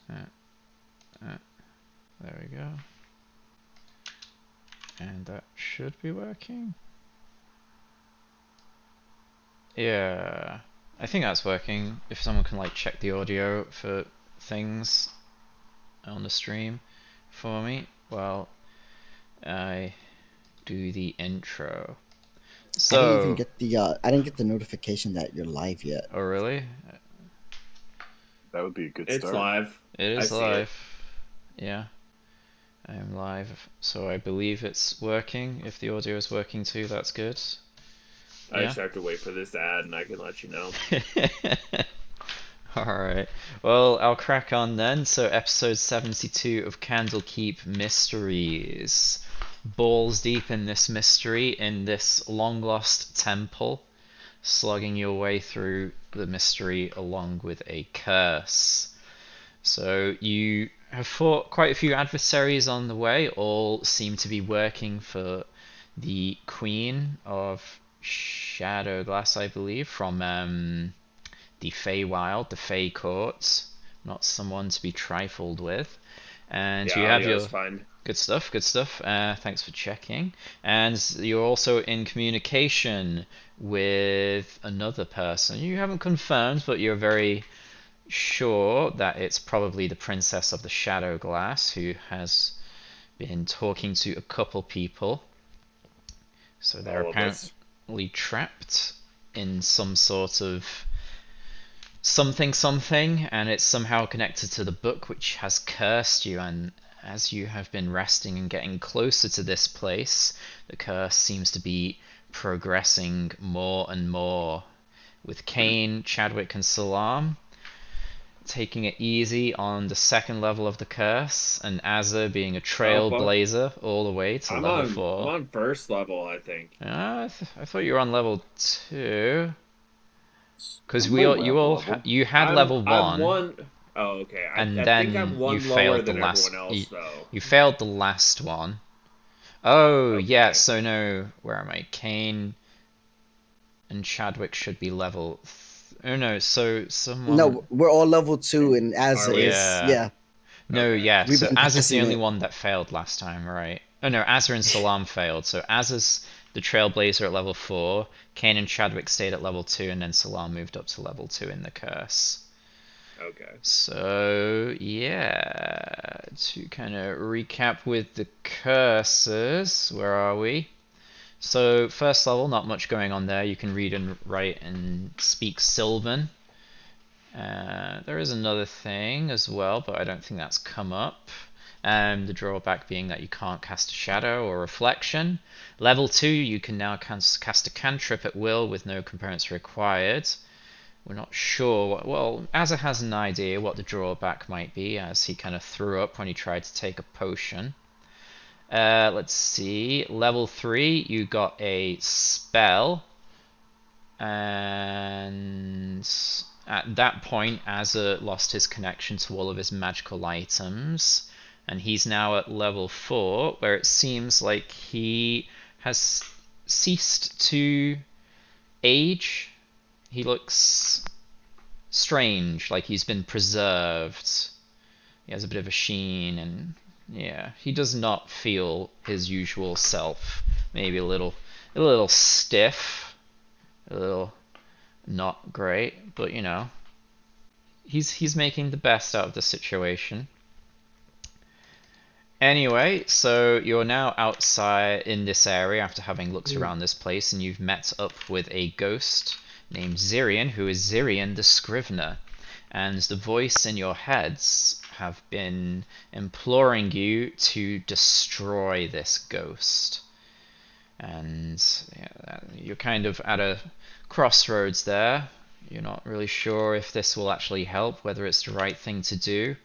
There we go. And that should be working. Yeah, I think that's working. If someone can like check the audio for things on the stream for me, well, I do the intro. I didn't even So, get the I didn't get the notification that you're live yet. oh really? That would be a good It's start. live. It I is see it. live. Yeah, I am live. So I believe it's working. If the audio is working too, that's good. I Yeah. just have to wait for this ad and I can let you know. Alright. Well, I'll crack on then. So, episode 72 of Candlekeep Mysteries. Balls deep in this mystery, in this long lost temple, slugging your way through the mystery along with a curse. So, you have fought quite a few adversaries on the way, all seem to be working for the Queen of Shadowglass, I believe, from the Feywild, the Fey Court, not someone to be trifled with. And Yeah, you have audio's your fine. good stuff, good stuff. Thanks for checking. And you're also in communication with another person. You haven't confirmed, but you're very sure that it's probably the Princess of the Shadow Glass who has been talking to a couple people. So they're All of us. apparently trapped in some sort of something, and it's somehow connected to the book which has cursed you. And as you have been resting and getting closer to this place, the curse seems to be progressing more and more, with Kane, Chadwick, and Salam taking it easy on the second level of the curse, and Azza being a Oh fuck. trailblazer all the way to level I'm 4. on first level, I think. I thought you were on level 2. Because I'm on level. you had I'm level I'm 1, one. Oh, okay. and I think I'm then you one lower failed the than last everyone else though. you failed the last one. Oh yeah, Okay. so no, where am I? Kane and Chadwick should be level oh no, so someone, No, we're all level 2, and Are Azza we? is yeah. yeah. No, Okay. yeah, We've so been Az is the passing only it. one that failed last time, right? Oh no, Azza and Salam failed. So Az is the Trailblazer at level 4, Kane and Chadwick stayed at level 2, and then Salam moved up to level 2 in the curse. Okay. So, yeah, to kind of recap with the curses, where are we? So, first level, not much going on there. You can read and write and speak Sylvan. There is another thing as well, but I don't think that's come up. The drawback being that you can't cast a shadow or reflection. Level 2, you can now cast a cantrip at will with no components required. We're not sure. Well, Azza has an idea what the drawback might be, as he kind of threw up when he tried to take a potion. Let's see. Level 3, you got a spell. And at that point, Azza lost his connection to all of his magical items. And he's now at level 4, where it seems like he has ceased to age. He looks strange, like he's been preserved. He has a bit of a sheen, and yeah, he does not feel his usual self. Maybe a little stiff, a little not great, but you know, he's making the best out of the situation. Anyway, so you're now outside in this area after having looked around this place, and you've met up with a ghost named Zirian, who is Zirian the Scrivener. And the voice in your heads have been imploring you to destroy this ghost. And yeah, you're kind of at a crossroads there. You're not really sure if this will actually help, whether it's the right thing to do.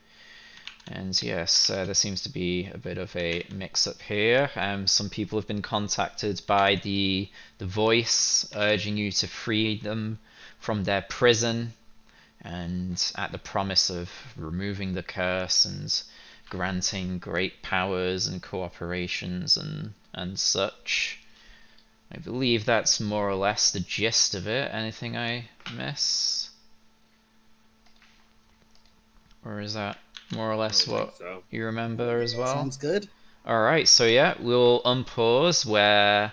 And yes, there seems to be a bit of a mix-up here. Some people have been contacted by the voice urging you to free them from their prison, and at the promise of removing the curse and granting great powers and cooperations and such. I believe that's more or less the gist of it. Anything I miss? Or is that more or less I don't think what so. you remember as well? Sounds good. Alright, so yeah, we'll unpause where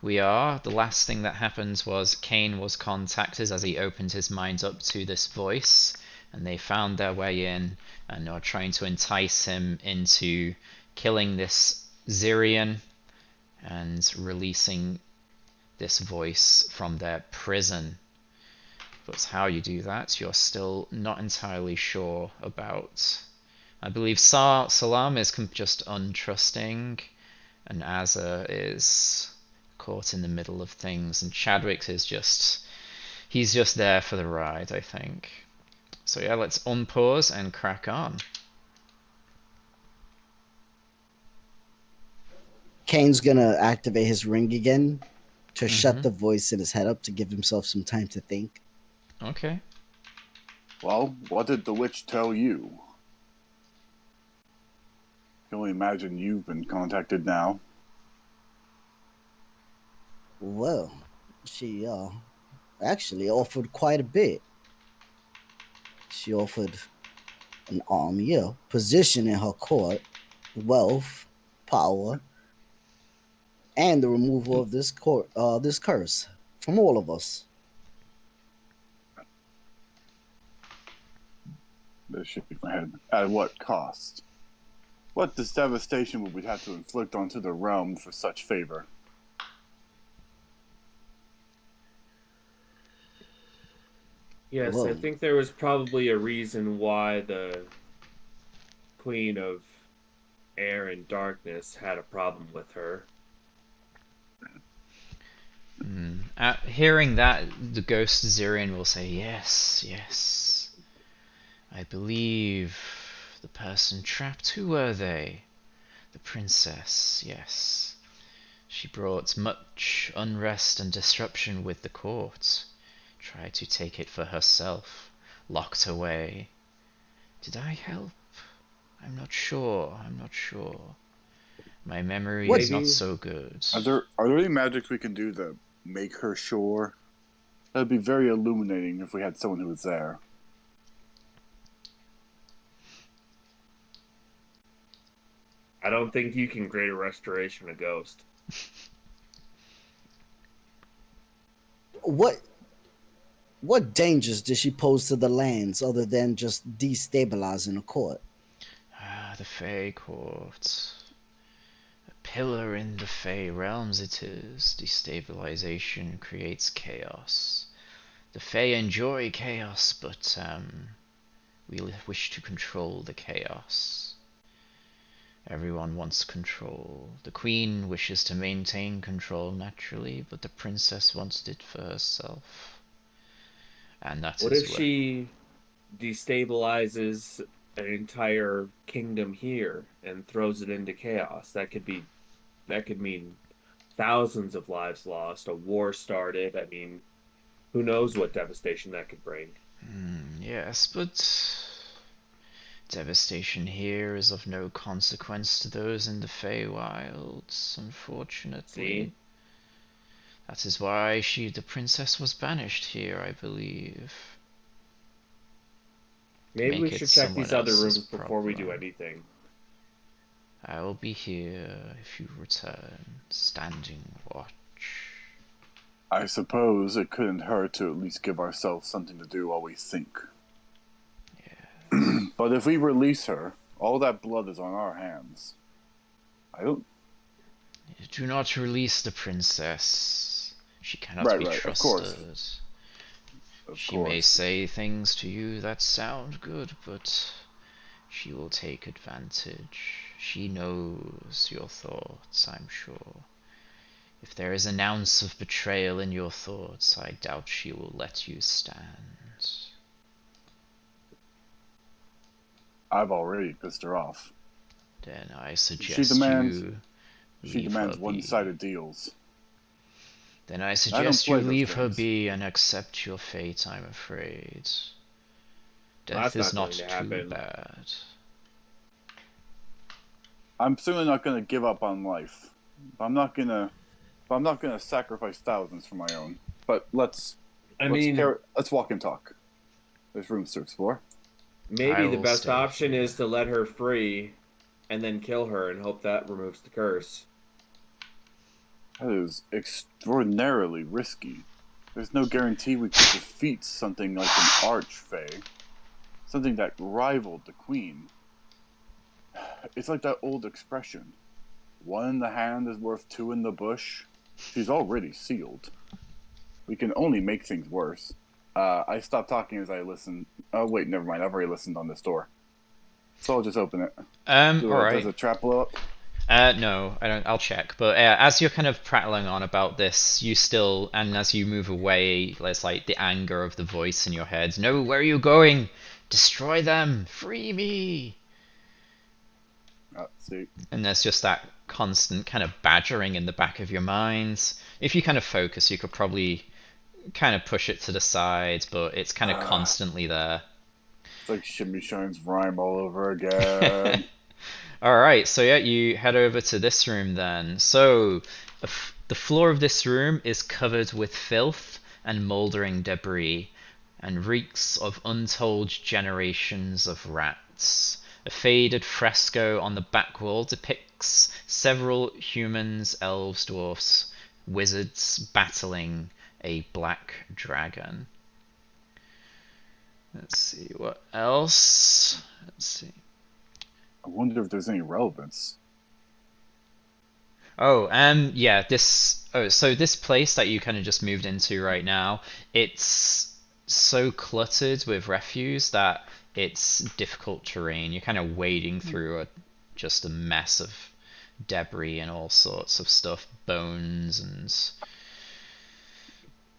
we are. The last thing that happened was Kane was contacted as he opened his mind up to this voice, and they found their way in and are trying to entice him into killing this Zyrian and releasing this voice from their prison. But how you do that, you're still not entirely sure about. I believe Salam is just untrusting, and Azza is caught in the middle of things, and Chadwick is he's just there for the ride, I think. So yeah, let's unpause and crack on. Kane's gonna activate his ring again to shut the voice in his head up to give himself some time to think. Okay. Well, what did the witch tell you? I can only imagine you've been contacted now. Well, she actually offered quite a bit. She offered an army, a position in her court, wealth, power, and the removal of this curse from all of us. This shaking my head. At what cost? What devastation would we have to inflict onto the realm for such favor? Yes, Whoa. I think there was probably a reason why the Queen of Air and Darkness had a problem with her. At hearing that, the ghost Zyrian will say, yes, yes. I believe the person trapped, who were they? The princess, yes. She brought much unrest and disruption with the court. Tried to take it for herself. Locked away. Did I help? I'm not sure. My memory is not Maybe. so good. Are there any magics we can do to make her sure? That'd be very illuminating if we had someone who was there. I don't think you can greater restoration a ghost. What dangers did she pose to the lands other than just destabilizing the court? The Fey Court. A pillar in the Fey realms it is. Destabilization creates chaos. The Fey enjoy chaos, but we wish to control the chaos. Everyone wants control. The Queen wishes to maintain control naturally, but the Princess wants it for herself. And that What is if where... she destabilizes an entire kingdom here and throws it into chaos? That could mean thousands of lives lost, a war started. I mean, who knows what devastation that could bring. Yes, but devastation here is of no consequence to those in the Feywilds, unfortunately. See? That is why the princess was banished here, I believe. Maybe we Make it should check someone these other else's rooms before we do problem. anything. I will be here if you return, standing watch. I suppose it couldn't hurt to at least give ourselves something to do while we think. Yeah. But if we release her, all that blood is on our hands. I don't... Do not release the princess. She cannot Right, be of trusted. course. She may say things to you that sound good, but she will take advantage. She knows your thoughts, I'm sure. If there is an ounce of betrayal in your thoughts, I doubt she will let you stand. I've already pissed her off. Then I suggest you She leave demands her one-sided be. deals. Then I suggest you play those leave her games. be and accept your fate, I'm afraid. Death That's is not not going to too happen. bad. I'm certainly not going to give up on life. I'm not going to sacrifice thousands for my own. But let's walk and talk. There's rooms to explore. Maybe I the will best stay option is here. to let her free and then kill her and hope that removes the curse. That is extraordinarily risky. There's no guarantee we could defeat something like an archfey, something that rivaled the queen. It's like that old expression: one in the hand is worth two in the bush. She's already sealed. We can only make things worse. I stopped talking as I listened. Oh wait, never mind. I've already listened on this door, so I'll just open it. All Does right. a trap blow up? No, I don't. I'll check. But as you're kind of prattling on about this, you still, and as you move away, there's like the anger of the voice in your head. No, where are you going? Destroy them! Free me! See, And there's just that constant kind of badgering in the back of your mind. If you kind of focus, you could probably kind of push it to the side, but it's kind of constantly there. it's like Shimmy Shine's rhyme all over again. Alright, so yeah, you head over to this room then. So, the floor of this room is covered with filth and mouldering debris, and reeks of untold generations of rats. A faded fresco on the back wall depicts several humans, elves, dwarfs, wizards battling a black dragon. Let's see what else. Let's see. I wonder if there's any relevance. Oh, yeah, so this place that you kind of just moved into right now, it's so cluttered with refuse that it's difficult terrain. You're kind of wading through just a mess of debris and all sorts of stuff, bones and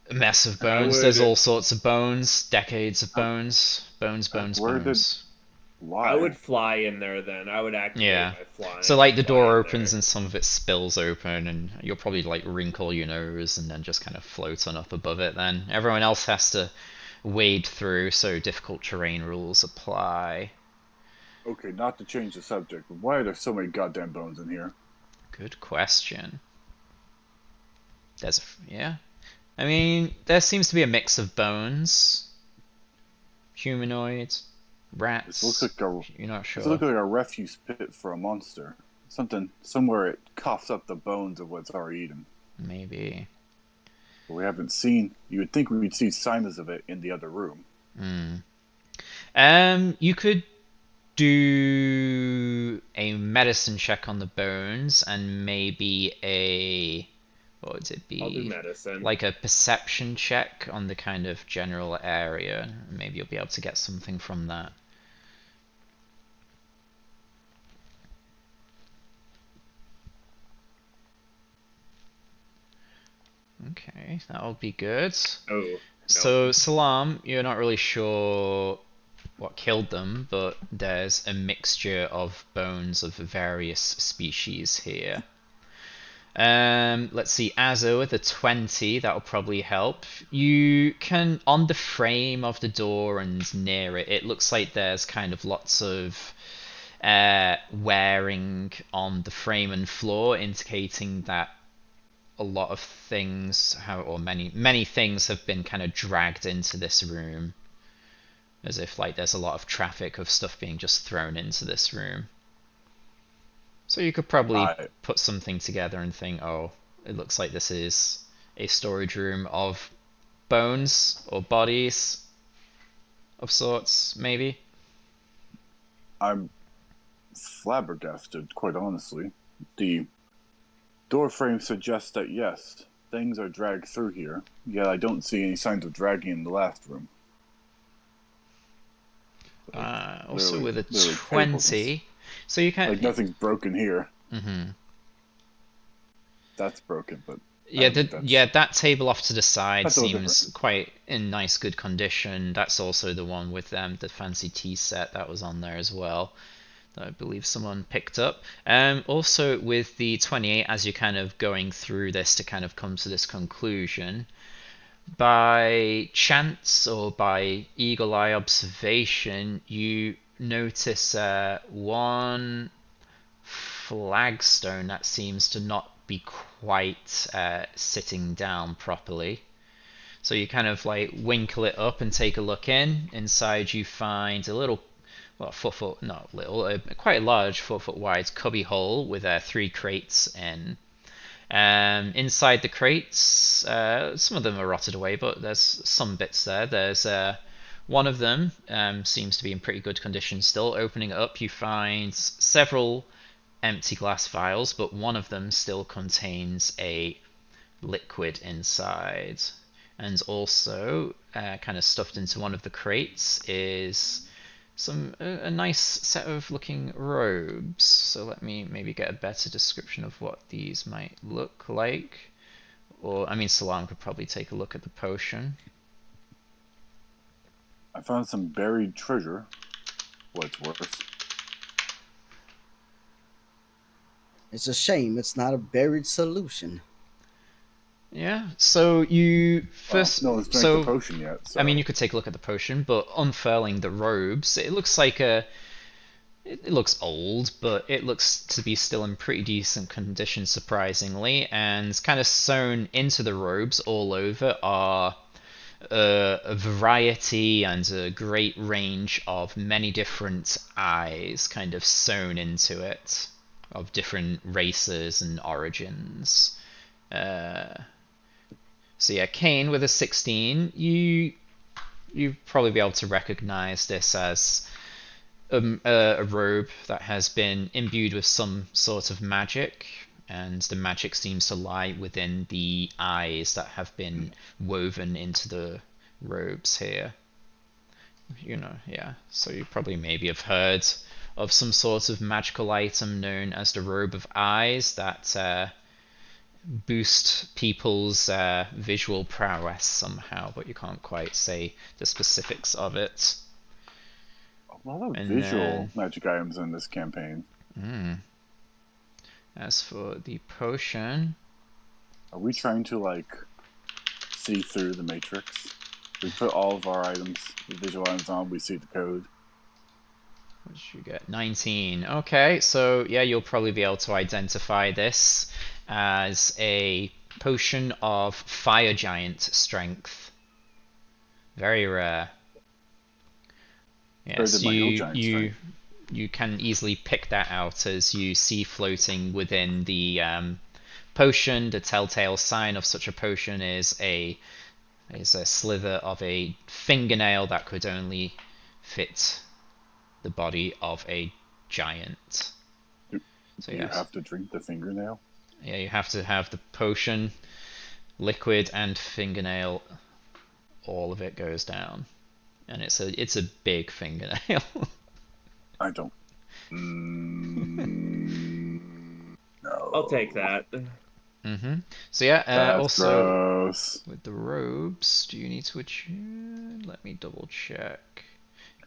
a mess of I bones. There's would all sorts of bones, decades of Uh, bones, bones, bones, where did bones. I why? would fly in there then. I would activate Yeah. my So flying like and the fly door in opens there. and some of it spills open and you'll probably like wrinkle your nose and then just kind of float on up above it then. Everyone else has to wade through, so difficult terrain rules apply. Okay, not to change the subject, but why are there so many goddamn bones in here? Good question. Yeah. I mean, there seems to be a mix of bones, humanoids, This looks rats. like a You're not this sure. looks like a refuse pit for a monster. Something somewhere it coughs up the bones of what's already eaten. Maybe. But we haven't seen. You would think we'd see signs of it in the other room. Hmm. You could do a medicine check on the bones and maybe a what would it I'll do be? medicine. Like a perception check on the kind of general area. Maybe you'll be able to get something from that. Okay, that'll be good. Oh, nope. So, Salam, you're not really sure what killed them, but there's a mixture of bones of various species here. Let's see, Azo with a 20, that'll probably help. You can, on the frame of the door and near it, it looks like there's kind of lots of wearing on the frame and floor, indicating that a lot of things, or many things have been kind of dragged into this room. As if like there's a lot of traffic of stuff being just thrown into this room. So you could probably I put something together and think, oh, it looks like this is a storage room of bones or bodies of sorts, maybe. I'm flabbergasted, quite honestly. The door frame suggests that yes, things are dragged through here. Yet I don't see any signs of dragging in the last room. Like Also with a literally tables and 20, so you can. like nothing's broken here. Mm-hmm. That's broken, but I Yeah, don't think that table off to the side that's a little different. seems quite in nice, good condition. That's also the one with the fancy tea set that was on there as well, that I believe someone picked up. Also with the 28, as you're kind of going through this to kind of come to this conclusion, by chance or by eagle eye observation, you notice one flagstone that seems to not be quite sitting down properly. So you kind of like winkle it up and take a look in. Inside you find a little well, 4 foot, not little, quite a large 4 foot wide cubby hole with 3 crates in. Inside the crates, some of them are rotted away, but there's some bits there. There's one of them seems to be in pretty good condition still. Opening it up, you find several empty glass vials, but one of them still contains a liquid inside. And also, kind of stuffed into one of the crates is a nice set of looking robes. So let me maybe get a better description of what these might look like. Or, I mean, Salam could probably take a look at the potion. I found some buried treasure. What it's worth. It's a shame it's not a buried solution. Yeah, so you first. No one's drank the So, potion yet. So. I mean, you could take a look at the potion, but unfurling the robes, it looks like a. It looks old, but it looks to be still in pretty decent condition, surprisingly. And kind of sewn into the robes all over are a variety and a great range of many different eyes kind of sewn into it, of different races and origins. So yeah, Kane with a 16, you probably be able to recognize this as a robe that has been imbued with some sort of magic, and the magic seems to lie within the eyes that have been woven into the robes here. Yeah. So you probably maybe have heard of some sort of magical item known as the Robe of Eyes that boost people's visual prowess somehow, but you can't quite say the specifics of it. A lot of And visual magic items in this campaign. As for the potion, Are we trying to see through the matrix? We put all of our items, the visual items on, we see the code. what did you get? 19. Okay, so yeah, you'll probably be able to identify this as a potion of fire giant strength. Very rare. Yes, you can easily pick that out as you see floating within the potion. The telltale sign of such a potion is a slither of a fingernail that could only fit the body of a giant. Do you have to drink the fingernail? Yeah, you have to have the potion, liquid, and fingernail. All of it goes down, and it's a big fingernail. I don't. No. I'll take that. So yeah, That's also gross. with the robes, do you need to attune? Let me double check.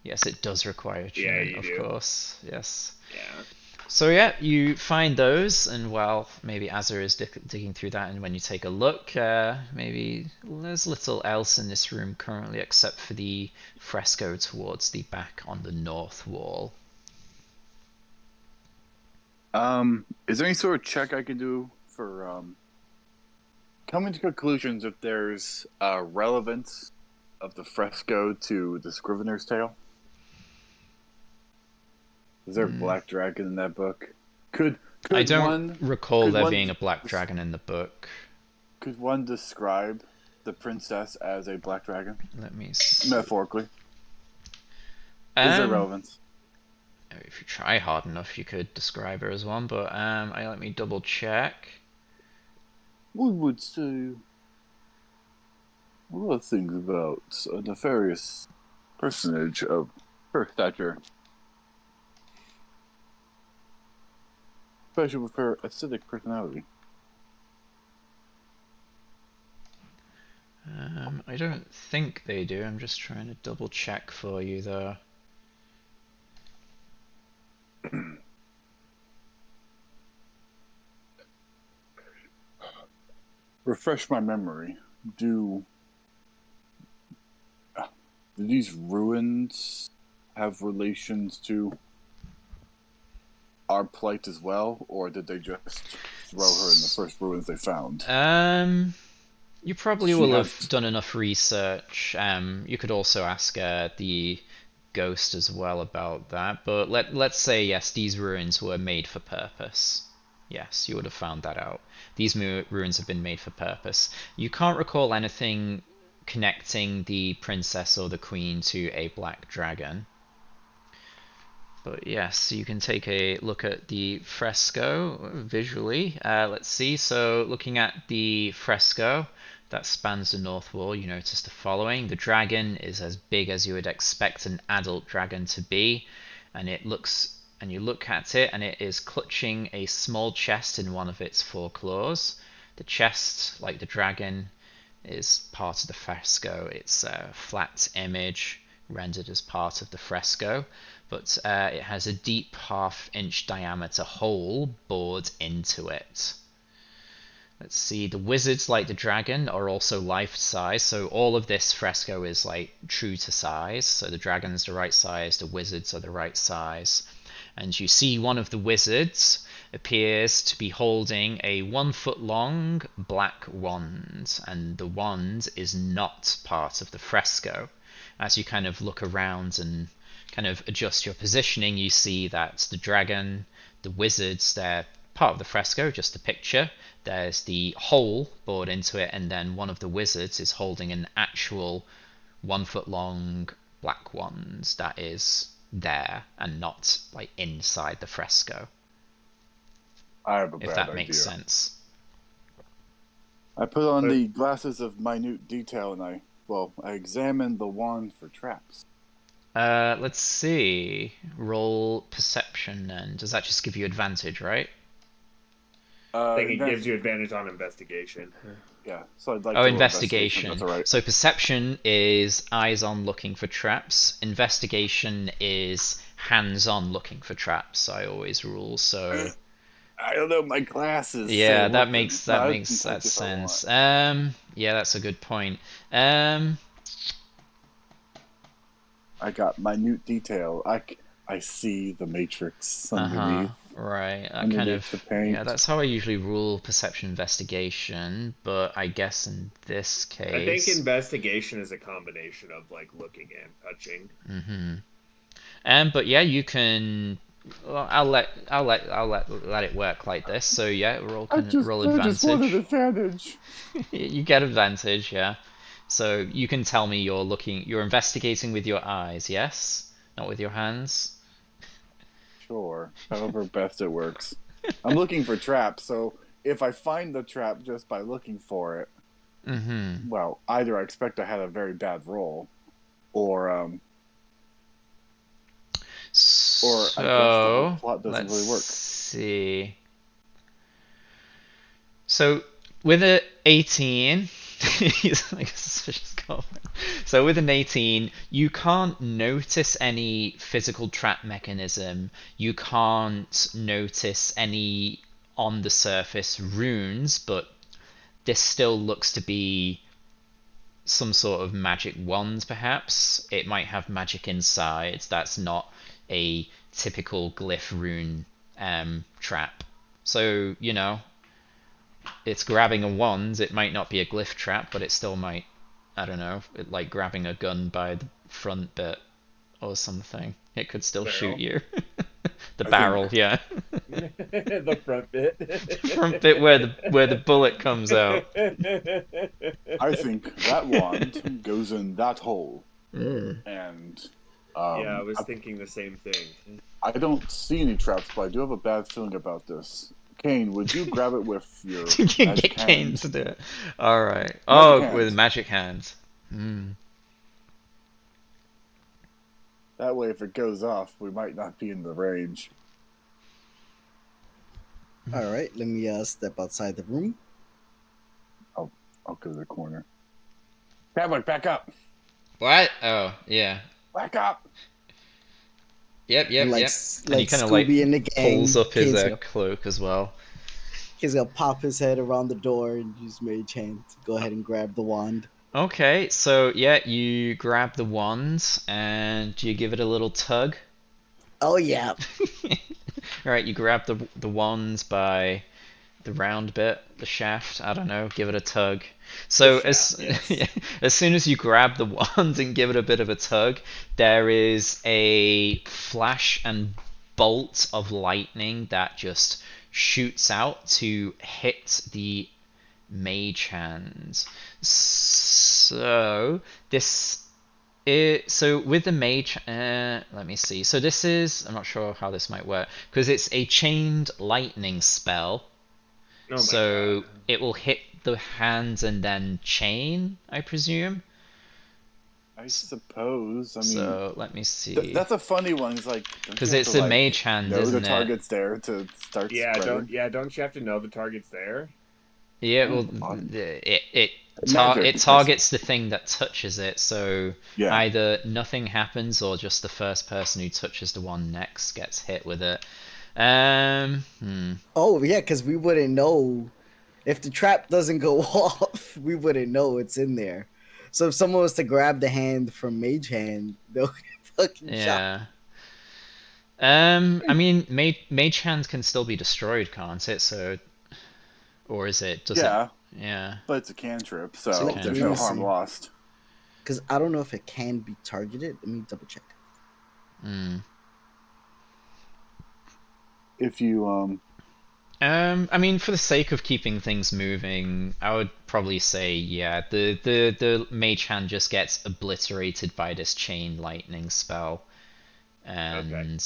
Yes, it does require attunement, of course. Yes. Yeah. So yeah, you find those, and while maybe Azza is digging through that, and when you take a look, maybe there's little else in this room currently except for the fresco towards the back on the north wall. Is there any sort of check I can do for coming to conclusions if there's relevance of the fresco to the Scrivener's Tale? Is there a black dragon in that book? I don't recall there being a black dragon in the book. Could one describe the princess as a black dragon? Let me see. Metaphorically. Is there relevance? If you try hard enough, you could describe her as one, but let me double check. One would say a lot of things about a nefarious personage of her stature. Especially with her acidic personality. I don't think they do. I'm just trying to double check for you, though. Refresh my memory. Do these ruins have relations to our plight as well, or did they just throw her in the first ruins they found? You probably will have done enough research. You could also ask the ghost as well about that. But let's say yes, these ruins were made for purpose. Yes, you would have found that out. These ruins have been made for purpose. You can't recall anything connecting the princess or the queen to a black dragon. But yes, you can take a look at the fresco visually. Let's see. So looking at the fresco that spans the north wall, you notice the following. The dragon is as big as you would expect an adult dragon to be, and you look at it and it is clutching a small chest in one of its four claws. The chest, like the dragon, is part of the fresco. It's a flat image rendered as part of the fresco, but it has a deep half-inch diameter hole bored into it. Let's see, the wizards, like the dragon, are also life-size, so all of this fresco is like true to size. So the dragon's the right size, the wizards are the right size. And you see one of the wizards appears to be holding a 1 foot long black wand, and the wand is not part of the fresco. As you kind of look around and kind of adjust your positioning, you see that the dragon, the wizards, they're part of the fresco, just a picture. There's the hole bored into it, and then one of the wizards is holding an actual 1 foot long black wand that is there and not like inside the fresco. I have a If bad that idea. makes sense. I put on the glasses of minute detail and I examined the wand for traps. Let's see. Roll perception then. Does that just give you advantage, right? I think it gives you advantage on investigation. Yeah, so I'd like Oh, to roll investigation. That's all right. So perception is eyes on looking for traps. Investigation is hands on looking for traps. I always rule. So I don't know, my glasses. yeah, say that look, makes but I that can makes touch that if I want. sense. Yeah, that's a good point. I got minute detail. I see the matrix underneath. Right. That kind Underneath of the paint. yeah, that's how I usually rule perception investigation, but I guess in this I think case. investigation is a combination of like looking and touching. But yeah, you can. Well, I'll let it work like this. So yeah, roll roll I just wanted advantage. advantage. You get advantage, yeah. So you can tell me you're investigating with your eyes, yes, not with your hands. Sure, however best it works. I'm looking for traps, so if I find the trap just by looking for it, well, either I expect I had a very bad roll, or I guess the whole plot doesn't let's really work. see. So with a 18, he's like a suspicious goblin. So with an 18, you can't notice any physical trap mechanism. You can't notice any on the surface runes, but this still looks to be some sort of magic wand, perhaps. It might have magic inside. That's not a typical glyph rune trap. So, it's grabbing a wand. It might not be a glyph trap, but it still might, I don't know, like grabbing a gun by the front bit or something. It could still shoot you. The barrel, yeah. The front bit. Front bit where the bullet comes out. I think that wand goes in that hole, and yeah, I was thinking the same thing. I don't see any traps, but I do have a bad feeling about this. Kane, would you grab it with your You can magic get Kane hands? to do it. Alright. Magic With hands. magic hands. That way, if it goes off, we might not be in the range. All right, let me step outside the room. I'll go to the corner. Pavlik, back up! What? Oh, yeah. Back up! Yep. And And he like kind of Scooby in the gang, pulls up his kid's gonna, cloak as well. kid's gonna pop his head around the door and use mage hand to go ahead and grab the wand. Okay, so yeah, you grab the wand and you give it a little tug. Oh yeah. Right, you grab the wand by the round bit, the shaft. I don't know. Give it a tug. The So shaft, yes. as soon as you grab the wand and give it a bit of a tug, there is a flash and bolt of lightning that just shoots out to hit the mage hand. So this so with the mage, let me see. So this is, I'm not sure how this might work because it's a chained lightning spell. Oh my So god. it will hit the hands and then chain, I presume. I suppose. I mean, So let me see. that's a funny one. It's like, don't you Because have to it's a like mage hand, know the isn't it? target's there to start spreading? Don't you have to know the target's there? Yeah, Oh, well, odd. it Magic, targets the thing that touches it, so yeah. either nothing happens or just the first person who touches the one next gets hit with it. Hmm. Oh yeah, because we wouldn't know if the trap doesn't go off. We wouldn't know it's in there. So if someone was to grab the hand from Mage Hand, they'll get fucking shot. Yeah. I mean, mage hand can still be destroyed, can't it? So, or is it? Does it? Yeah, Yeah, but it's a cantrip, it's a so there's Let no me cantrip. harm see, lost. because I don't know if it can be targeted. Let me double check. Hmm. If you I mean, for the sake of keeping things moving, I would probably say, yeah, the mage hand just gets obliterated by this chain lightning spell, Okay. and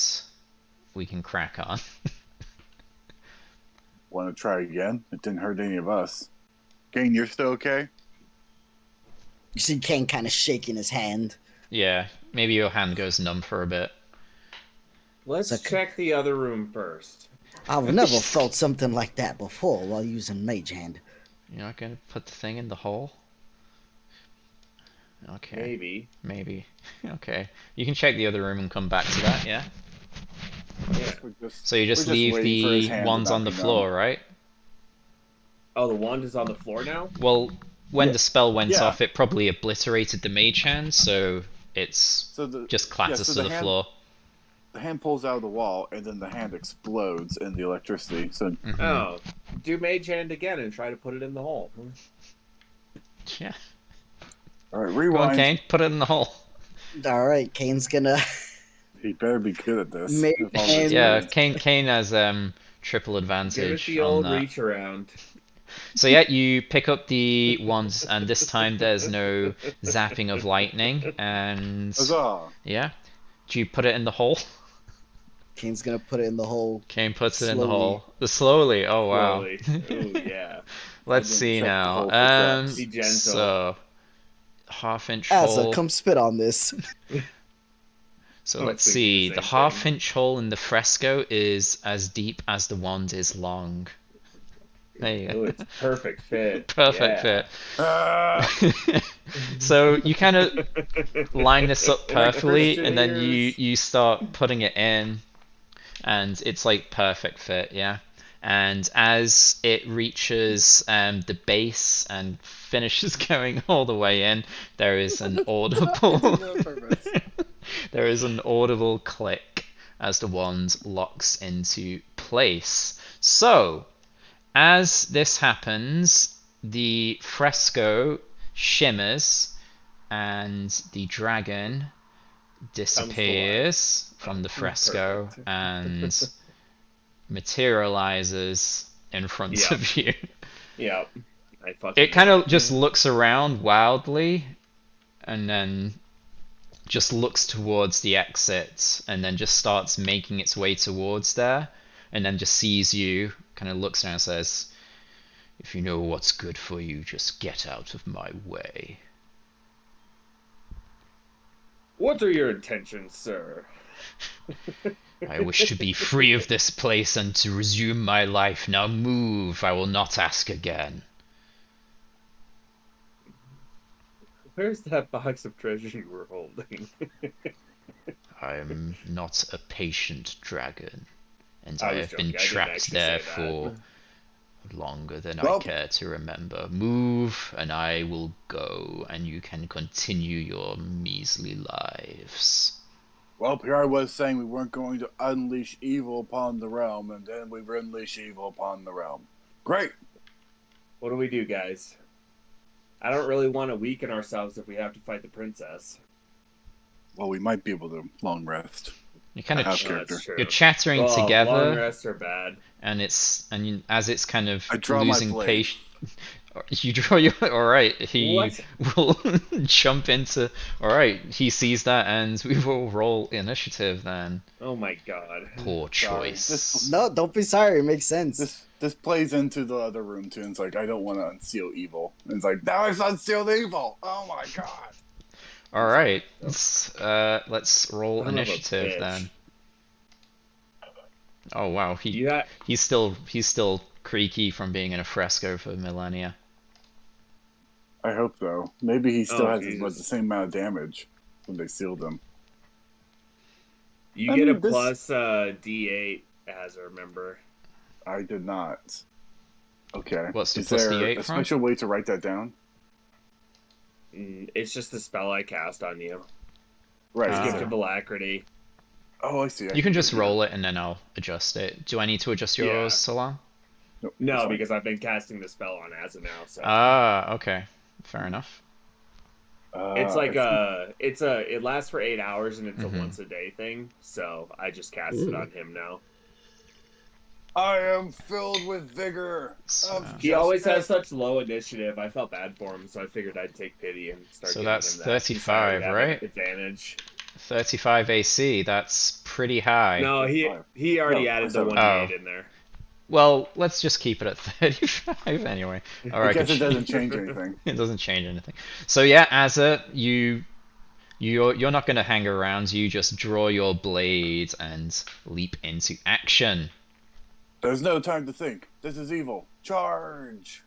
we can crack on. want to try again, it didn't hurt any of us. Kane, you're still okay? You see Kane kind of shaking his hand. Yeah, maybe your hand goes numb for a bit. It's Let's like, check the other room first. I've never felt something like that before while using Mage Hand. You're not gonna put the thing in the hole? Okay, Maybe. maybe. Okay, you can check the other room and come back to that. Yeah. I Yeah. guess So you we're just just leave waiting for his the hand to ones not on the be numb. floor, right? Oh, the wand is on the floor now? Well, when Yeah, the spell went yeah. off, it probably obliterated the mage hand, so it's So the just yeah, clatters so to the floor. the hand pulls out of the wall, and then the hand explodes in the electricity. So Hmm. Oh. Do mage hand again and try to put it in the hole. Yeah. all right, Go on, rewind. Kane. Put it in the hole. All right, Kane's gonna He better be good at this Mage with all the Hand. Yeah, experience. Kane has triple Give it advantage the on old that. reach around. So yeah, you pick up the wands, and this time there's no zapping of lightning, and Huzzah! yeah, do you put it in the hole? Kane's gonna put it in the hole Kane puts it in the slowly. hole. Slowly. Oh wow. Slowly. Oh yeah. I Let's didn't see check the now. hole for Be traps. gentle. So half-inch Asa, hole. come spit on this. So I was let's thinking the see. The same thing. half-inch hole in the fresco is as deep as the wand is long. There you Oh, go. it's perfect fit. Perfect Yeah. fit. Ah, So you kind of line this up in a perfectly, and Christian then you ears. you start putting it in, and it's like perfect fit, yeah. And as it reaches the base and finishes going all the way in, there is an I audible did that on purpose. there is an audible click as the wand locks into place. So, as this happens, the fresco shimmers and the dragon Comes to life. disappears from the fresco Perfect. and materializes in front Yep. of you. Yep. I fucking It kind knew of it. just looks around wildly and then just looks towards the exit and then just starts making its way towards there and then just sees you, kind of looks around and says, "If you know what's good for you, just get out of my way." What are your intentions, sir? I wish to be free of this place and to resume my life. Now move, I will not ask again. Where's that box of treasure you were holding? I am not a patient dragon, and I I was have been joking. I didn't trapped actually there say for that. longer than I Well, care to remember. Move, and I will go, and you can continue your measly lives. well, here I was saying we weren't going to unleash evil upon the realm, and then we unleash evil upon the realm. Great. What do we do, guys? I don't really want to weaken ourselves if we have to fight the princess. Well, we might be able to long rest. You kind of House ch- character. That's true. you're chattering Well, long together, rests are bad. and as it's kind of I draw my losing blade. patience. You draw your. Alright, he What? will jump into. Alright, he sees that, and we will roll initiative then. Oh my god. Poor Sorry, choice. No, don't be sorry. It makes sense. This plays into the other room too. And it's like I don't want to unseal evil. And it's like now I've unsealed evil. Oh my god. Alright, let's roll Son of a initiative bitch. then. Oh wow, You got he's still creaky from being in a fresco for millennia. I hope so. Maybe he still Oh, has Jesus. the same amount of damage when they sealed him. you I get a mean, this- plus D8 as I remember. I did not. Okay. What's the Is plus there D8 a from? special way to write that down? It's just the spell I cast on you. Right. Ah. Gift of Alacrity. Oh, I see. You can just roll it and then I'll adjust it. Do I need to adjust yours, Yeah. Salam? Nope, No, that's fine. because I've been casting the spell on as of now. So Ah, okay. Fair enough. it's like I think- it lasts for 8 hours and it's Mhm. a once a day thing. So I just cast it on him now. I am filled with vigor. So- Of He always has justice. such low initiative. I felt bad for him, so I figured I'd take pity and start. So giving that's him that. Since I already 35, have right? Advantage. 35 AC, that's pretty high. No, he already No, added the 27. 1d8 in there. Well, let's just keep it at 35 anyway. I Alright, guess it good. doesn't change anything. It doesn't change anything. So yeah, Azza, you're not gonna hang around, you just draw your blade and leap into action. There's no time to think. This is evil. Charge.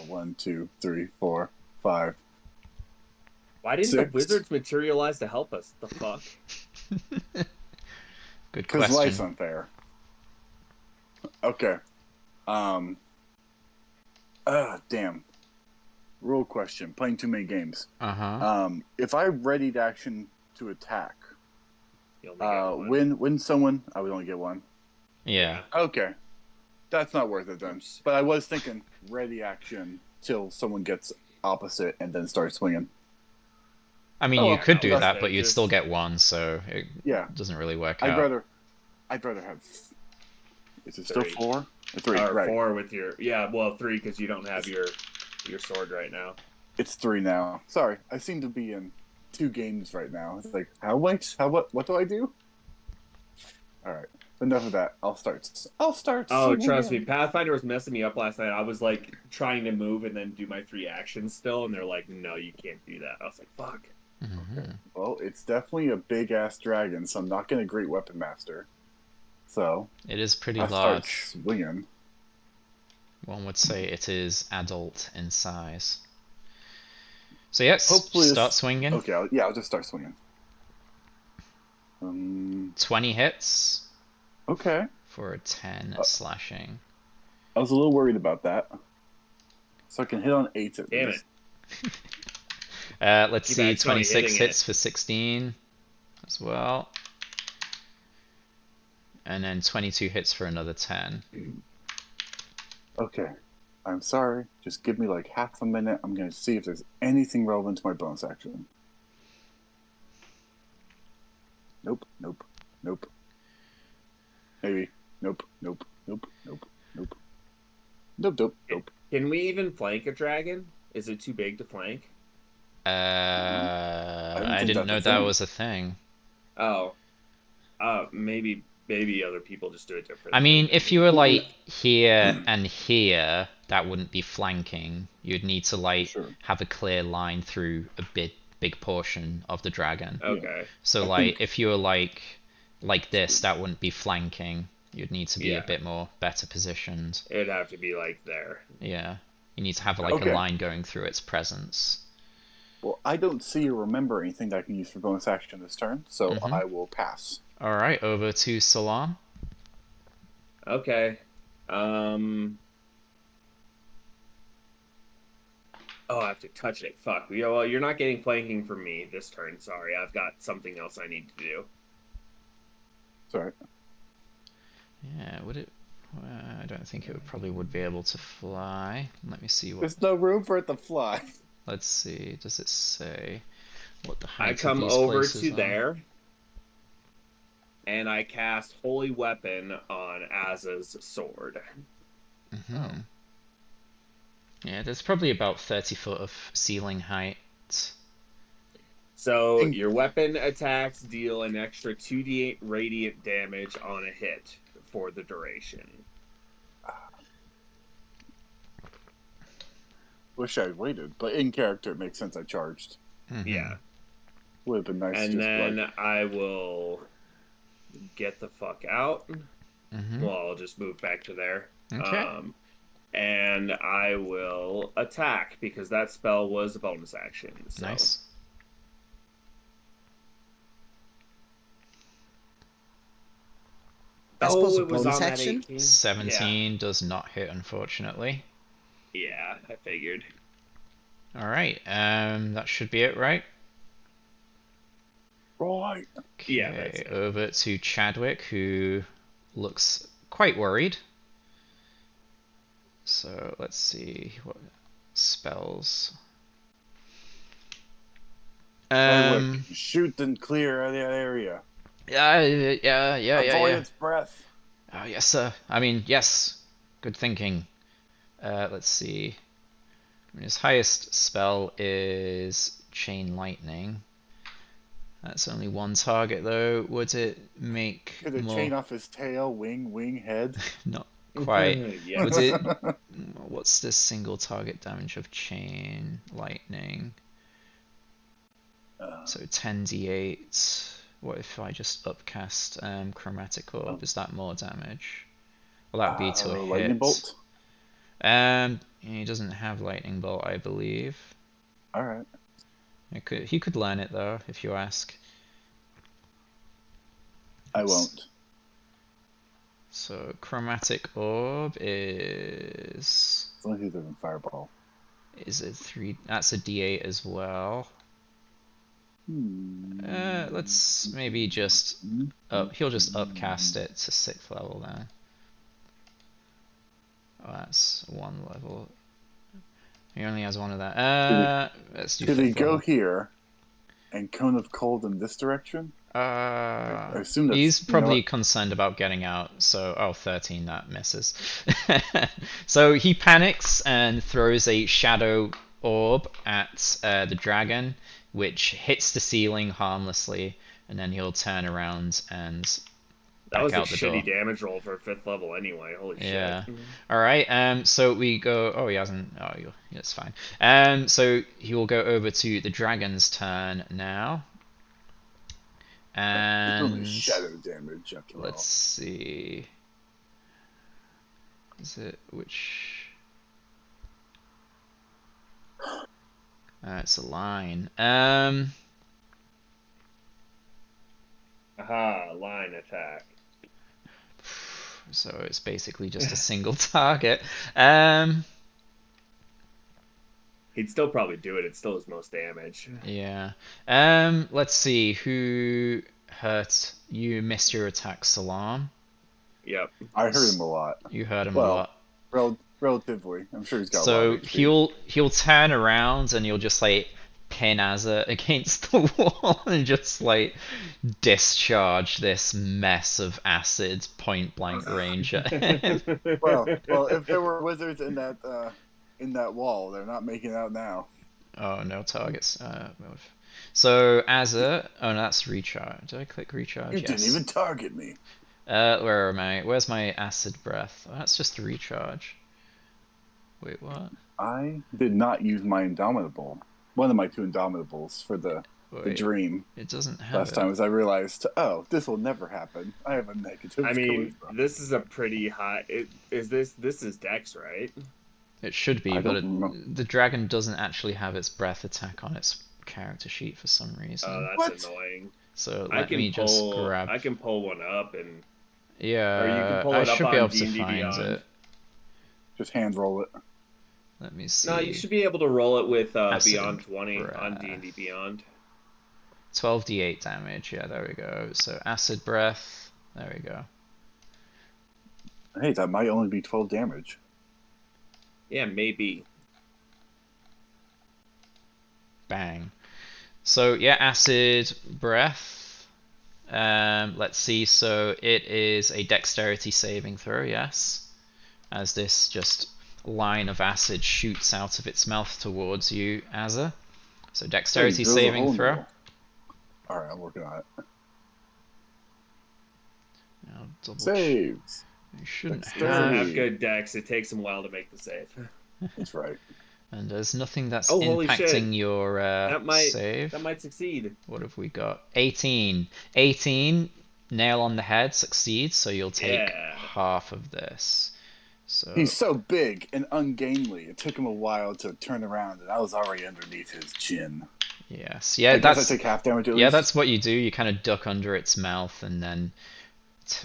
1, 2, 3, 4, 5. Why didn't 6. the wizards materialize to help us? The fuck? Good Because life's question. unfair. Okay. Damn. Rule question. Playing too many games. Uh-huh. If I readied action to attack, You only get one. win someone, I would only get one. Yeah. Okay. That's not worth it then. Oops. But I was thinking ready action till someone gets opposite and then start swinging. I mean, Oh, you could do that's that, it, but you'd just- still get one, so it Yeah. doesn't really work I'd out. rather have. Is it still Three. 4? Or 3, Or right. 4 with your well 3 because you don't have your sword right now. It's 3 now. Sorry, I seem to be in 2 games right now. It's like, what do I do? Alright. Enough of that. I'll start. Oh, swinging trust me, in. Pathfinder was messing me up last night. I was like trying to move and then do my 3 actions still, and they're like, "No, you can't do that." I was like, "Fuck." Mhm. Well, it's definitely a big ass dragon, so I'm not going to great weapon master. So It is pretty I start large. swinging. One would say it is adult in size. So yes, Hopefully start it's- swinging. Okay, I'll just start swinging. 20 hits Okay. for a 10 slashing. I was a little worried about that. So I can hit on 8 at Damn least. Let's Keep see, actually 26 hitting hits for 16 as well. And then 22 hits for another 10. Okay. I'm sorry. Just give me like half a minute. I'm going to see if there's anything relevant to my bonus action. Nope. Maybe. Nope. Can we even flank a dragon? Is it too big to flank? I think didn't that's know a that thing. was a thing. Oh, maybe other people just do it differently. I mean, if you were like here and here, that wouldn't be flanking. You'd need to like Sure. have a clear line through a big portion of the dragon. Okay. So I like think- if you were like this, that wouldn't be flanking. You'd need to be Yeah. a bit more better positioned. It'd have to be like there. Yeah. You need to have like Okay. a line going through its presence. Well, I don't see or remember anything that I can use for bonus action this turn, so Mhm. I will pass. Alright, over to Salam. Okay. Oh, I have to touch it. Fuck. Yeah, well, you're not getting flanking from me this turn. Sorry, I've got something else I need to do. Sorry. Yeah, would it... don't think it probably would be able to fly. Let me see what. There's no room for it to fly. Let's see. Does it say what the I height of come these over places to are? there, and I cast Holy Weapon on Azza's sword. Mm-hmm. Yeah, there's probably about 30 foot of ceiling height. So In- your weapon attacks deal an extra 2d8 radiant damage on a hit for the duration. Wish I waited, but in character it makes sense I charged. Mm-hmm. Yeah. Would have been nice to And just be then like, I will get the fuck out. Mm-hmm. Well, I'll just move back to there. Okay. And I will attack because that spell was a bonus action. So. Nice. I suppose a It was bonus on that action? 18. 17 does not hit, unfortunately. Yeah, I figured. Alright, that should be it, right? right. Okay, Yeah, that's it. over to Chadwick, who looks quite worried. So let's see what spells. Chadwick, shoot and clear that area. Yeah. Avoidance breath. Oh, yes, sir. I mean, yes. Good thinking. Let's see. I mean, his highest spell is Chain Lightning. That's only one target, though. Would it make Could a more? chain off his tail, wing, head? Not quite. Yeah. Would it? What's the single target damage of Chain Lightning? So 10d8. What if I just upcast Chromatic Orb? Is that more damage? Well, that'd be to a hit. Lightning bolt. He doesn't have Lightning Bolt, I believe. All right. He could learn it though, if you ask. I won't. So Chromatic Orb is As long as he doesn't fireball. a 3. That's a d8 as well. Let's maybe just he'll just upcast it to 6th level then. Oh, that's 1 level. He only has 1 of that. Let's do Could he 5th go level. here and Cone of Cold in this direction? I assume that's, He's probably concerned about getting out, so 13, that misses. So he panics and throws a shadow orb at the dragon, which hits the ceiling harmlessly, and then he'll turn around and That back was a out the door. shitty damage roll for 5th level anyway. Holy Yeah. shit. Alright, so we go. Oh, he hasn't. Oh, it's fine. So he will go over to the dragon's turn now. it's only And shadow damage after let's all. see. Is it which? It's a line. Aha, line attack. So it's basically just a single target. He'd still probably do it. It's still his most damage. Yeah. Let's see. Who hurt you? Missed your attack, Salam. Yep. I hurt him a lot. You hurt him a lot. Relatively. I'm sure he's got a lot So of HP. he'll turn around and you'll just like pin Azza against the wall and just like discharge this mess of acid point blank range at him. well, if there were wizards in that wall, they're not making it out now. Oh, no targets. So Azza, oh no, that's recharge. Did I click recharge? You Yes. didn't even target me. Where am I? Where's my acid breath? Oh, that's just the recharge. Wait, what? I did not use my Indomitable. One of my 2 Indomitables for the dream. It doesn't have Last time as I realized, this will never happen. I have a negative. I mean, charisma. this is a pretty high. This is Dex, right? It should be, I but don't know. the dragon doesn't actually have its breath attack on its character sheet for some reason. Oh, that's What? annoying. So I let can me just pull. grab. I can pull one up and. Yeah, Or you can pull I it up should be on able to D&D find Beyond. it. Just hand roll it. Let me see. No, you should be able to roll it with Acid Beyond 20 breath. on D&D Beyond. 12d8 damage. Yeah, there we go. So acid breath. There we go. Hey, that might only be 12 damage. Yeah, maybe. Bang. So yeah, acid breath. Let's see. So it is a dexterity saving throw. Yes, as this just line of acid shoots out of its mouth towards you, Azza. So Hey, dexterity drills a saving hole in the throw. wall. Alright, I'm working on it. Now double Saves. You shouldn't He doesn't have. have good dex. It takes him a while to make the save. That's right. And there's nothing that's Oh, holy shit. impacting your save. That might succeed. What have we got? 18. 18, nail on the head, succeeds, so you'll take Yeah. half of this. So He's so big and ungainly. It took him a while to turn around, and I was already underneath his chin. yes, yeah, I guess I that's take half damage at yeah, least. that's what you do. You kind of duck under its mouth and then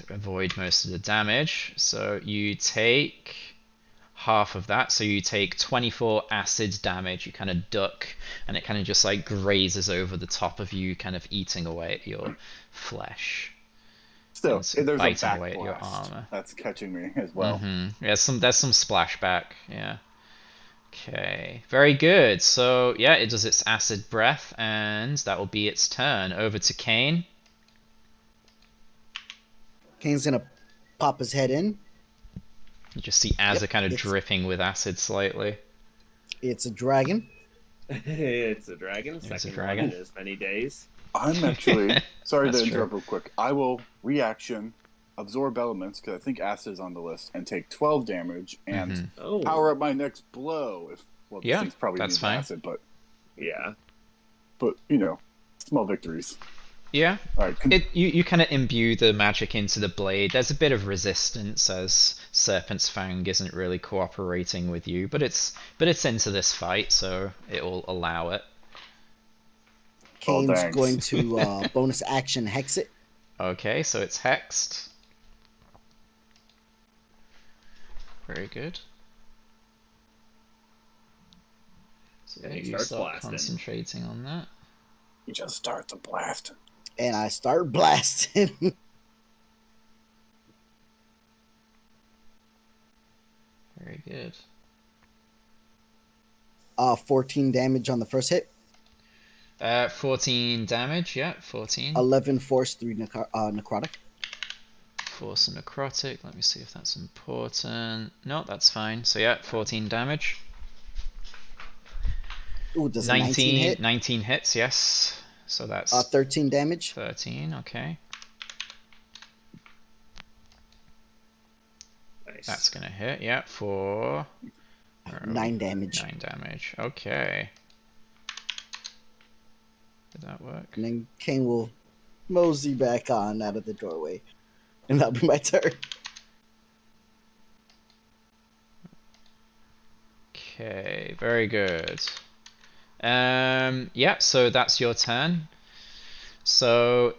avoid most of the damage. So you take half of that, so you take 24 acid damage. You kind of duck, and it kind of just like grazes over the top of you, kind of eating away at your flesh. Still, and sort of there's a biting back away at your blast armor. that's catching me as well. Yeah, there's some splashback. Yeah. Okay, very good. So yeah, it does its acid breath, and that will be its turn. Over to Kane. Kane's gonna pop his head in. You just see Azza kind of it's- dripping with acid slightly. It's a dragon. It's a dragon. It's a Second dragon. one in as many days. I'm actually sorry to That's interrupt true. real quick. I will reaction, absorb elements because I think acid is on the list, and take 12 damage and Oh. power up my next blow. This Yeah, thing's probably that's needs fine. acid, but Yeah. you know, small victories. Yeah, All right, you kind of imbue the magic into the blade. There's a bit of resistance as Serpent's Fang isn't really cooperating with you, but it's into this fight, so it will allow it. Kane's thanks. going to bonus action hex it. Okay, so it's hexed. Very good. So And he you starts start blasting. concentrating on that. you just start to blast. And I start blasting. Very good. 14 damage on the first hit. 14 damage, yeah, 14. 11 force, 3 necrotic. Force and necrotic. Let me see if that's important. No, that's fine. So yeah, 14 damage. Ooh, does a 19 hit? 19 hits, yes. So that's 13 damage. 13, okay. Nice. That's gonna hit, yeah, for 9 damage. 9 damage. Okay. Did that work? And then Kane will mosey back on out of the doorway. And that'll be my turn. Okay, very good. Yeah, so that's your turn. So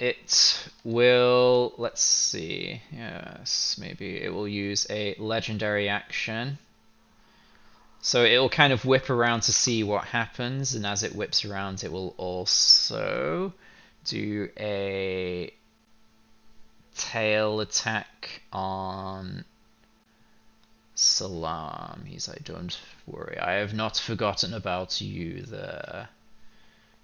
it will, let's see, yes, maybe it will use a legendary action. So it will kind of whip around to see what happens, and as it whips around, it will also do a tail attack on Salam. He's like, don't worry, I have not forgotten about you there.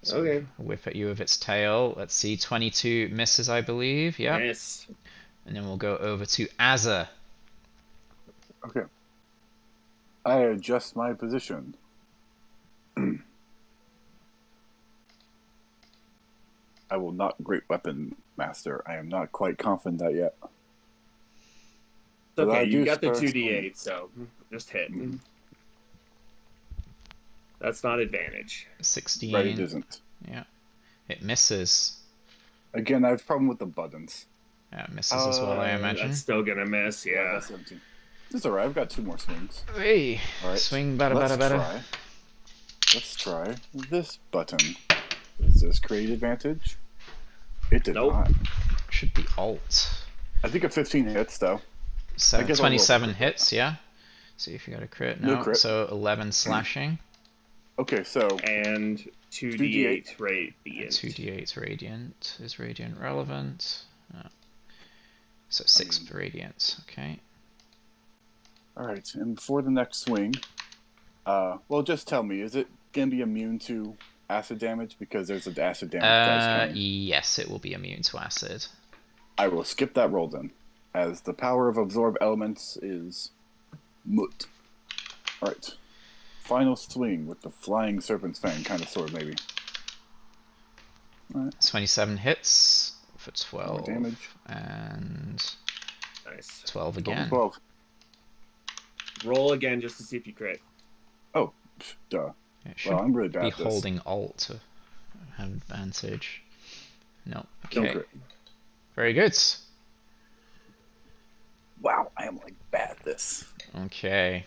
So Okay. whip at you with its tail. Let's see, 22 misses, I believe. Yeah. Miss. And then we'll go over to Azza. Okay. I adjust my position. I will not Great Weapon Master. I am not quite confident that yet. It's okay, I you do got the start 2d8, so just hit. That's not advantage. 16. Right, it isn't. Yeah. It misses. Again, I have a problem with the buttons. Yeah, it misses as well, I imagine. That's still gonna miss, yeah. That's 17. It's alright, I've got 2 more swings. Hey, Alright. swing better. Let's try this button. Does this create advantage? It did Nope. not. Should be alt. I think a 15 hits, though. So I guess I'll roll 27 for crit. hits, yeah. See if you got a crit. No No, crit. so 11 slashing. Okay, so And 2d8 radiant. 2d8 radiant. Is radiant relevant? No. So 6 radiant. Okay. All right, and before the next swing, well, just tell me, is it gonna be immune to acid damage because there's an acid damage dice coming? Yes, it will be immune to acid. I will skip that roll then, as the power of absorb elements is moot. All right, final swing with the flying serpent's fang kind of sword, maybe. All right. 27 hits for 12 damage. and Nice. 12 again. 12. Roll again just to see if you crit. Oh, duh. It should Well, I'm really bad be at this. holding Alt to have advantage. No. Don't Okay. crit. Very good. Wow, I am like bad at this. Okay.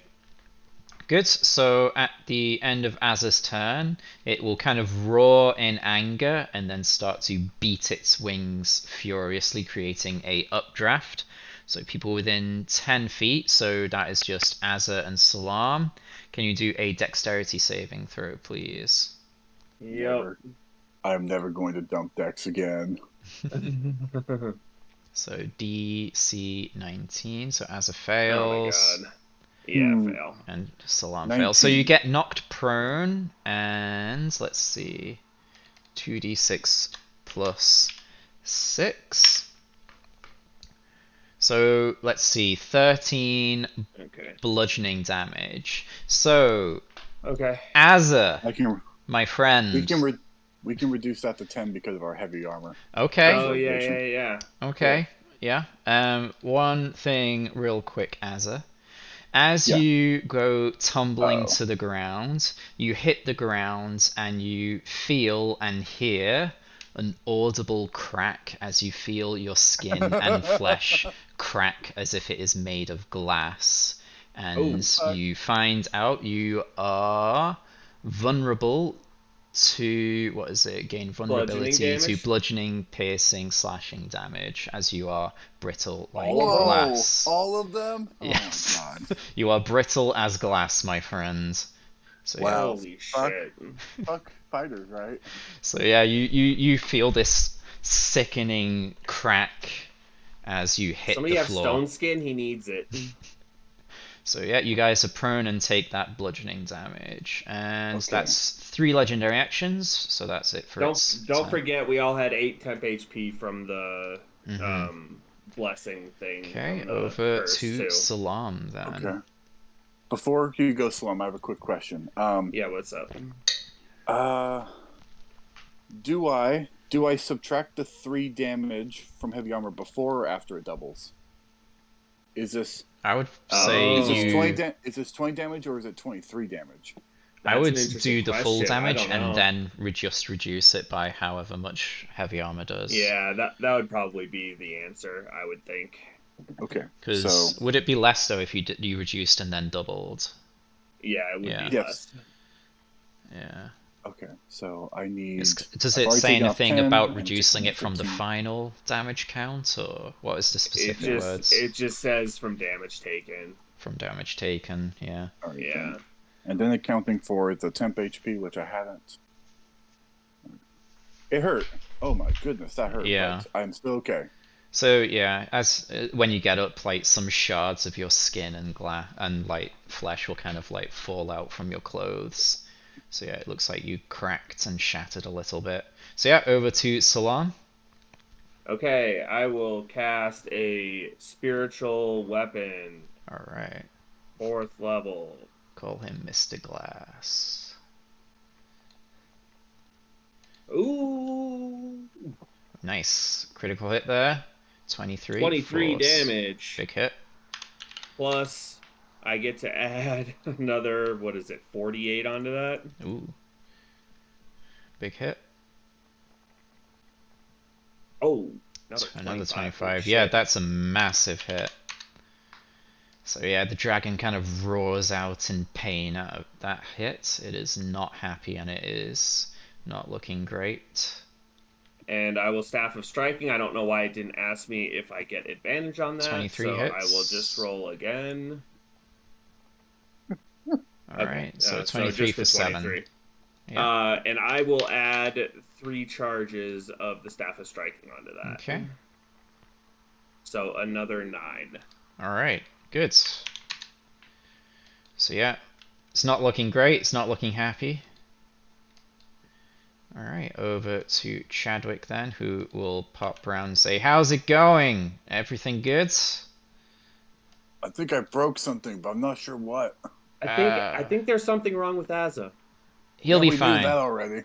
Good. So at the end of Azza's turn, it will kind of roar in anger and then start to beat its wings furiously, creating a updraft. So people within 10 feet, so that is just Azza and Salam. Can you do a dexterity saving throw, please? Yep. Never. I'm never going to dump decks again. So DC 19, so Azza Oh my fails. god. Yeah, fail. And Salam 19. fails. So you get knocked prone, and let's see, 2d6 plus 6. So let's see, 13 Okay. bludgeoning damage. So Okay. Azza, I can. my friend. We can reduce that to 10 because of our heavy armor. Okay. Oh yeah. Okay. Yeah. One thing real quick, Azza. As Yeah. you go tumbling Uh-oh. to the ground, you hit the ground and you feel and hear an audible crack as you feel your skin and flesh crack as if it is made of glass. And you find out you are vulnerable to, what is it? Gain vulnerability to bludgeoning, piercing, slashing damage as you are brittle like glass. All of them? Yes. Oh my god. You are brittle as glass, my friend. So yeah. Wow. Holy shit. Fuck fighters, right? So yeah, you feel this sickening crack as you hit Somebody the have floor. stone skin, he needs it. So yeah, you guys are prone and take that bludgeoning damage, and Okay. that's 3 legendary actions. So that's it for Don't turn. forget we all had 8 temp HP from the blessing thing. Okay, from the over curse, to too. Salam then. Okay. Before you go, Slum, I have a quick question. Yeah, what's up? Do I subtract the 3 damage from heavy armor before or after it doubles? Is this I would say is this you. 20 is this 20 damage or is it 23 damage? I That's would an interesting do the full question. I damage don't know. and then just reduce it by however much heavy armor does. Yeah, that would probably be the answer, I would think. Okay. Because would it be less though if you reduced and then doubled? Yeah, it would Yeah. be Yes. less. Yeah. Okay. So I need. Does I've it already say taken off anything 10 about and reducing 16, it from the 15. final damage count, or what is the specific words? It just says from damage taken. From damage taken, yeah. All right, Yeah. then. And then accounting for the temp HP, which I hadn't. It hurt. Oh my goodness, that hurt. Yeah. But I'm still okay. So yeah, as when you get up, like some shards of your skin and like flesh will kind of like fall out from your clothes. So yeah, it looks like you cracked and shattered a little bit. So yeah, over to Salam. Okay, I will cast a spiritual weapon, All right, 4th level. call him Mr. Glass. Ooh, Nice critical hit there. 23. 23 force. damage. Big hit. Plus, I get to add another, 48 onto that? Ooh. Big hit. Oh, Another 25. Holy Yeah, shit. that's a massive hit. So yeah, the dragon kind of roars out in pain out of that hit. It is not happy and it is not looking great. And I will Staff of Striking. I don't know why it didn't ask me if I get advantage on that. 23 so hits. I will just roll again. Alright, so so 23 just for the 7. 23. Yeah. And I will add 3 charges of the Staff of Striking onto that. Okay. So another 9. Alright, good. So yeah, it's not looking great, it's not looking happy. Alright, over to Chadwick then, who will pop around and say, how's it going? Everything good? I think I broke something, but I'm not sure what. I think there's something wrong with Asa. He'll Yeah, be we knew fine. that already.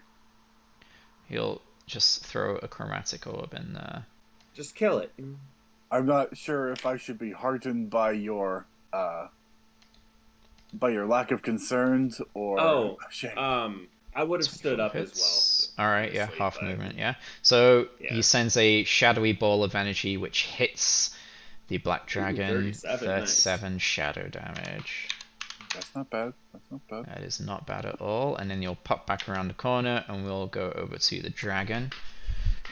He'll just throw a chromatic orb in there. Just kill it. I'm not sure if I should be heartened by your lack of concerns or Oh, shame. I would have stood 24 up as well. hits. Alright, yeah, honestly, half but movement, yeah. So yeah. he sends a shadowy ball of energy which hits the Black Ooh, Dragon. 37, 37 shadow damage. That's not bad. That's not bad. That is not bad at all. And then you'll pop back around the corner and we'll go over to the dragon,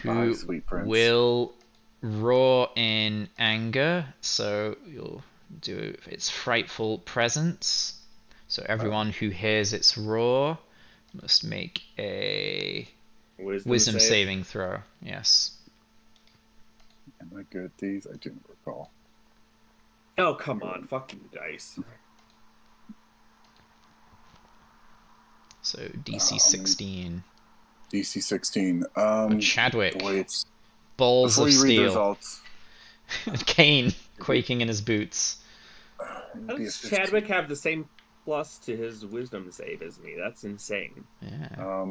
Bye, who sweet prince. will roar in anger. So you'll do its frightful presence. So everyone who hears its roar must make a wisdom save. saving throw. Yes. Am I good at these? I didn't recall. Oh, come on. Fuck you, dice. So DC 16. DC 16. Chadwick. Boy, it's Balls before of you read the steel. results. Kane quaking in his boots. It'd be a Does 15. Chadwick have the same plus to his wisdom save as me? That's insane. Yeah.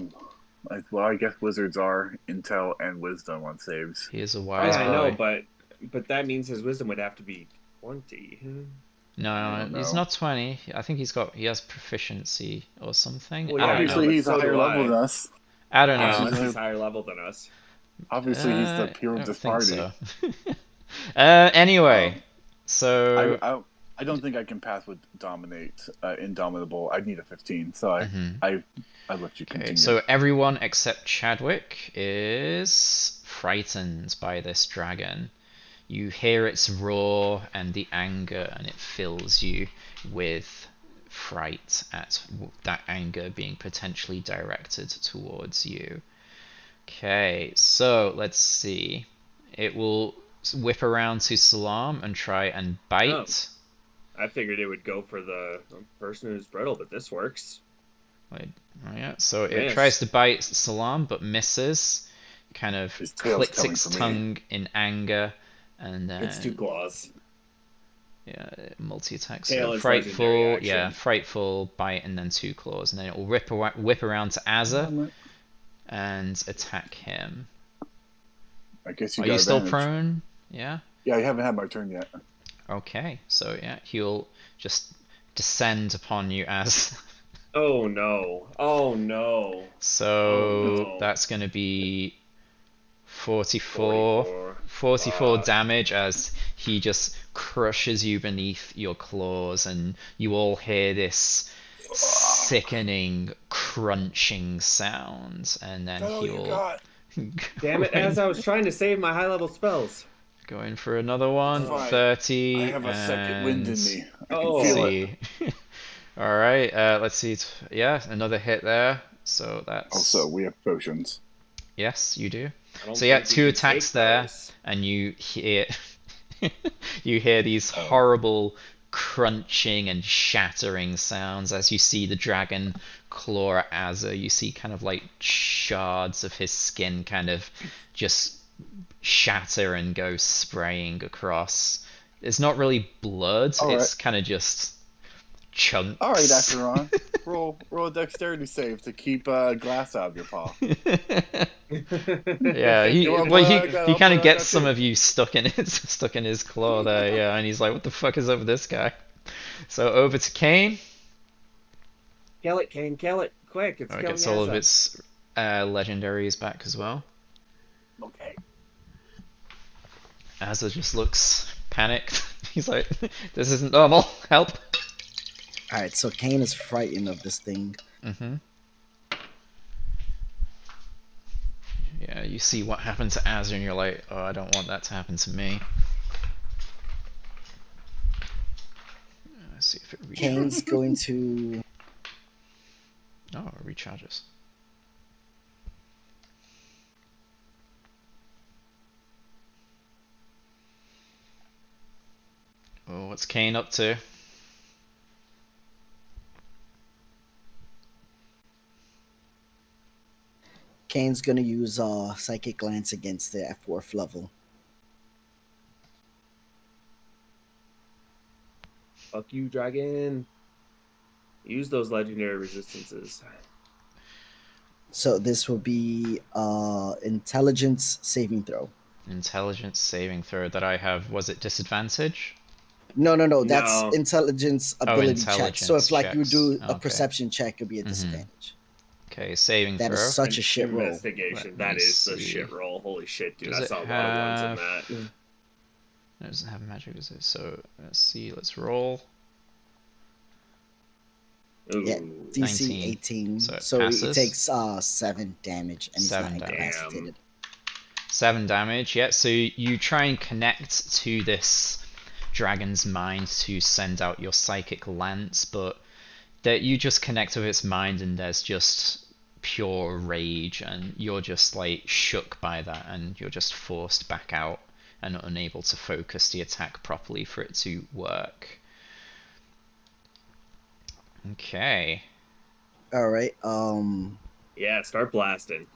Well, I guess wizards are intel and wisdom on saves. He is a Oh, wise I know, boy. but that means his wisdom would have to be 20. No, No, he's no. not 20. I think he has proficiency or something. Well, I yeah, don't I know, know. Obviously, but he's a so higher do level I. than us. I don't Yeah, know. unless he's higher level than us. Obviously, he's the hero I of don't this think party. so. Anyway, Um, so I don't think I can pass with dominate, indomitable. I'd need a 15, so Mhm. I let you Okay, continue. so everyone except Chadwick is frightened by this dragon. You hear its roar and the anger, and it fills you with fright at that anger being potentially directed towards you. Okay, so let's see. It will whip around to Salam and try and bite. I figured it would go for the person who's brittle, but this works. Wait, oh yeah, so it tries Missed. to bite Salam but misses. Kind of His tail's clicks coming its for me. tongue in anger, and It's 2 then claws. yeah, multi-attack. Tail So is legendary frightful, action. yeah, frightful bite, and then 2 claws, and then it will whip around to Azza and attack him. I guess you Are got you still advantage. prone? Yeah. Yeah, I haven't had my turn yet. Okay, so yeah, he'll just descend upon you as. Oh no. Oh no. So Oh no. that's going to be 44, 44. 44 Fuck. damage as he just crushes you beneath your claws, and you all hear this sickening crunching sound, and then That's all you he'll got. Damn it, as I was trying to save my high level spells. Going for another one. It's fine. 30 I have a second wind in me. I can Oh. feel it. see. All right, let's see. Yeah, another hit there. So that's Also, we have potions. yes, you do. I don't So yeah, think we 2 can attacks take there, those. and you hear you hear these horrible crunching and shattering sounds as you see the dragon claw at Azza. You see kind of like shards of his skin kind of just shatter and go spraying across. It's not really blood, All it's right. kind of just chunks. All right, Acheron. roll a dexterity save to keep glass out of your paw. Yeah, You wanna well put it like that? he I'll kind put of it like gets that some too. of you stuck in his claw there, yeah, and he's like, what the fuck is up with this guy? So over to Kane. Kill it, Kane, kill it. Quick, it's Oh, it killing gets all of Asa. its legendaries back as well. Okay. Azza just looks panicked. He's like, this isn't normal. Help. All right, so Kane is frightened of this thing. Mm-hmm. Yeah, you see what happened to Azza and you're like, oh, I don't want that to happen to me. Let's see if it Kane's recharges. going to Oh, it recharges. Oh, what's Kane up to? Kane's gonna use psychic glance against it at 4th level. Fuck you, dragon. Use those legendary resistances. So this will be intelligence saving throw. Intelligence saving throw that I have. Was it disadvantage? No. That's No. intelligence Oh, ability check. So intelligence if like you checks. do a Okay. perception check, it'll be a Mhm. disadvantage. Okay, saving That is throw. such a shit roll. Investigation. Let That me is a see. shit roll. Holy shit, dude. Does I it saw a lot of ones in have? that. It doesn't have magic, does it? So let's see. Let's roll. Yeah, Ooh. DC 19. 18. So it So it passes. takes 7 damage and he's not 7 damage. incapacitated. 7 damage. Yeah. So you try and connect to this dragon's mind to send out your psychic lance, but that you just connect with its mind and there's just pure rage and you're just like shook by that and you're just forced back out and unable to focus the attack properly for it to work. Okay. All right. Yeah, start blasting.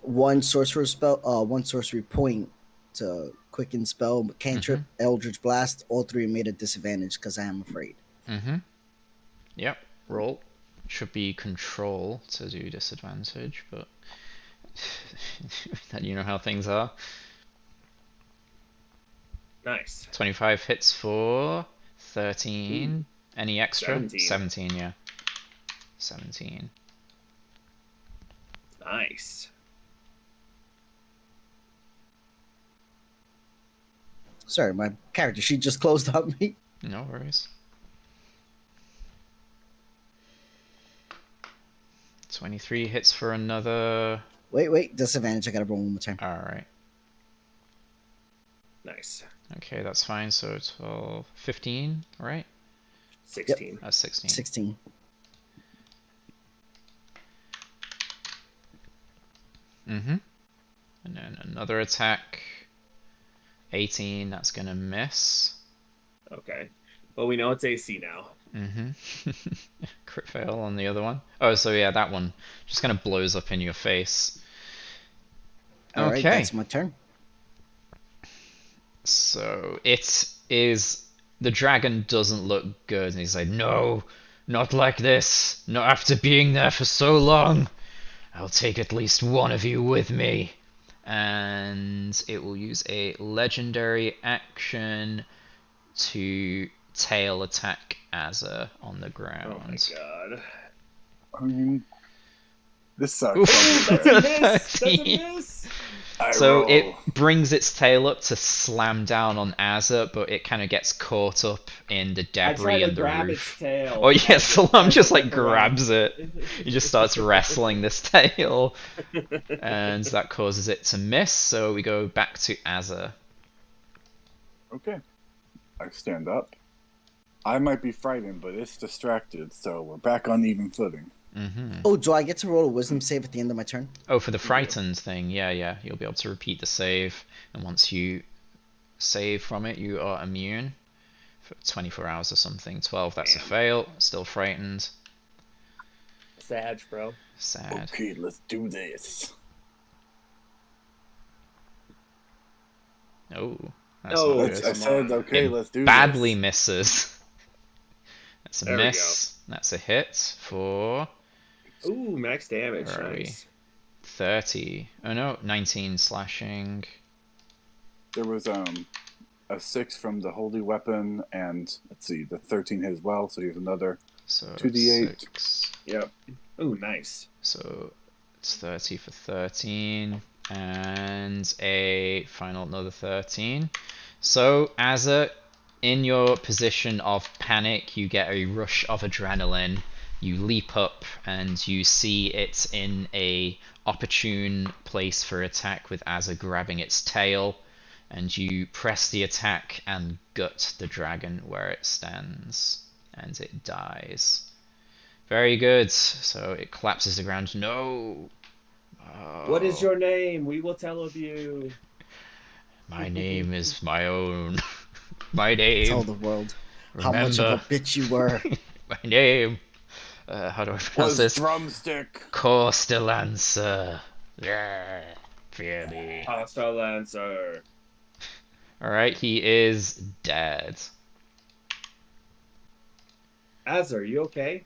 One sorcerer spell. One sorcery point to quicken spell, cantrip, Eldritch Blast. All 3 made at disadvantage because I am afraid. Yep. Roll. Should be control to do disadvantage, but then you know how things are. Nice. 25 hits for 13. Ooh. Any extra? 17. 17, yeah. 17. Nice. Sorry, my character sheet just closed on me. No worries. 23 hits for another. Wait, disadvantage. I gotta roll one more time. Alright. Nice. Okay, that's fine. So 12, 15, right? 16. That's 16. 16. And then another attack. 18, that's gonna miss. Okay. Well, we know it's AC now. Crit fail on the other one. Oh, so yeah, that one just kind of blows up in your face. All right, that's my turn. So it is. The dragon doesn't look good, and he's like, no, not like this. Not after being there for so long. I'll take at least one of you with me. And it will use a legendary action to tail attack Azza on the ground. Oh my god. I mean, this sucks. Oof. That's a miss! That's a 13. miss! So it brings its tail up to slam down on Azza, but it kind of gets caught up in the I try debris to and the grab roof. its tail. Oh yeah, Salam just like whip around. grabs it. He just starts wrestling this tail, and that causes it to miss. So we go back to Azza. Okay. I stand up. I might be frightened, but it's distracted, so we're back on even footing. Oh, do I get to roll a wisdom save at the end of my turn? Oh, for the frightened thing, yeah, you'll be able to repeat the save, and once you save from it, you are immune for 24 hours or something. 12, that's a fail. Still frightened. Sag, bro. Sad. Okay, let's do this. Oh, that's No, not I good. said, okay, It let's do badly this. misses. That's a There we miss. That's a hit for Ooh, max damage. Where are we? Nice. 30. Oh no, 19 slashing. There was a 6 from the holy weapon, and let's see, the 13 hit as well, so here's another So 2d8. 6. Yep. Ooh, nice. So it's 30 for 13. And a final another 13. So Azza, in your position of panic, you get a rush of adrenaline. You leap up and you see it in a opportune place for attack with Azza grabbing its tail, and you press the attack and gut the dragon where it stands, and it dies. Very good. So it collapses to the ground. No. Oh. What is your name? We will tell of you. My name is my own. My Tell name. the world how much of a Remember. bitch you were. My name. How do I pronounce Was this? drumstick. Corstelancer. Yeah. Fear me. Hostile Lancer. Alright, he is dead. Azar, you okay?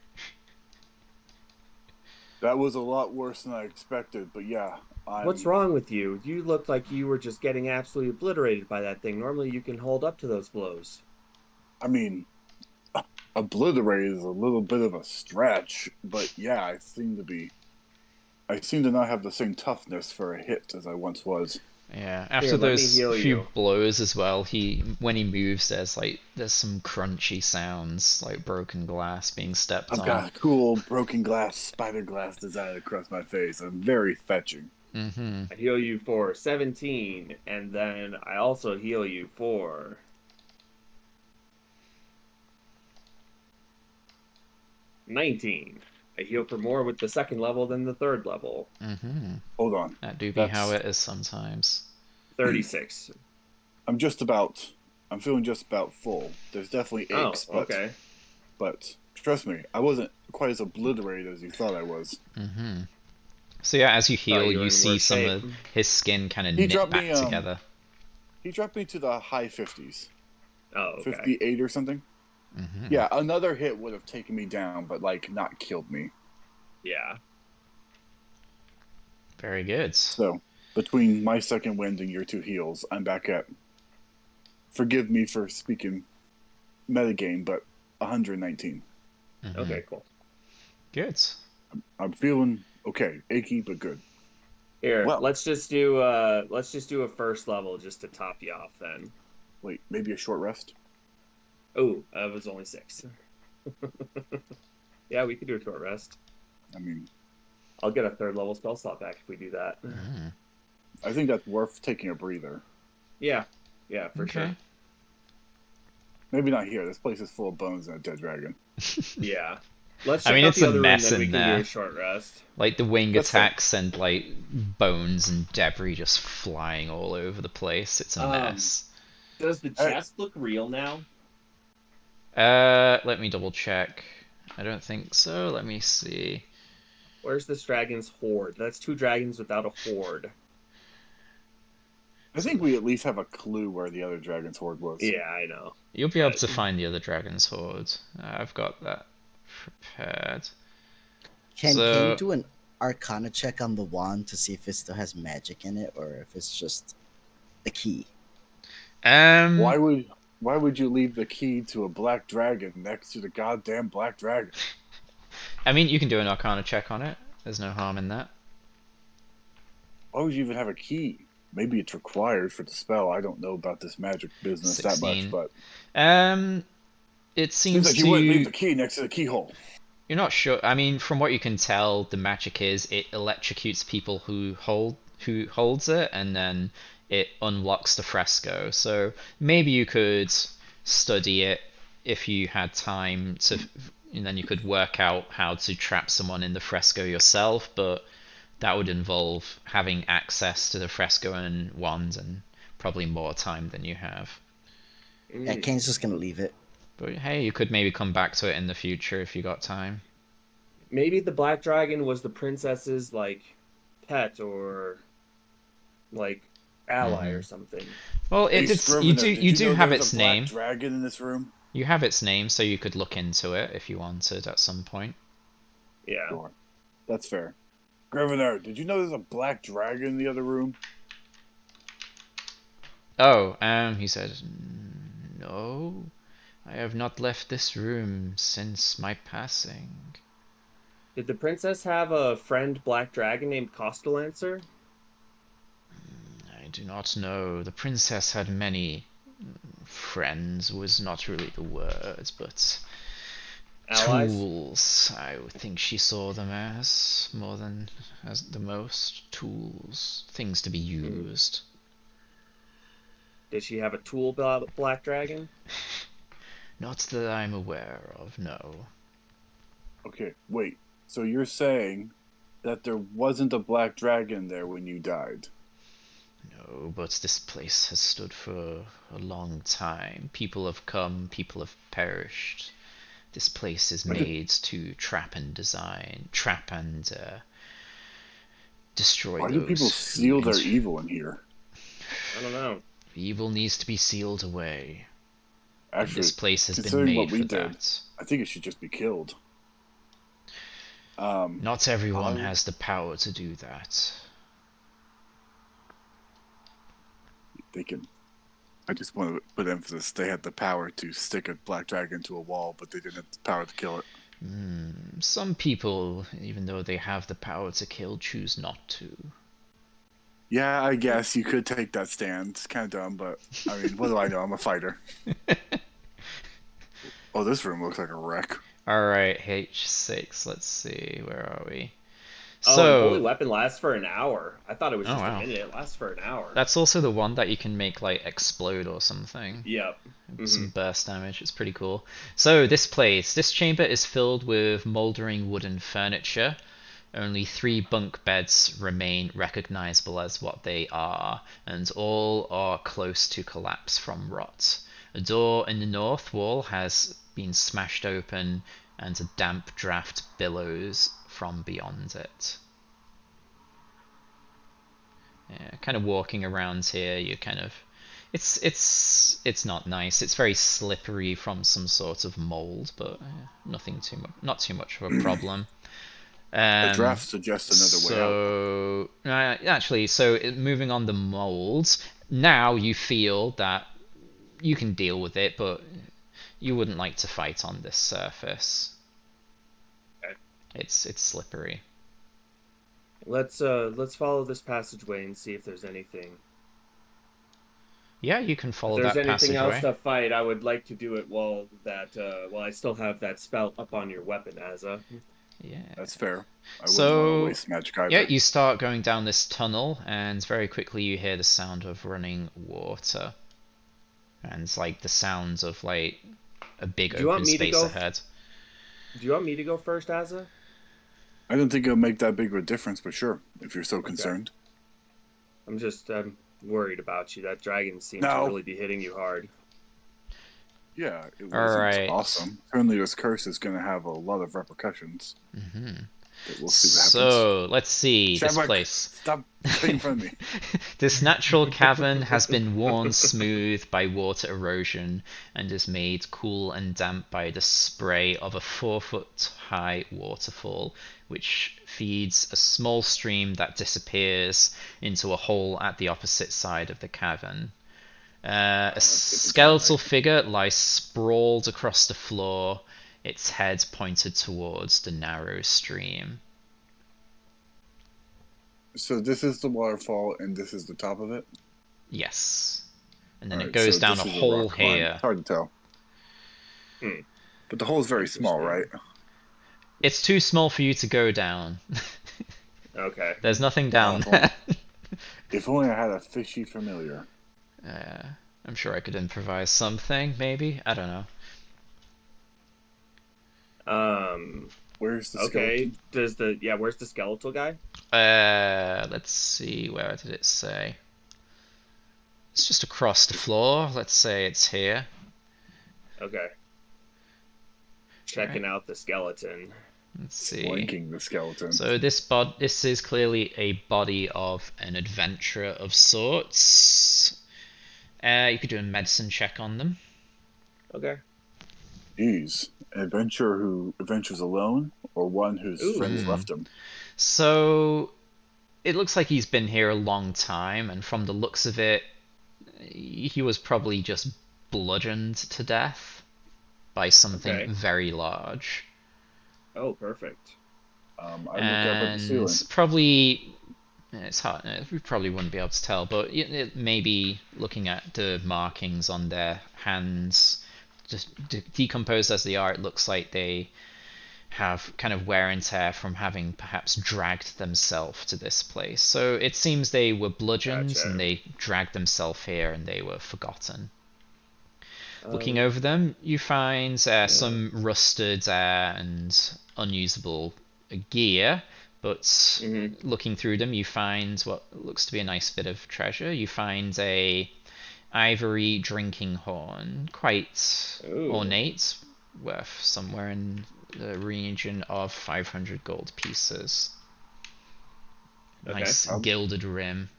That was a lot worse than I expected, but yeah, What's I'm. wrong with you? You look like you were just getting absolutely obliterated by that thing. Normally you can hold up to those blows. I mean, obliterated is a little bit of a stretch, but yeah, I seem to be. I seem to not have the same toughness for a hit as I once was. Yeah, Here, after let me those heal few you. blows as well, when he moves, there's some crunchy sounds, like broken glass being stepped I've on. got a cool broken glass, spider glass design across my face. I'm very fetching. Mm-hmm. I heal you for 17, and then I also heal you for 19. I heal for more with the second level than the third level. Mm-hmm. Hold on. That do be how That's. it is sometimes. 36. I'm just about. I'm feeling just about full. There's definitely Oh, aches, but okay. trust me, I wasn't quite as obliterated as you thought I was. Mm-hmm. So yeah, as you Thought heal, you were you in see worse some shape. of his skin kind of He knit dropped me back together. he dropped me to the high 50s. Oh, okay. 58 or something. Mm-hmm. Yeah, another hit would have taken me down, but like not killed me. Yeah. Very good. So, between my second wind and your two heals, I'm back at, forgive me for speaking metagame, but 119. Mm-hmm. Okay, cool. Good. I'm feeling okay, achy but good. Here, Well, let's just do a first level just to top you off then. wait, maybe a short rest? Oh, it was only 6. Yeah, we could do a short rest. I mean, I'll get a third level spell slot back if we do that. Mm. I think that's worth taking a breather. Yeah. Yeah, for Okay. sure. Maybe not here. This place is full of bones and a dead dragon. Yeah. Let's I check mean, out it's the a other room, mess then we in can do a there. short rest. Like the wing That's fair. attacks and like bones and debris just flying all over the place. It's a mess. Does the Hey, chest look real now? Let me double check. I don't think so. Let me see. Where's this dragon's horde? That's 2 dragons without a horde. I think we at least have a clue where the other dragon's horde was. Yeah, I know. You'll be able But to find the other dragon's horde. I've got that prepared. Can you So, do an Arcana check on the wand to see if it still has magic in it or if it's just a key? um, Why would you leave the key to a black dragon next to the goddamn black dragon? I mean, you can do an Arcana check on it. There's no harm in that. Why would you even have a key? Maybe it's required for the spell. I don't know about this magic business that much, 16. but Um, it seems seems like you wouldn't leave to. the key next to the keyhole. You're not sure. I mean, from what you can tell, the magic is it electrocutes people who holds it, and then it unlocks the fresco. So maybe you could study it if you had time to, and then you could work out how to trap someone in the fresco yourself. But that would involve having access to the fresco and wand, and probably more time than you have. Yeah, mm, Kane's just gonna leave it. But hey, you could maybe come back to it in the future if you got time. maybe the black dragon was the princess's like pet or like ally Hmm. or something. Well, Hey, you Scrivener, did you you do know have there's a its black name. dragon in this room? You have its name, so you could look into it if you wanted at some point. Yeah. Sure. That's fair. Scrivener, did you know there's a black dragon in the other room? Oh, he said, no, I have not left this room since my passing. Did the princess have a friend black dragon named Costalancer? I do not know. The princess had many friends, was not really the word, but Allies? tools. I would think she saw them as more than as the most tools, things to be Hmm. used. Did she have a tool black dragon? Not that I'm aware of, no. Okay, wait. So you're saying that there wasn't a black dragon there when you died? No, but this place has stood for a long time. People have come, people have perished. This place is Why do, made to trap and destroy why do people those who seal their evil in here? I don't know. evil needs to be sealed away. And this Actually, place has been considering what made we for did, that. I think it should just be killed. Not everyone I has the power to do that. they can. I just want to put emphasis. They had the power to stick a black dragon to a wall, but they didn't have the power to kill it. Some people, even though they have the power to kill, choose not to. Yeah, I guess you could take that stand. It's kind of dumb, but I mean, what do I know? I'm a fighter. Oh, this room looks like a wreck. Alright, H6, let's see, where are we? Oh, and holy So, weapon lasts for an hour. I thought it was oh just a wow. minute. It lasts for an hour. That's also the one that you can make, like, explode or something. Yep. Some burst damage, it's pretty cool. So, this chamber is filled with mouldering wooden furniture. Only 3 bunk beds remain recognizable as what they are, and all are close to collapse from rot. A door in the north wall has been smashed open, and a damp draft billows from beyond it. Yeah, kind of walking around here, you kind of it's not nice. It's very slippery from some sort of mold, but nothing too much, not too much of a problem. A draft suggests another way out. So actually, moving on the molds, now you feel that you can deal with it, but you wouldn't like to fight on this surface. Okay. It's slippery. Let's follow this passageway and see if there's anything. Yeah, you can follow If there's that anything else passageway. to fight, I would like to do it while I still have that spell up on your weapon, Azza. Yeah. That's fair. I wouldn't want to So, waste magic either. yeah, you start going down this tunnel, and very quickly you hear the sound of running water. And it's like the sounds of like a big Do you want open me to space go? ahead. Do you want me to go first, Azza? I don't think it'll make that big of a difference, but sure, if you're so Okay. concerned. I'm worried about you. That dragon seems to No. really be hitting you hard. Yeah, it All wasn't right. awesome. Certainly, this curse is going to have a lot of repercussions. But we'll see what happens. So, let's see this Shamrock, place. stop getting in front of me. This natural cavern has been worn smooth by water erosion and is made cool and damp by the spray of a 4-foot-high waterfall, which feeds a small stream that disappears into a hole at the opposite side of the cavern. A skeletal figure lies sprawled across the floor, its head pointed towards the narrow stream. So this is the waterfall, and this is the top of it? Yes. And then All it right, goes so down a this is hole rock climb. here. It's hard to tell. But the hole's very small, right? It's too small for you to go down. Okay. There's nothing down Oh, there. If only I had a fishy familiar. I'm sure I could improvise something, maybe. I don't know. Where's the Okay. skeleton? Where's the skeletal guy? Let's see, where did it say? It's just across the floor. Let's say it's here. Okay. Checking out the skeleton. Let's see. Flanking the skeleton. So this is clearly a body of an adventurer of sorts. You could do a medicine check on them. Okay. Jeez. An adventurer who adventures alone, or one whose friends left him? So it looks like he's been here a long time, and from the looks of it, he was probably just bludgeoned to death by something very large. Oh, perfect. I look up at the ceiling. Probably, it's hard. We probably wouldn't be able to tell, but maybe looking at the markings on their hands, just decomposed as they are, it looks like they have kind of wear and tear from having perhaps dragged themselves to this place. So it seems they were bludgeoned and they dragged themselves here and they were forgotten. Looking over them, you find some rusted and unusable gear, But Hmm. looking through them, you find what looks to be a nice bit of treasure. You find a ivory drinking horn, quite Ooh. ornate, worth somewhere in the region of 500 gold pieces. Okay. Nice Um, gilded rim.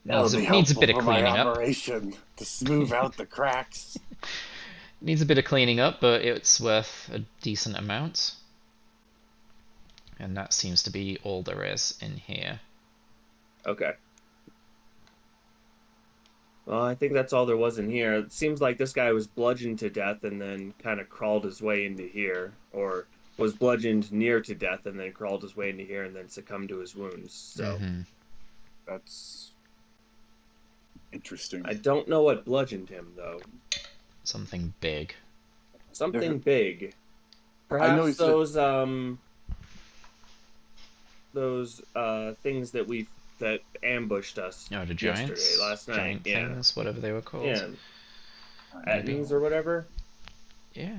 that'll Needs be needs a helpful bit of for my cleaning up. admiration to smooth out the cracks. Needs a bit of cleaning up, but it's worth a decent amount. And that seems to be all there is in here. Okay. Well, I think that's all there was in here. It seems like this guy was bludgeoned to death and then kind of crawled his way into here, or was bludgeoned near to death and then crawled his way into here and then succumbed to his wounds. So Mm-hmm. That's interesting. I don't know what bludgeoned him, though. Something big. There, Something big. I know he Perhaps said. those things that ambushed us Oh, the yesterday, giants? last night. Giant Yeah. things, whatever they were called. Yeah. Maybe. Ettins or whatever. Yeah,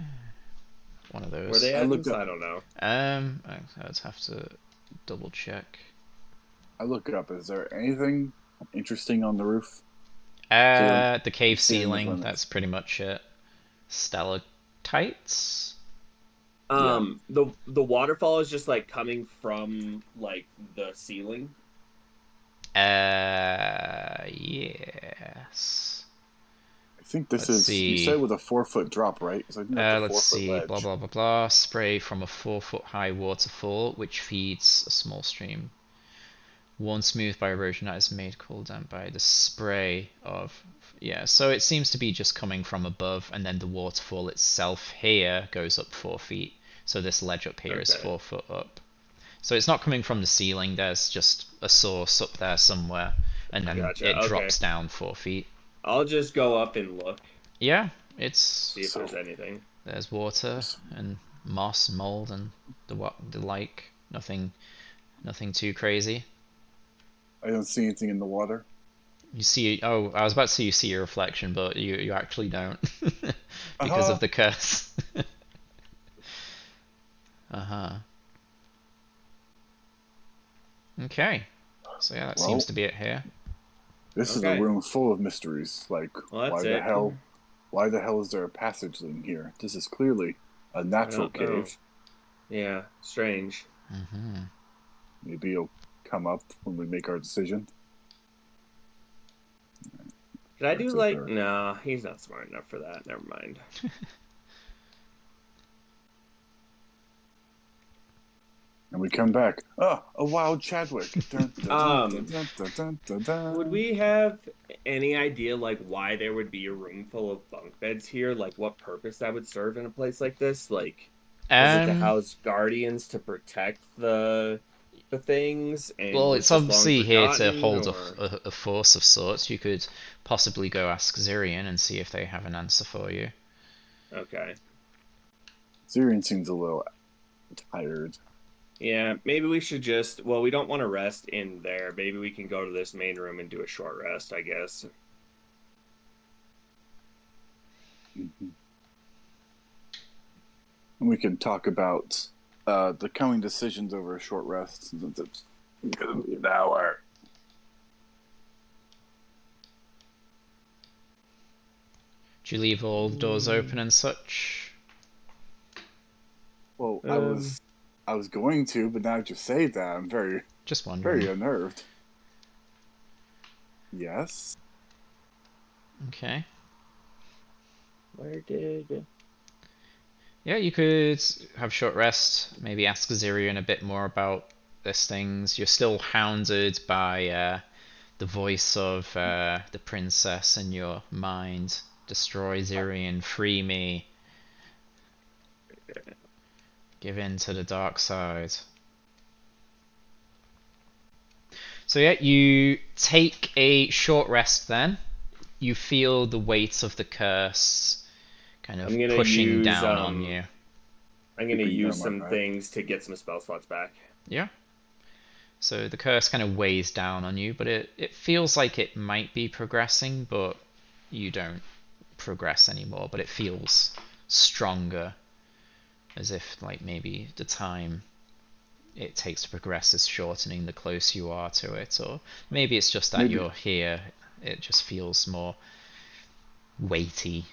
one of Were those. they I look Ettins? up. I don't know. I'd have to double check. I look it up. Is there anything interesting on the roof? Ceiling. The cave Ceiling is ceiling, limits. that's pretty much it. Stalactites? Yeah. The waterfall is just like coming from like the ceiling. Yes. I think this Let's is. You see. said with a 4 foot drop, right? So I think that's a Let's 4 foot see. Blah ledge. blah blah blah. Spray from a 4 foot high waterfall which feeds a small stream. Worn smooth by erosion that is made cool down by the spray of. Yeah, so it seems to be just coming from above, and then the waterfall itself here goes up 4 feet. So this ledge up here is Okay. 4 foot up. So it's not coming from the ceiling, there's just a source up there somewhere, and then Gotcha. it Okay. drops down 4 feet. I'll just go up and look, Yeah, it's. see if So there's anything. There's water this- and moss, mold, and the like. Nothing too crazy. I don't see anything in the water. You see, oh, I was about to say you see your reflection, but you actually don't Uh because huh. of the curse. Uh-huh. Okay. So yeah, that seems Well, to be it here. this is a Okay. room full of mysteries. Like, Well, that's it. why the hell is there a passage in here? This is clearly a I natural don't know. cave. Yeah, strange. Mm-hmm. Maybe it'll come up when we make our decision. Could I do That's like? her. No, he's not smart enough for that. Never mind. And we come back. Oh, a wild Chadwick. Dun, dun, dun, dun, Um, dun, dun, dun, dun, dun. would we have any idea like why there would be a room full of bunk beds here? Like what purpose that would serve in a place like this? Like, was it to Um. house guardians to protect the things and Well, was it's just long obviously here to forgotten, hold or a force of sorts. You could possibly go ask Zirian and see if they have an answer for you. okay. Syrian seems a little tired. Yeah, maybe we should just, well, we don't want to rest in there. Maybe we can go to this main room and do a short rest, I guess. Mhm. And we can talk about the coming decisions over a short rest since it's going to be an hour. Do you leave all the doors open and such? Well, Um, I was going to, but now that you say that, I'm very Just very wondering. unnerved. Yes. Okay. where did Yeah, you could have short rest, maybe ask Zirian a bit more about these things. You're still hounded by the voice of the princess in your mind. Destroy Zirian, free me, give in to the dark side. So yeah, you take a short rest then. You feel the weight of the curse kind I'm of gonna pushing use down on you. I'm gonna Keeping use on my some back. things to get some spell slots back. Yeah. So the curse kind of weighs down on you, but it feels like it might be progressing, but you don't progress anymore, but it feels stronger, as if like maybe the time it takes to progress is shortening the closer you are to it, or maybe it's just that Maybe you're here. It just feels more weighty.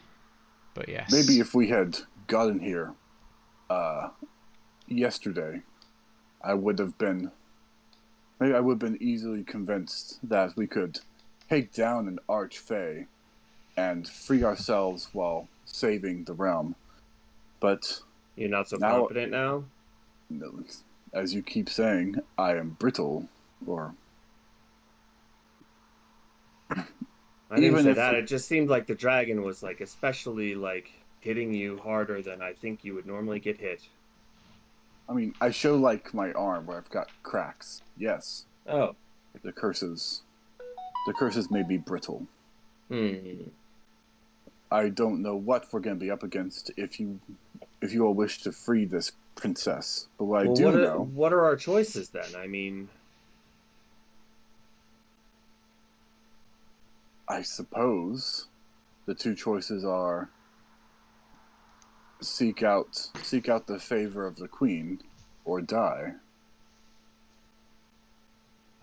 But maybe yes. if we had gotten here yesterday, I would have been maybe I would have been easily convinced that we could take down an archfey and free ourselves while saving the realm. But You're not so now, confident now? as you keep saying, I am brittle, or I didn't even say if that. It just seemed like the dragon was like especially like hitting you harder than I think you would normally get hit. I mean, I show like my arm where I've got cracks. Yes, Oh. the curses, the curses may be brittle. Hmm. I don't know what we're going to be up against if you all wish to free this princess. But what I Well, do know, what are our choices then? I mean, I suppose, the two choices are seek out the favor of the queen, or die,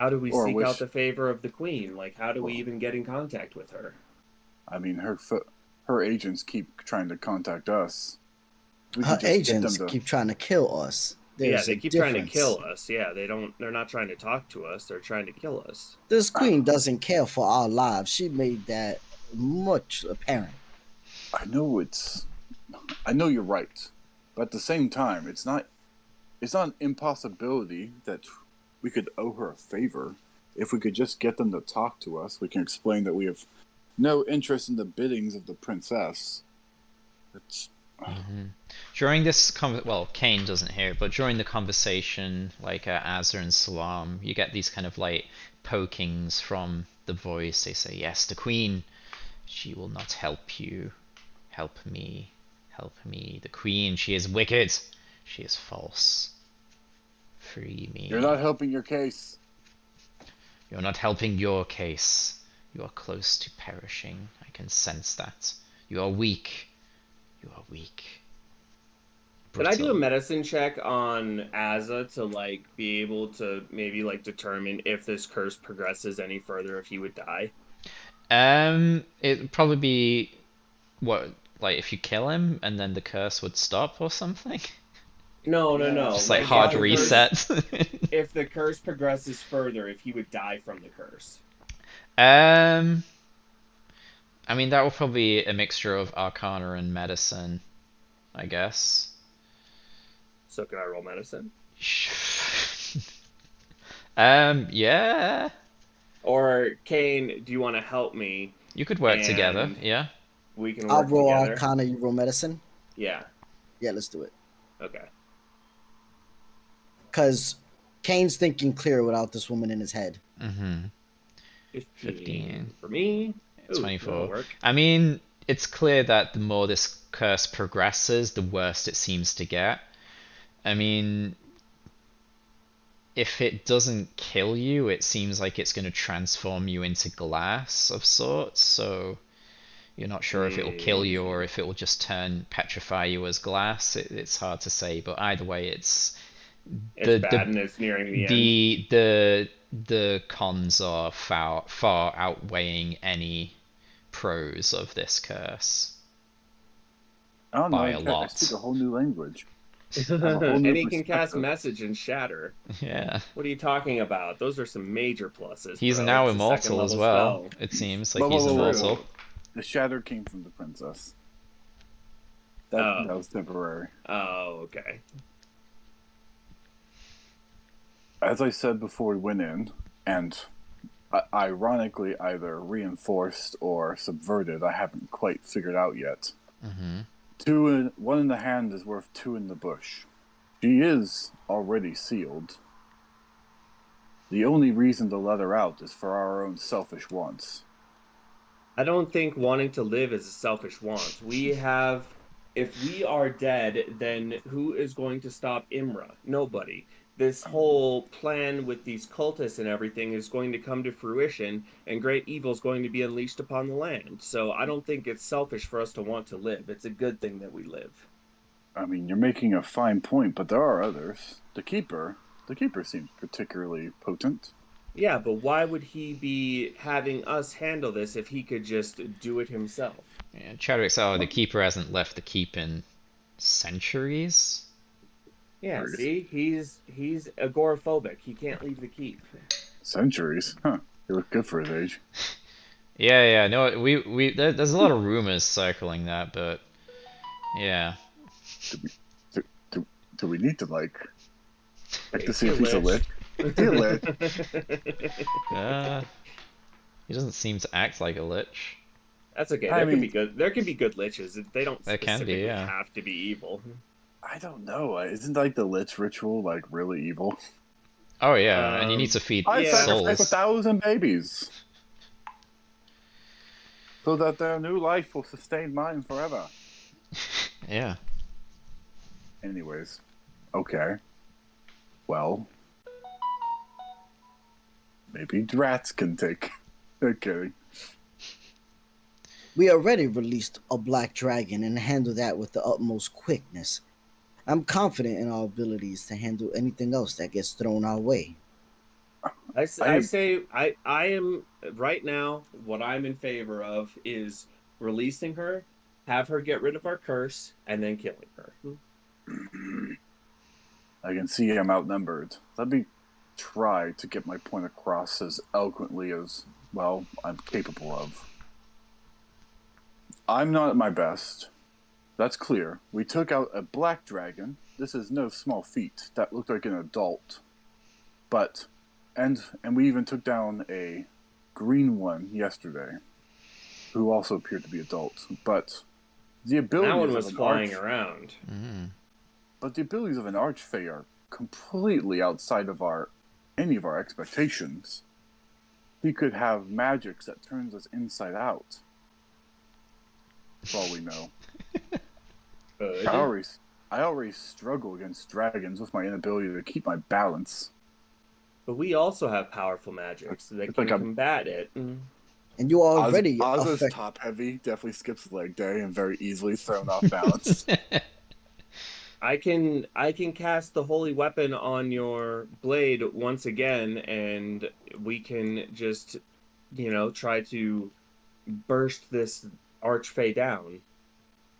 how do we or seek out wish. the favor of the queen? Like, how do we Well, even get in contact with her? I mean, her agents keep trying to contact us. We Her could just get them agents to. keep trying to kill us. Yeah, There's they a keep trying to difference. kill us. Yeah, they're not trying to talk to us. They're trying to kill us. This queen doesn't care for our lives. She made that much apparent. I know it's. I know you're right, but at the same time, it's not. It's not an impossibility that we could owe her a favor. If we could just get them to talk to us, we can explain that we have no interest in the biddings of the princess. It's During this well, Kane doesn't hear it, but during the conversation, like Azza and Salam, you get these kind of like pokings from the voice. They say, "Yes, the Queen. She will not help you. Help me. Help me. The Queen. She is wicked. She is false. Free you're not me. helping your case. You're not helping your case. You are close to perishing. I can sense that. You are weak. You are weak. Could I do a Brittle." medicine check on Azza to like be able to maybe like determine if this curse progresses any further if he would die? It'd probably be what, like if you kill him and then the curse would stop or something? No, no, Yeah, no. Just like Like hard reset. if the curse progresses further, if he would die from the curse. um, I mean that will probably be a mixture of Arcana and Medicine, I guess. So can I roll medicine? Yeah, Or Kane, do you want to help me you could work together. and Yeah. we can I'll work roll together? Arcana, you roll medicine. Yeah. Yeah, let's do it. Okay. Because Kane's thinking clear without this woman in his head. Mm-hmm. 15. 15 for me. Ooh, that'll 24. work. I mean, it's clear that the more this curse progresses, the worse it seems to get. I mean, if it doesn't kill you, it seems like it's going to transform you into glass of sorts. So you're not sure if it will kill you or if it will just petrify you as glass. It's hard to say, but either way, it's It's the bad the and it's nearing the end. the cons are far outweighing any pros of this curse I don't know. by a I speak lot. a whole new language. I have a whole And new he can cast perspective. message and shatter. Yeah. What are you talking about? Those are some major pluses, He's bro. now It's a second immortal as level well. spell. It seems like Whoa, whoa, he's whoa, whoa, immortal. True. whoa! The shatter came from the princess. That Oh. was temporary. Oh, okay. As I said before we went in, and ironically either reinforced or subverted, I haven't quite figured out yet. Mm-hmm. One in the hand is worth two in the bush. She is already sealed. The only reason to let her out is for our own selfish wants. I don't think wanting to live is a selfish want. If we are dead, then who is going to stop Imra? Nobody. This whole plan with these cultists and everything is going to come to fruition, and great evil is going to be unleashed upon the land. So I don't think it's selfish for us to want to live. It's a good thing that we live. I mean, you're making a fine point, but there are others. The Keeper, The keeper seems particularly potent. Yeah, but why would he be having us handle this if he could just do it himself? Yeah, Chadwick said, "Oh, the keeper hasn't left the keep in centuries." Yeah, Centuries. see, he's agoraphobic. He can't leave the keep. Centuries? Huh. He looked good for his age. Yeah. No, there's a lot of rumors circling that, but yeah. Do we, do, do we need to check to Is see he a if he's a lich? lich? Is he a lich? Uh, he doesn't seem to act like a lich. That's okay. I There can be mean, good. There can be good liches. They don't There can be, specifically yeah. have to be evil. I don't know. Isn't the lich ritual really evil? Oh yeah, and you need to feed I Yeah. sacrifice souls. 1,000 babies so that their new life will sustain mine forever. Yeah. Anyways, okay. Well, maybe drats can take. Okay. We already released a black dragon and handled that with the utmost quickness. I'm confident in our abilities to handle anything else that gets thrown our way. I say I am right now. What I'm in favor of is releasing her, have her get rid of our curse, and then killing her. I can see I'm outnumbered. Let me try to get my point across as eloquently as, well, I'm capable of. I'm not at my best. That's clear. We took out a black dragon. This is no small feat. That looked like an adult. But, and we even took down a green one yesterday, who also appeared to be adult. But the abilities That one of was an flying around. But the abilities of an archfey are completely outside of any of our expectations. He could have magics that turns us inside out. For all we know. Good. I already struggle against dragons with my inability to keep my balance. But we also have powerful magics that It's can like I'm combat it. And you are already Oz's affect. top heavy, definitely skips leg day and very easily thrown off balance. I can cast the holy weapon on your blade once again, and we can just try to burst this archfey down.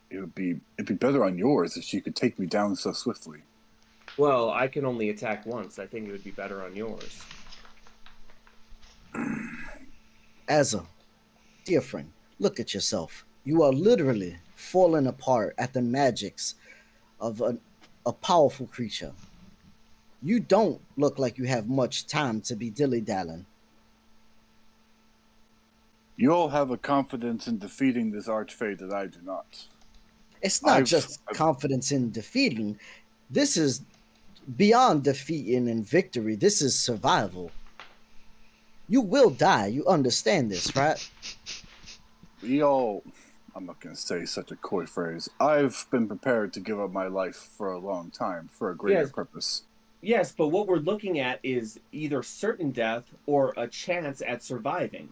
It'd be better on yours if she could take me down so swiftly. Well, I can only attack once. I think it would be better on yours. Asa, dear friend, look at yourself. You are literally falling apart at the magics of a powerful creature. You don't look like you have much time to be dilly dallying. You all have a confidence in defeating this archfey that I do not. It's not just confidence in defeating. This is beyond defeating and victory. This is survival. You will die. You understand this, right? I'm not going to say such a coy phrase. I've been prepared to give up my life for a long time for a greater purpose. Yes, but what we're looking at is either certain death or a chance at surviving.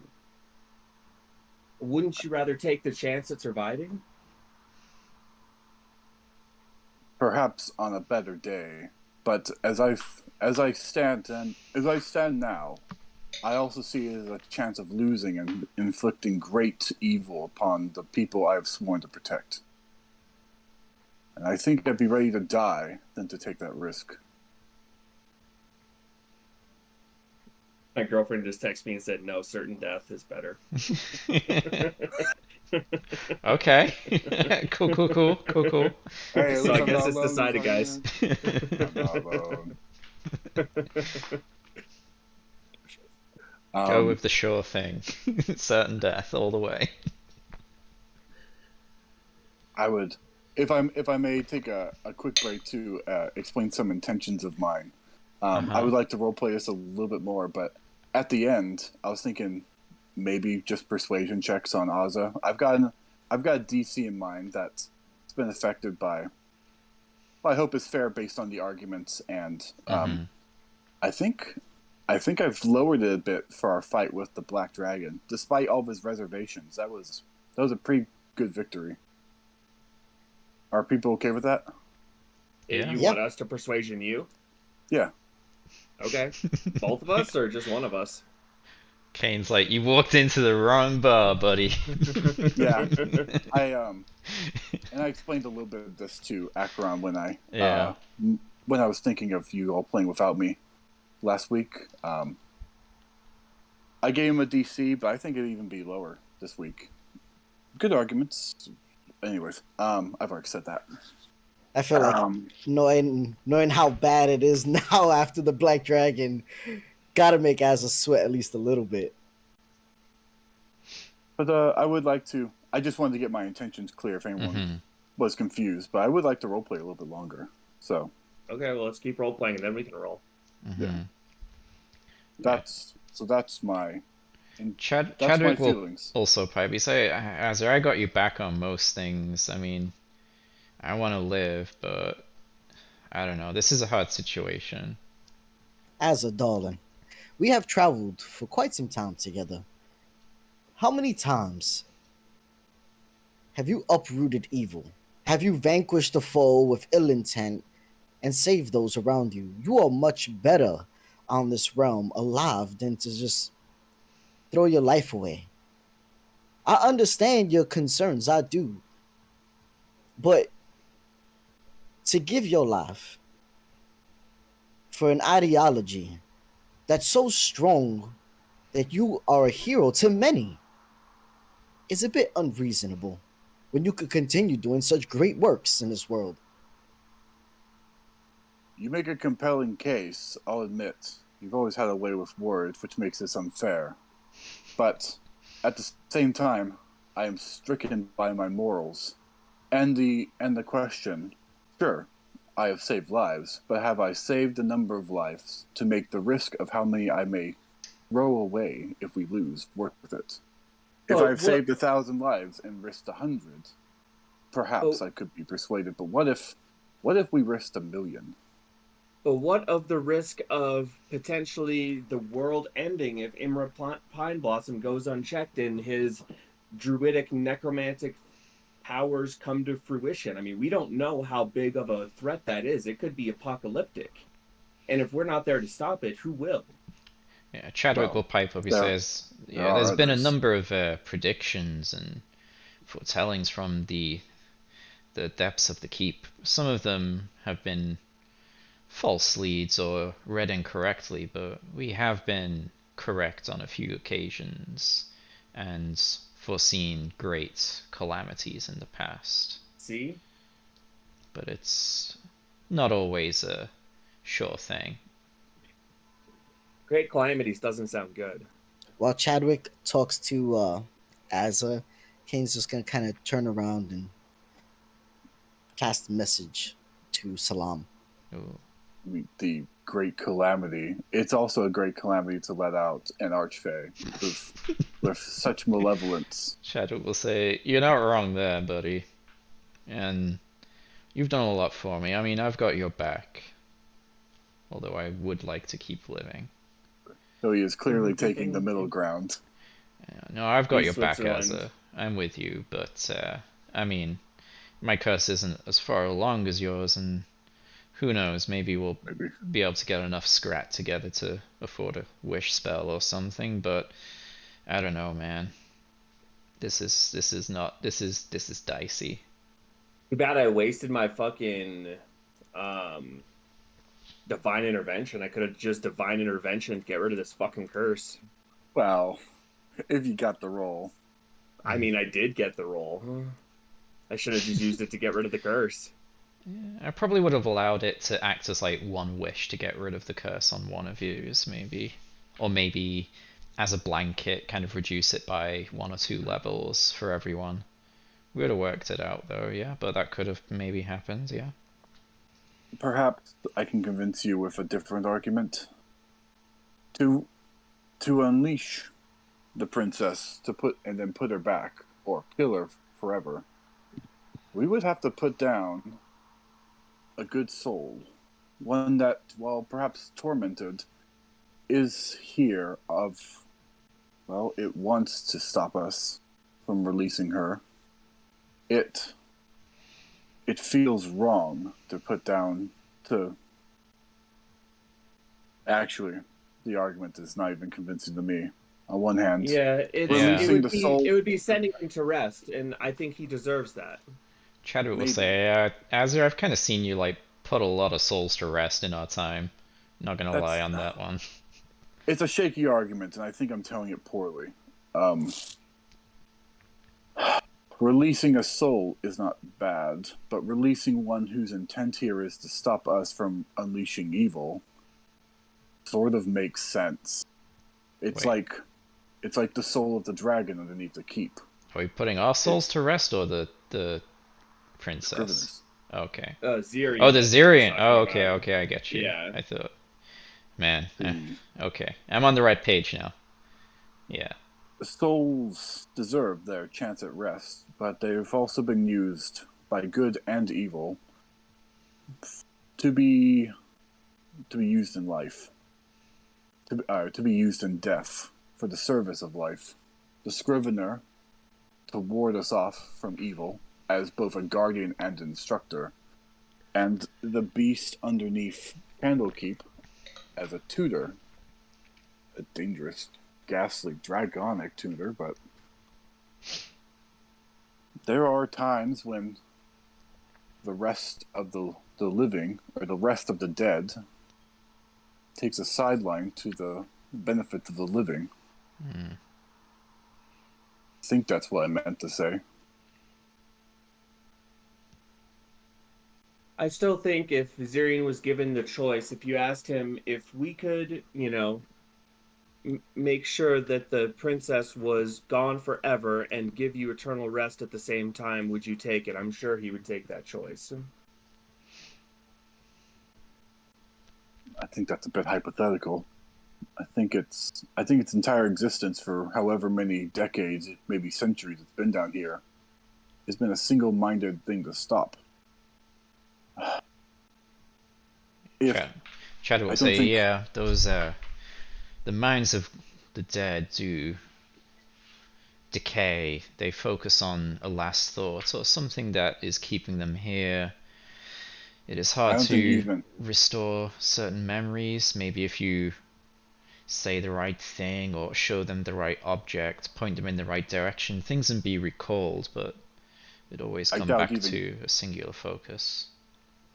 Wouldn't you rather take the chance at surviving? Perhaps on a better day, but as I stand now, I also see it as a chance of losing and inflicting great evil upon the people I have sworn to protect. And I think I'd be ready to die than to take that risk. My girlfriend just texted me and said, no, certain death is better. Okay. Cool. Hey, So I guess it's decided, guys. I'm not alone. Go with the sure thing. Certain death all the way. I would, if I may take a quick break to explain some intentions of mine. I would like to roleplay this a little bit more, but at the end, I was thinking maybe just persuasion checks on Ozza. I've got a DC in mind that's been affected by. Well, I hope is fair based on the arguments, and I think I've lowered it a bit for our fight with the Black Dragon, despite all of his reservations. That was a pretty good victory. Are people okay with that? You want us to persuasion you? Yeah. Okay. Both of us or just one of us? Kane's like, you walked into the wrong bar, buddy. Yeah, and I explained a little bit of this to Akron Yeah. when I was thinking of you all playing without me last week. I gave him a DC, but I think it'd even be lower this week. Good arguments. Anyways, I've already said that. I feel like Um, knowing how bad it is now after the Black Dragon, gotta make Asa sweat at least a little bit. but I would like to. I just wanted to get my intentions clear if anyone was confused. But I would like to roleplay a little bit longer. So Okay, well, let's keep role playing and then we can roll. yeah, Yeah. that's my Chadwick will feelings. also probably say, Azar, I got you back on most things. I mean, I want to live, but I don't know. This is a hard situation. Asa, darling, we have traveled for quite some time together. How many times have you uprooted evil? Have you vanquished the foe with ill intent and saved those around you? You are much better on this realm alive than to just throw your life away. I understand your concerns, I do. But to give your life for an ideology that's so strong that you are a hero to many is a bit unreasonable when you could continue doing such great works in this world. You make a compelling case. I'll admit. You've always had a way with words, which makes this unfair. But at the same time, I am stricken by my morals. And the question, sure, I have saved lives, but have I saved the number of lives to make the risk of how many I may throw away if we lose worth it? If But I've what? saved 1,000 lives and risked 100, perhaps But, I could be persuaded. But what if we risked 1,000,000? but what of the risk of potentially the world ending if Imra Pine Blossom goes unchecked and his druidic necromantic powers come to fruition? I mean, we don't know how big of a threat that is. It could be apocalyptic. And if we're not there to stop it, who will? Yeah, Chadwick will Well, pipe up. He there says, there yeah, there's are been a others. number of predictions and foretellings from the depths of the keep. Some of them have been false leads or read incorrectly, but we have been correct on a few occasions and foreseen great calamities in the past. See? But it's not always a sure thing. Great calamities doesn't sound good. While Chadwick talks to Asa, Kane's just gonna kind of turn around and cast a message to Salam. Ooh. The great calamity. It's also a great calamity to let out an archfey with such malevolence. Chadwick will say, "You're not wrong there, buddy. And you've done a lot for me. I mean, I've got your back. Although I would like to keep living. So he is clearly taking the middle ground. Yeah, no, I've got East your back, Switzerland. Asa. I'm with you, but I mean, my curse isn't as far along as yours, and who knows? Maybe we'll Maybe. be able to get enough scrat together to afford a wish spell or something. But I don't know, man. This is dicey. Too bad I wasted my fucking um divine intervention. I could have just divine intervention to get rid of this fucking curse. Well, if you got the roll. I mean, I did get the roll. I should have just used it to get rid of the curse. I probably would have allowed it to act as like one wish to get rid of the curse on one of yours, maybe. Or maybe as a blanket, kind of reduce it by 1 or 2 levels for everyone. We would have worked it out though, yeah, but that could have maybe happened, yeah. Perhaps I can convince you with a different argument. To unleash the princess and then put her back or kill her forever. We would have to put down a good soul, one that, while perhaps tormented, is here of, well, it wants to stop us from releasing her. It feels wrong to put down, to Actually, the argument is not even convincing to me. On one hand, Yeah, Yeah. releasing the it soul, would be sending him to rest, and I think he deserves that. Chadwick will maybe. say, Azure, I've kind of seen you like put a lot of souls to rest in our time. Not gonna lie That's on that one. it's a shaky argument, and I think I'm telling it poorly. Um, Releasing a soul is not bad, but releasing one whose intent here is to stop us from unleashing evil sort of makes sense. It's Wait, like it's like the soul of the dragon underneath the keep. are we putting our souls It's to rest or the the princess? scriveners. Okay. Oh, the Zirian is Zirian. talking Oh, okay, about. okay, I get you. Yeah. I thought, man. The Okay, I'm on the right page now. Yeah. souls deserve their chance at rest, but they've also been used by good and evil to be used in life, to be used in death for the service of life. The scrivener to ward us off from evil as both a guardian and instructor, and the beast underneath Candlekeep as a tutor, a dangerous, ghastly, dragonic tutor, but there are times when the rest of the living, or the rest of the dead, takes a sideline to the benefit of the living. Hmm. I think that's what I meant to say. I still think if Zirian was given the choice, if you asked him if we could, make sure that the princess was gone forever and give you eternal rest at the same time, would you take it? I'm sure he would take that choice. I think that's a bit hypothetical. I think its entire existence for however many decades, maybe centuries it's been down here, has been a single-minded thing to stop. If Chad. Chadwick I will don't say, think yeah, those the minds of the dead do decay. They focus on a last thought or something that is keeping them here. It is I hard don't think to even restore certain memories. Maybe if you say the right thing or show them the right object, point them in the right direction, things can be recalled, but it always I come doubt back even to a singular focus.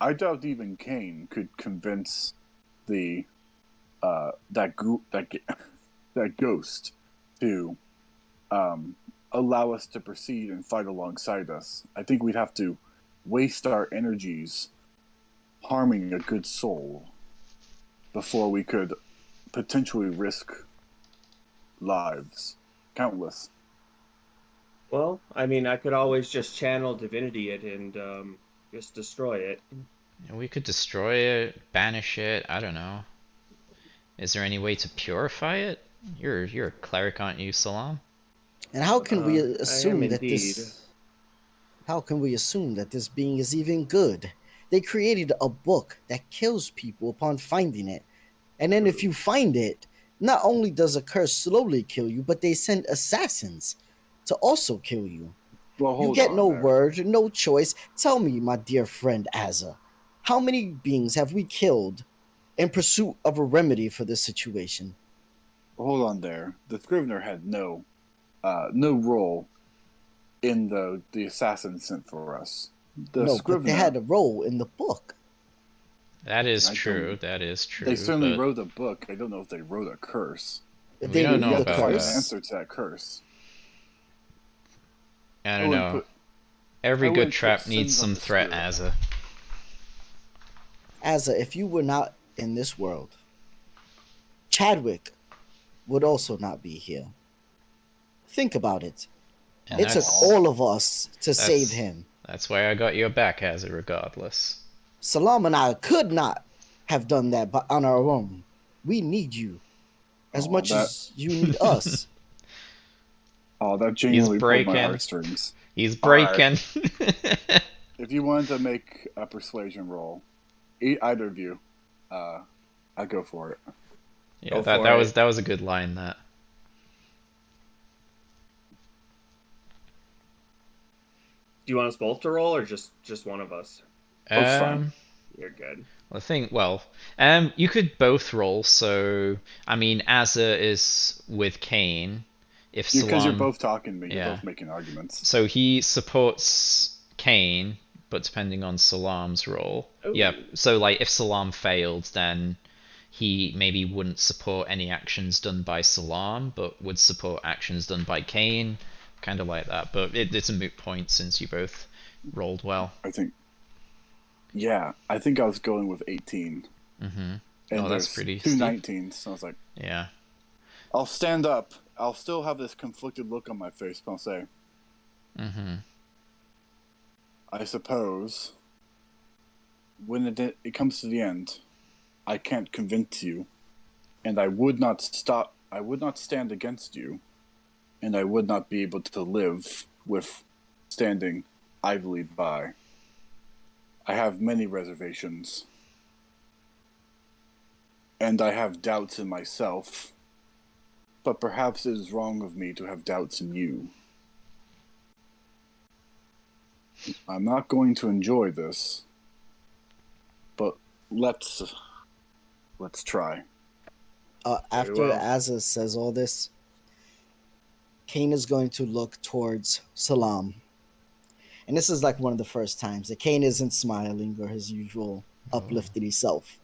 I doubt even Kane could convince the that ghost to allow us to proceed and fight alongside us. I think we'd have to waste our energies harming a good soul before we could potentially risk lives, countless. Well, I mean, I could always just channel divinity it and just destroy it. We could destroy it, banish it, I don't know. Is there any way to purify it? You're a cleric, aren't you, Salam? And how can we I am assume that indeed. this? How can we assume that this being is even good? They created a book that kills people upon finding it. And then if you find it, not only does a curse slowly kill you, but they send assassins to also kill you. Well, You hold get on no there. word, no choice. Tell me, my dear friend Azza, how many beings have we killed in pursuit of a remedy for this situation? Hold on there. The Scrivener had no role in the assassin sent for us. The No, but they had Scrivener, a role in the book. That is I true, don't. that is They true, certainly but wrote a book. I don't know if they wrote a curse. we They don't We know knew the have to about find an that. curse. answer to that curse. I I don't wouldn't know. put. I Every good wouldn't put trap needs sins on some the threat, Scrivener. Azza. Azza, if you were not in this world, Chadwick would also not be here. Think about it. And It took Oh, all of us to save that's him. that's why I got your back, Azza, regardless. Salam and I could not have done that on our own. We need you as oh, much that as you need us. that He's genuinely pulled my breaking. heartstrings. He's All right, breaking. if you wanted to make a persuasion roll, either of you, I'd go for it. Yeah, Go that for that was it. that was a good line. That Do you want us both to roll or just one of us? Both fine. um You're good. I think, well, you could both roll. So, I mean, Azza is with Kane. If Because you're Salam, both talking to me, you're yeah. both making arguments. So he supports Kane, but depending on Salam's role. Yeah, Oh, so like if Salam failed, then he maybe wouldn't support any actions done by Salam, but would support actions done by Kane. Kind of like that. But it's a moot point since you both rolled well. I think, yeah, I think I was going with 18. Mm-hmm. And Oh, that's there's pretty two steep. 19s. So I was like, Yeah. I'll stand up. I'll still have this conflicted look on my face, but I'll say, Mm-hmm. I suppose when it comes to the end, I can't convince you, and I would not stop. I would not stand against you, and I would not be able to live with standing idly by. I have many reservations, and I have doubts in myself, but perhaps it is wrong of me to have doubts in you. I'm not going to enjoy this, but let's try. very After well. Azza says all this, Kane is going to look towards Salam. And this is like one of the first times that Kane isn't smiling or his usual Oh. uplifted self.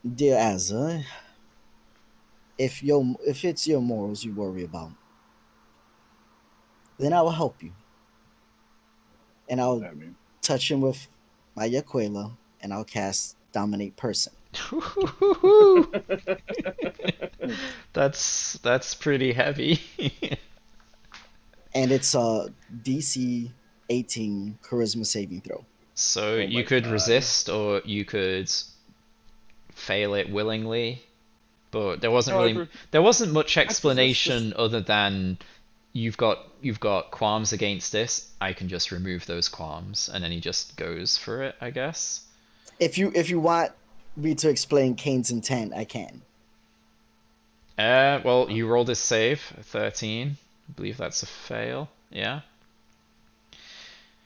Dear Azza, if it's your morals you worry about, then I will help you. And I'll I mean, touch him with my Yaquela and I'll cast Dominate Person. That's pretty heavy. And it's a DC 18 charisma saving throw. So Oh you my could god. resist or you could fail it willingly, but there wasn't much let's resist this. explanation other than you've got qualms against this. I can just remove those qualms, and then he just goes for it, I guess. If you want me to explain Kane's intent, I can. Well, you rolled his save, 13. I believe that's a fail. Yeah.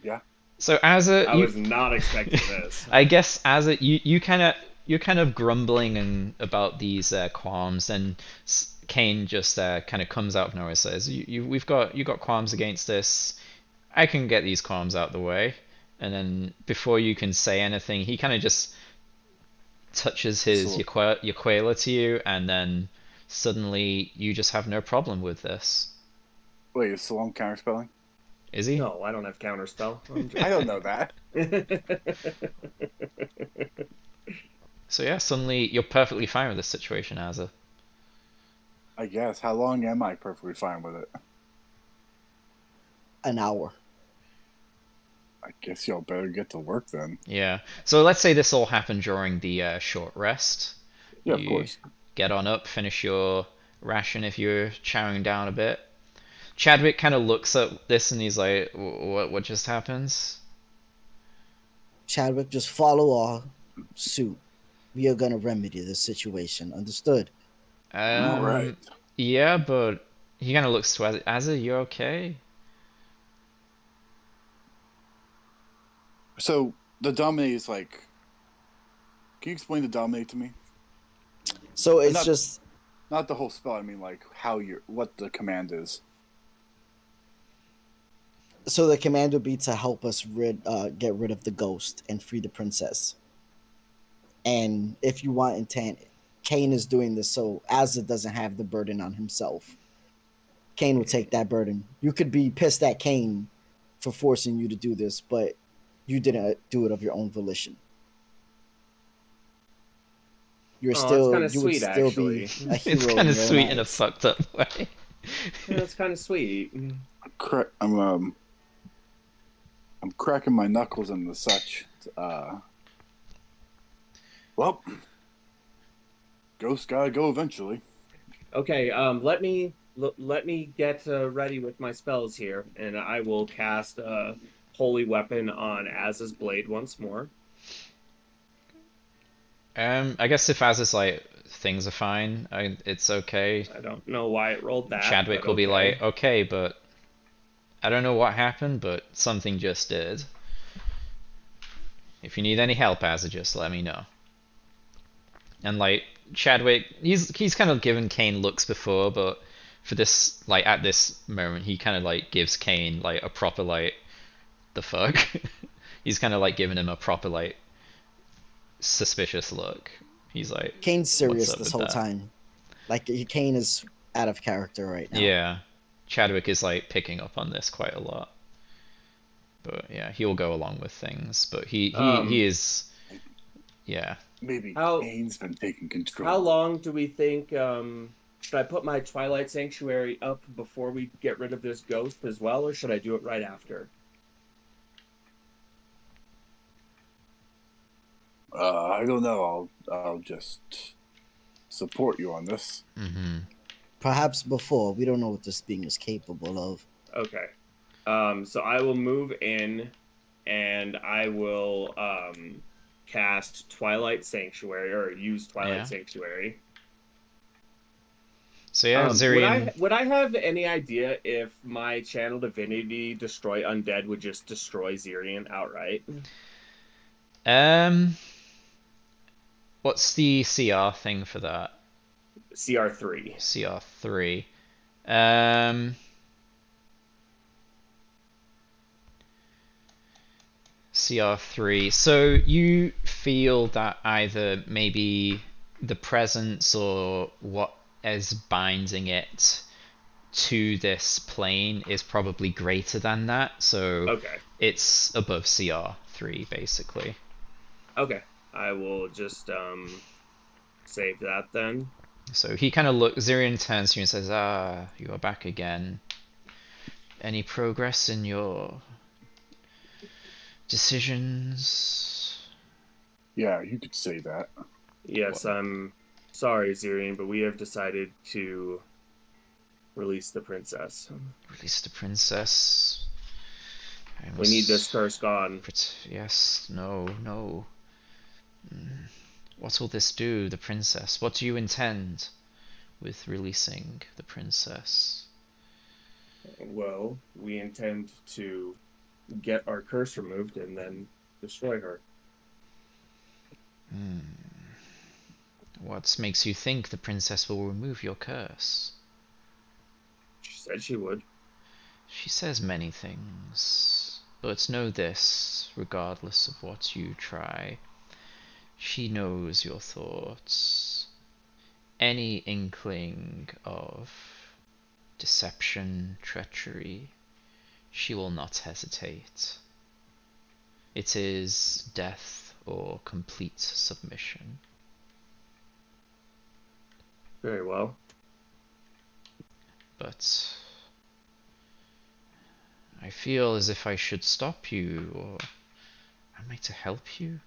Yeah. So as a I you, was not expecting this. I guess as a you're kind of grumbling about these qualms, and Kane just kind of comes out of nowhere and says, "You got qualms against this. I can get these qualms out the way." And then before you can say anything, he kind of just touches his So Yaquela to you, and then suddenly you just have no problem with this. wait, is Salon counterspelling? Is he? No, I don't have counterspell. I'm I just don't know that. So yeah, suddenly you're perfectly fine with this situation, Azza. I guess. How long am I perfectly fine with it? An hour. I guess y'all better get to work then. Yeah. So let's say this all happened during the short rest. Yeah, of You course. get on up, finish your ration if you're chowing down a bit. Chadwick kind of looks at this and he's like, "What just happened?" Chadwick, just follow our suit. We are gonna remedy this situation. Understood? All right. Um, yeah, but he kind of looks to Azza. You okay? So the dominate is like. Can you explain the dominate to me? So it's Not just not the whole spell. I mean, like what the command is. so the command would be to help us get rid of the ghost and free the princess. And if you want intent, Kane is doing this so Azza doesn't have the burden on himself. Kane will take that burden. You could be pissed at Kane for forcing you to do this, but you didn't do it of your own volition. Oh, that's kind of You would sweet, still be actually. a It's hero kind in of your own sweet in a eyes. fucked up way. Yeah, that's kind of sweet. Correct. I'm cracking my knuckles and the such. Well, ghost gotta go eventually. Okay, let me get ready with my spells here, and I will cast Holy Weapon on Az's blade once more. I guess if Azza's like things are fine, it's okay. I don't know why it rolled that, Chadwick but will be okay. like, okay, but I don't know what happened, but something just did. If you need any help, Azza, just let me know. And like Chadwick, he's kind of given Kane looks before, but for this, like at this moment, he kind of like gives Kane like a proper like the fuck. He's kind of like giving him a proper like suspicious look. He's like, Kane's what's serious up this with whole that? time. Like Kane is out of character right now. Yeah, Chadwick is like picking up on this quite a lot. But yeah, he'll go along with things. But he Um, is, yeah. Maybe how Kane's been taking how control. long do we think? Should I put my Twilight Sanctuary up before we get rid of this ghost as well, or should I do it right after? I don't know. I'll just support you on this. Mm-hmm. Perhaps before. We don't know what this being is capable of. Okay. So I will move in, and I will cast Twilight Sanctuary or use Twilight Yeah. Sanctuary. So yeah, Would Zirian. I have any idea if my Channel Divinity Destroy Undead would just destroy Zirian outright? Um, what's the CR thing for that? CR3. CR3. Um, CR3. So you feel that either maybe the presence or what is binding it to this plane is probably greater than that. So Okay. it's above CR3 basically. Okay. I will just save that then. So he kind of looks. Zirian turns to you and says, "Ah, you are back again. Any progress in your decisions?" Yeah, you could say that. Yes, What? I'm sorry, Zirian, but we have decided to release the princess. Release the princess. I We need this must. curse gone. Yes. No. No. What will this do, the princess? What do you intend with releasing the princess? Well, we intend to get our curse removed and then destroy her. What makes you think the princess will remove your curse? She said she would. She says many things, but know this, regardless of what you try, she knows your thoughts. Any inkling of deception, treachery, she will not hesitate. It is death or complete submission. Very well. But I feel as if I should stop you, or am I to help you?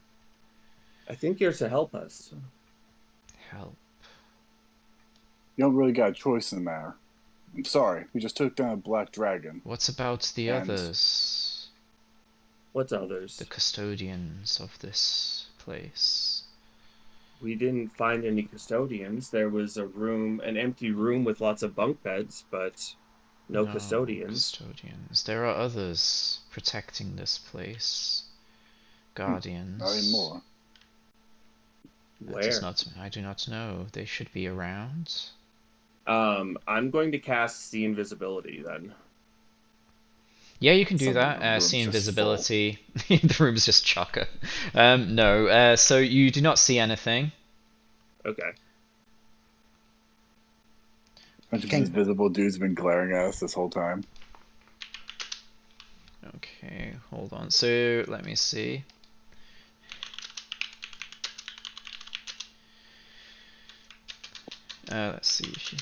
I think you're to help us. Help. You don't really got a choice in the matter. I'm sorry, we just took down a black dragon, What about the and others? What's The others? custodians of this place? We didn't find any custodians. There was a room, an empty room with lots of bunk beds, but no No custodians. custodians. There are others protecting this place. not Guardians. anymore. Where? I do not know. They should be around. I'm going to cast See Invisibility then. Yeah, you can do Suddenly that. the room's See just full. invisibility. The room's just chocker. No. So you do not see anything. Okay. A bunch of Can invisible dudes have been glaring at us this whole time. Okay, hold on. So let me see. Let's see.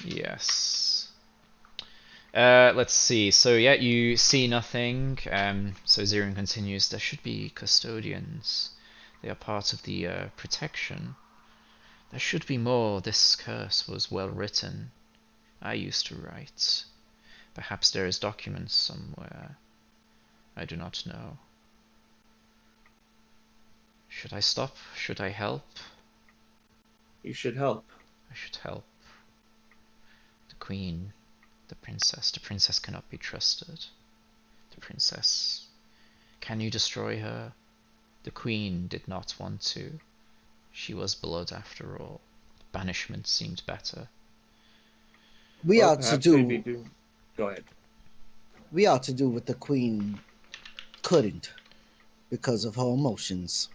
Yes. Let's see. So yeah, you see nothing. So Zirian continues. There should be custodians. They are part of the protection. There should be more. This curse was well written. I used to write. Perhaps there is documents somewhere. I do not know. Should I stop? Should I help? You should help. I should help. The queen, the princess. The princess cannot be trusted. The princess. Can you destroy her? The queen did not want to. She was blood after all. Banishment seemed better. We Well, ought to perhaps we'd be do. doing. Go ahead. We ought to do what the queen couldn't because of her emotions.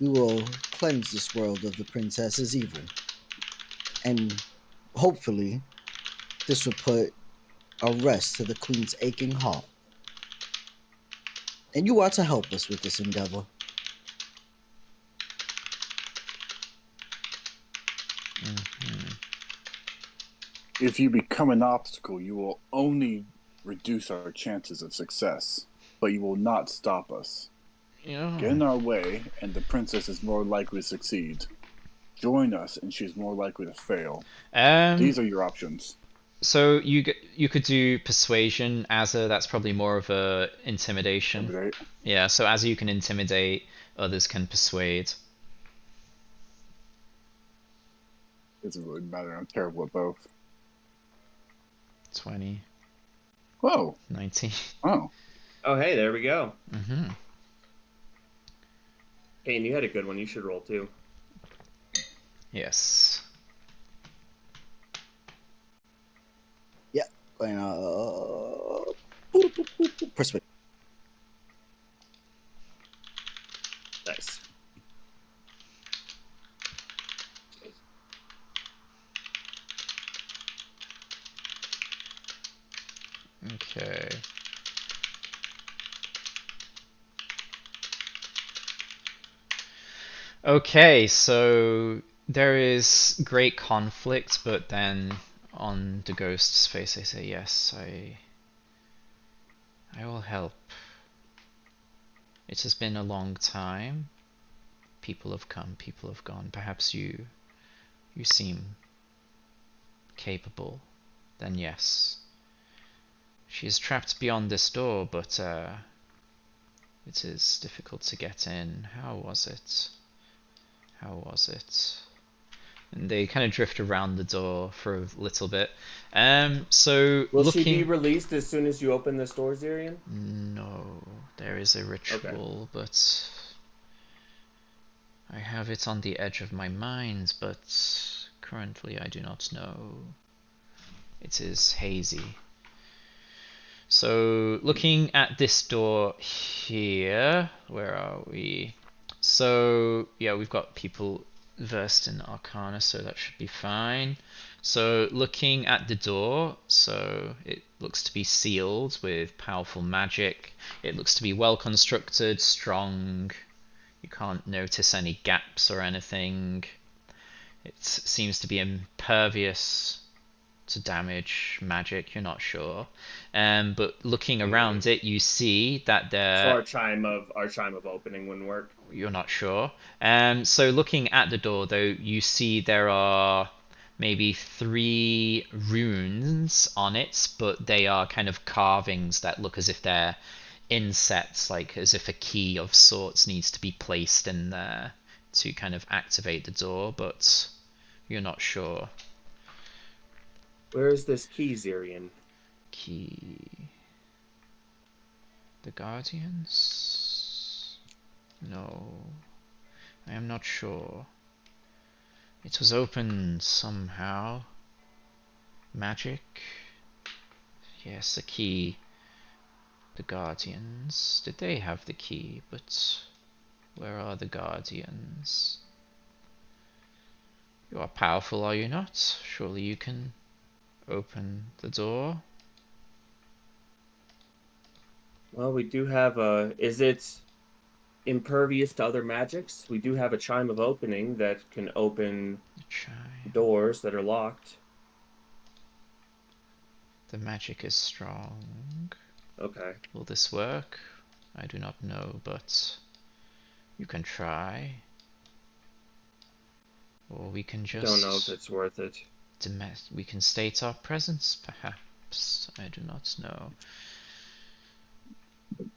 We will cleanse this world of the princess's evil, and hopefully, this will put a rest to the queen's aching heart. And you are to help us with this endeavor. Mm-hmm. If you become an obstacle, you will only reduce our chances of success, but you will not stop us. Get in our way, and the princess is more likely to succeed. Join us, and she's more likely to fail. These are your options. So you could do persuasion as a that's probably more of a intimidation. Intimidate. Yeah, so as you can intimidate, others can persuade. It doesn't really matter. I'm terrible at both. 20. Whoa. 19. Oh. Oh, hey, there we go. Mm-hmm. Hey, and you had a good one. You should roll too. Yes. Yeah. And persuade. Nice. Okay. Okay, so there is great conflict, but then on the ghost's face they say, yes, I will help. It has been a long time. People have come, people have gone. Perhaps you seem capable. Then yes. She is trapped beyond this door, but it is difficult to get in. How was it? How was it? And they kind of drift around the door for a little bit. So Will she be looking. released as soon as you open this door, Zirian? No, there is a ritual, but I have it on the edge of my mind, but currently I do not know. It is hazy. So looking at this door here, where are we? So yeah, we've got people versed in Arcana, so that should be fine. So looking at the door, so it looks to be sealed with powerful magic. It looks to be well constructed, strong. You can't notice any gaps or anything. It seems to be impervious to damage, magic, you're not sure. But looking around it, you see that So there. our chime of opening wouldn't work. You're not sure. So looking at the door, though, you see there are maybe 3 runes on it, but they are kind of carvings that look as if they're insets, like as if a key of sorts needs to be placed in there to kind of activate the door, but you're not sure. Where is this key, Zirian? Key. The Guardians? No. I am not sure. It was opened somehow. Magic? Yes, a key. The Guardians. Did they have the key? But where are the Guardians? You are powerful, are you not? Surely you can open the door. Well, we do have a. Is it impervious to other magics? We do have a chime of opening that can open doors that are locked. The magic is strong. Okay. Will this work? I do not know, but you can try. Or we can just. Don't know if it's worth it. We can state our presence, perhaps. I do not know.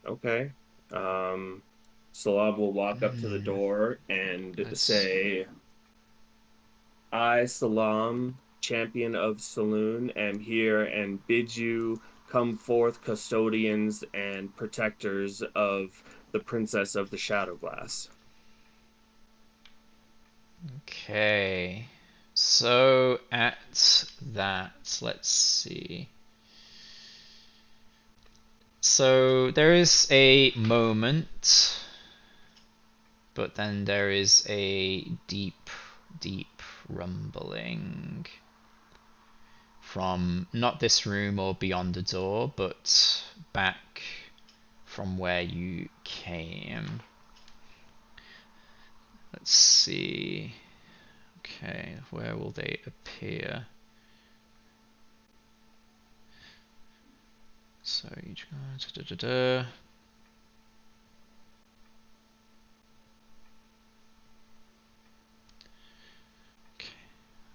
Okay. Salam will walk up to the Hmm, door and let's. say, I, Salam, champion of Saloon, am here and bid you come forth, custodians and protectors of the Princess of the Shadow Glass. Okay. So at that, let's see. So there is a moment, but then there is a deep, deep rumbling from not this room or beyond the door, but back from where you came. Let's see. Okay, where will they appear? So each da, da, da, da.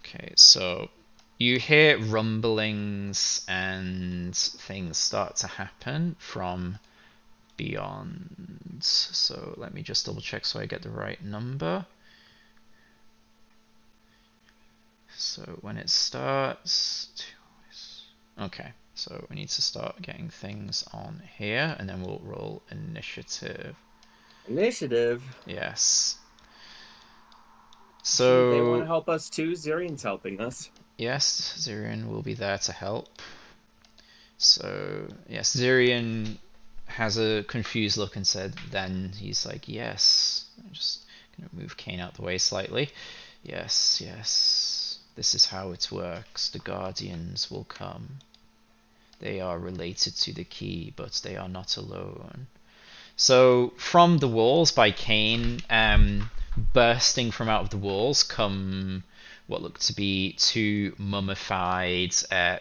Okay, so you hear rumblings and things start to happen from beyond. So let me just double check so I get the right number. So when it starts, okay, so we need to start getting things on here and then we'll roll initiative. Initiative. Yes. Shouldn't they want to So, help us too? Zirian's helping us. yes, Zirian will be there to help. So, yes, Zirian has a confused look and said, then he's like, yes. I'm just gonna move Kane out the way slightly. Yes, yes. This is how it works. The Guardians will come. They are related to the key, but they are not alone. So from the walls by Kane, bursting from out of the walls come what look to be two mummified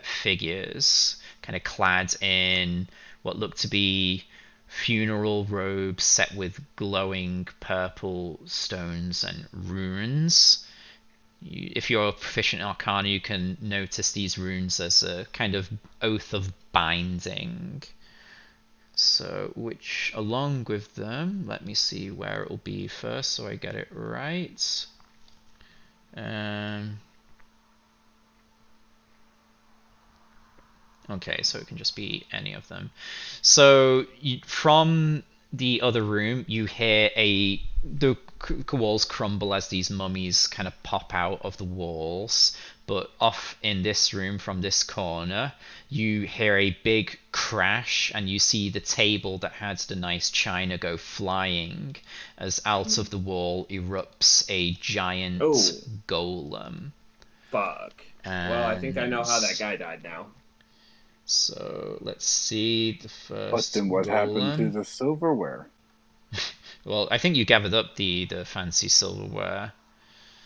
figures, kind of clad in what look to be funeral robes set with glowing purple stones and runes. If you're proficient in Arcana, you can notice these runes as a kind of oath of binding. So, which along with them, let me see where it will be first so I get it right. Um, okay, so it can just be any of them. So, from the other room, you hear the walls crumble as these mummies kind of pop out of the walls. But off in this room, from this corner, you hear a big crash, and you see the table that had the nice china go flying as out of the wall erupts a giant Oh, golem. fuck. Well, I think I know And how that guy died now. so let's see the But first then what happened to golem. the silverware? Well, I think you gathered up the fancy silverware.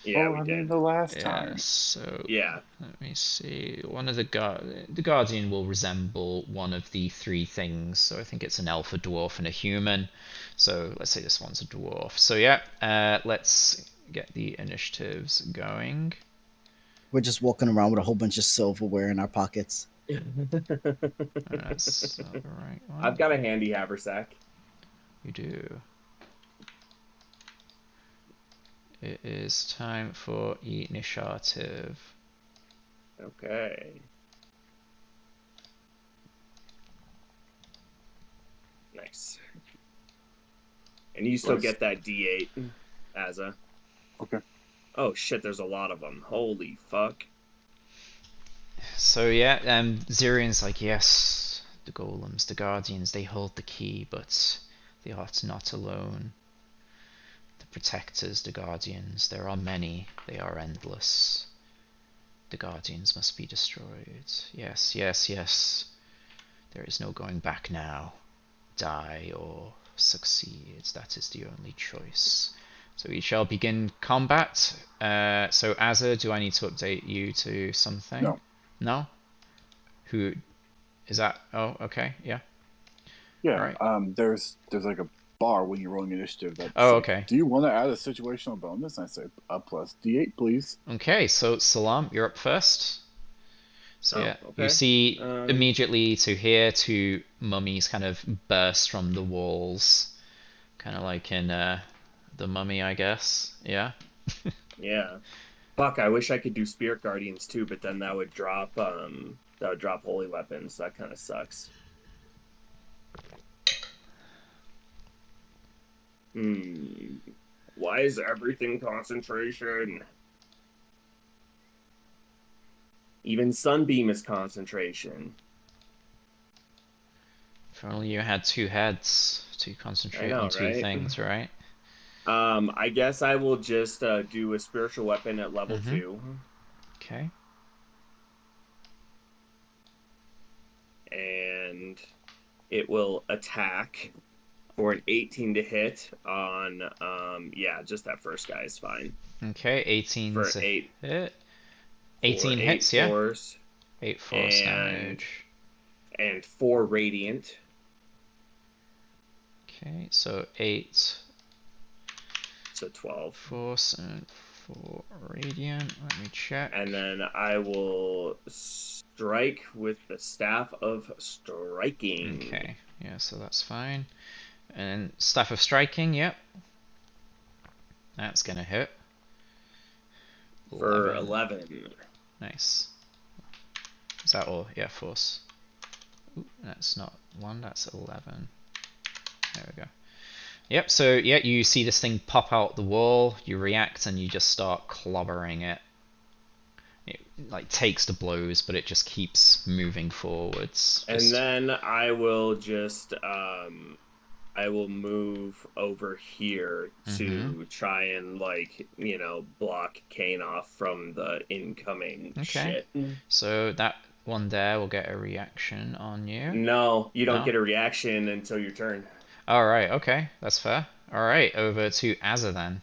Yeah, Oh, we I mean did. the last Yeah, time. so Yeah. let me see. One of the guardian will resemble one of the three things. So I think it's an elf, a dwarf, and a human. So let's say this one's a dwarf. So yeah, let's get the initiatives going. We're just walking around with a whole bunch of silverware in our pockets. That's not the right I've one. got a handy haversack. You do. It is time for initiative. Okay. Nice. And you still Let's get that D8 as a. okay. Oh shit, there's a lot of them. Holy fuck. So yeah, Zirian's like, yes, the golems, the guardians, they hold the key, but they are not alone. The protectors, the guardians, there are many, they are endless. The guardians must be destroyed. Yes, yes, yes. There is no going back now. Die or succeed, that is the only choice. So we shall begin combat. So Azza, do I need to update you to something? No. No? Who is that? Oh, okay, yeah. All Yeah. right. There's like a bar when you're rolling initiative that's Oh, like, okay. do you want to add a situational bonus? And I say a plus D8, please. Okay, so Salam, you're up first. So Oh, yeah, you okay. see Um, immediately to here two mummies kind of burst from the walls. Kind of like in the Mummy, I guess. Yeah. Yeah. Fuck, I wish I could do Spirit Guardians too, but then that would drop holy weapons. So that kind of sucks. Hmm. Why is everything concentration? Even Sunbeam is concentration. If only you had two heads to I concentrate on know, two right? things, right? I guess I will just do a spiritual weapon at level Mm-hmm. 2, Okay. and it will attack for an 18 to hit on yeah, just that first guy is fine. Okay, 18's For a eight hit. for 18 eight hits, yeah? force 8 force and damage. 4 radiant. Okay, so 8 So 12. force and 4 radiant. Let me check. And then I will strike with the staff of striking. Okay, yeah, so that's fine. And Staff of Striking, yep. That's gonna hit. For 11. 11. Nice. Is that all? Yeah, force. Ooh, that's not 1, that's 11. There we go. Yep, so yeah, you see this thing pop out the wall, you react, and you just start clobbering it. It like takes the blows, but it just keeps moving forwards. And then I will just I will move over here to try and block Kane off from the incoming Okay. shit. So that one there will get a reaction on you. No, you don't No? get a reaction until your turn. Alright, okay, that's fair. Alright, over to Azza then.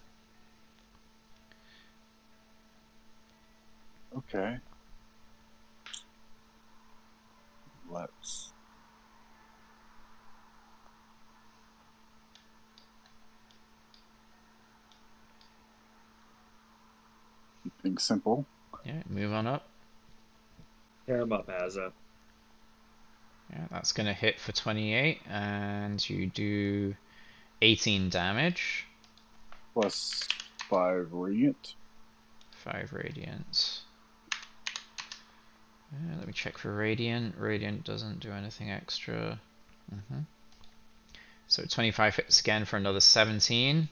Okay. Let's. Keep things simple. Yeah, move on up. Tear him up, Azza. Yeah, that's gonna hit for 28, and you do 18 damage. Plus 5 radiant. 5 radiant. Let me check for radiant. Radiant doesn't do anything extra. So 25 hits again for another 17.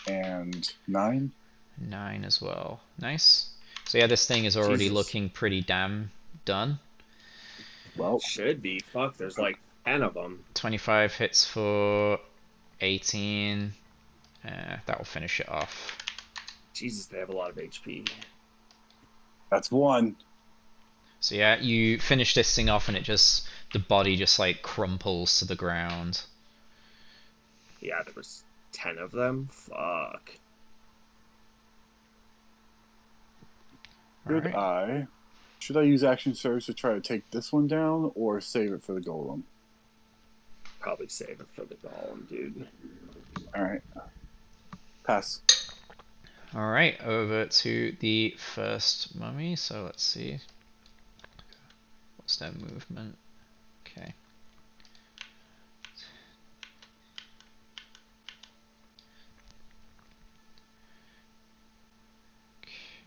And 9. 9 as well. Nice. So yeah, this thing is already Jesus. looking pretty damn done. Well, Should be. Fuck, there's like 10 of them. 25 hits for 18. That will finish it off. Jesus, they have a lot of HP. that's 1. So yeah, you finish this thing off and the body just like crumples to the ground. Yeah, there was 10 of them. Fuck. Should I use action surge to try to take this one down or save it for the golem? Probably save it for the golem, dude. Alright. Pass. Alright, over to the first mummy. So let's see. What's their movement? Okay.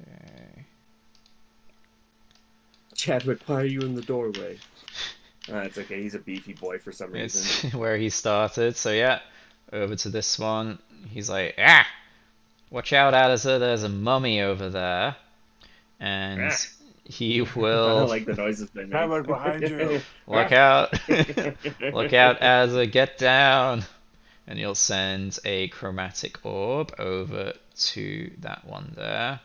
Okay. Chadwick, why are you in the doorway? It's okay, he's a beefy boy for some reason. It's where he started. So yeah, over to this one. He's like, ah! Watch out, Alistair, there's a mummy over there. And Ah. he I will don't like the noises they make. Look behind you. look out. Look out, Azza, get down. And you'll send a chromatic orb over to that one there.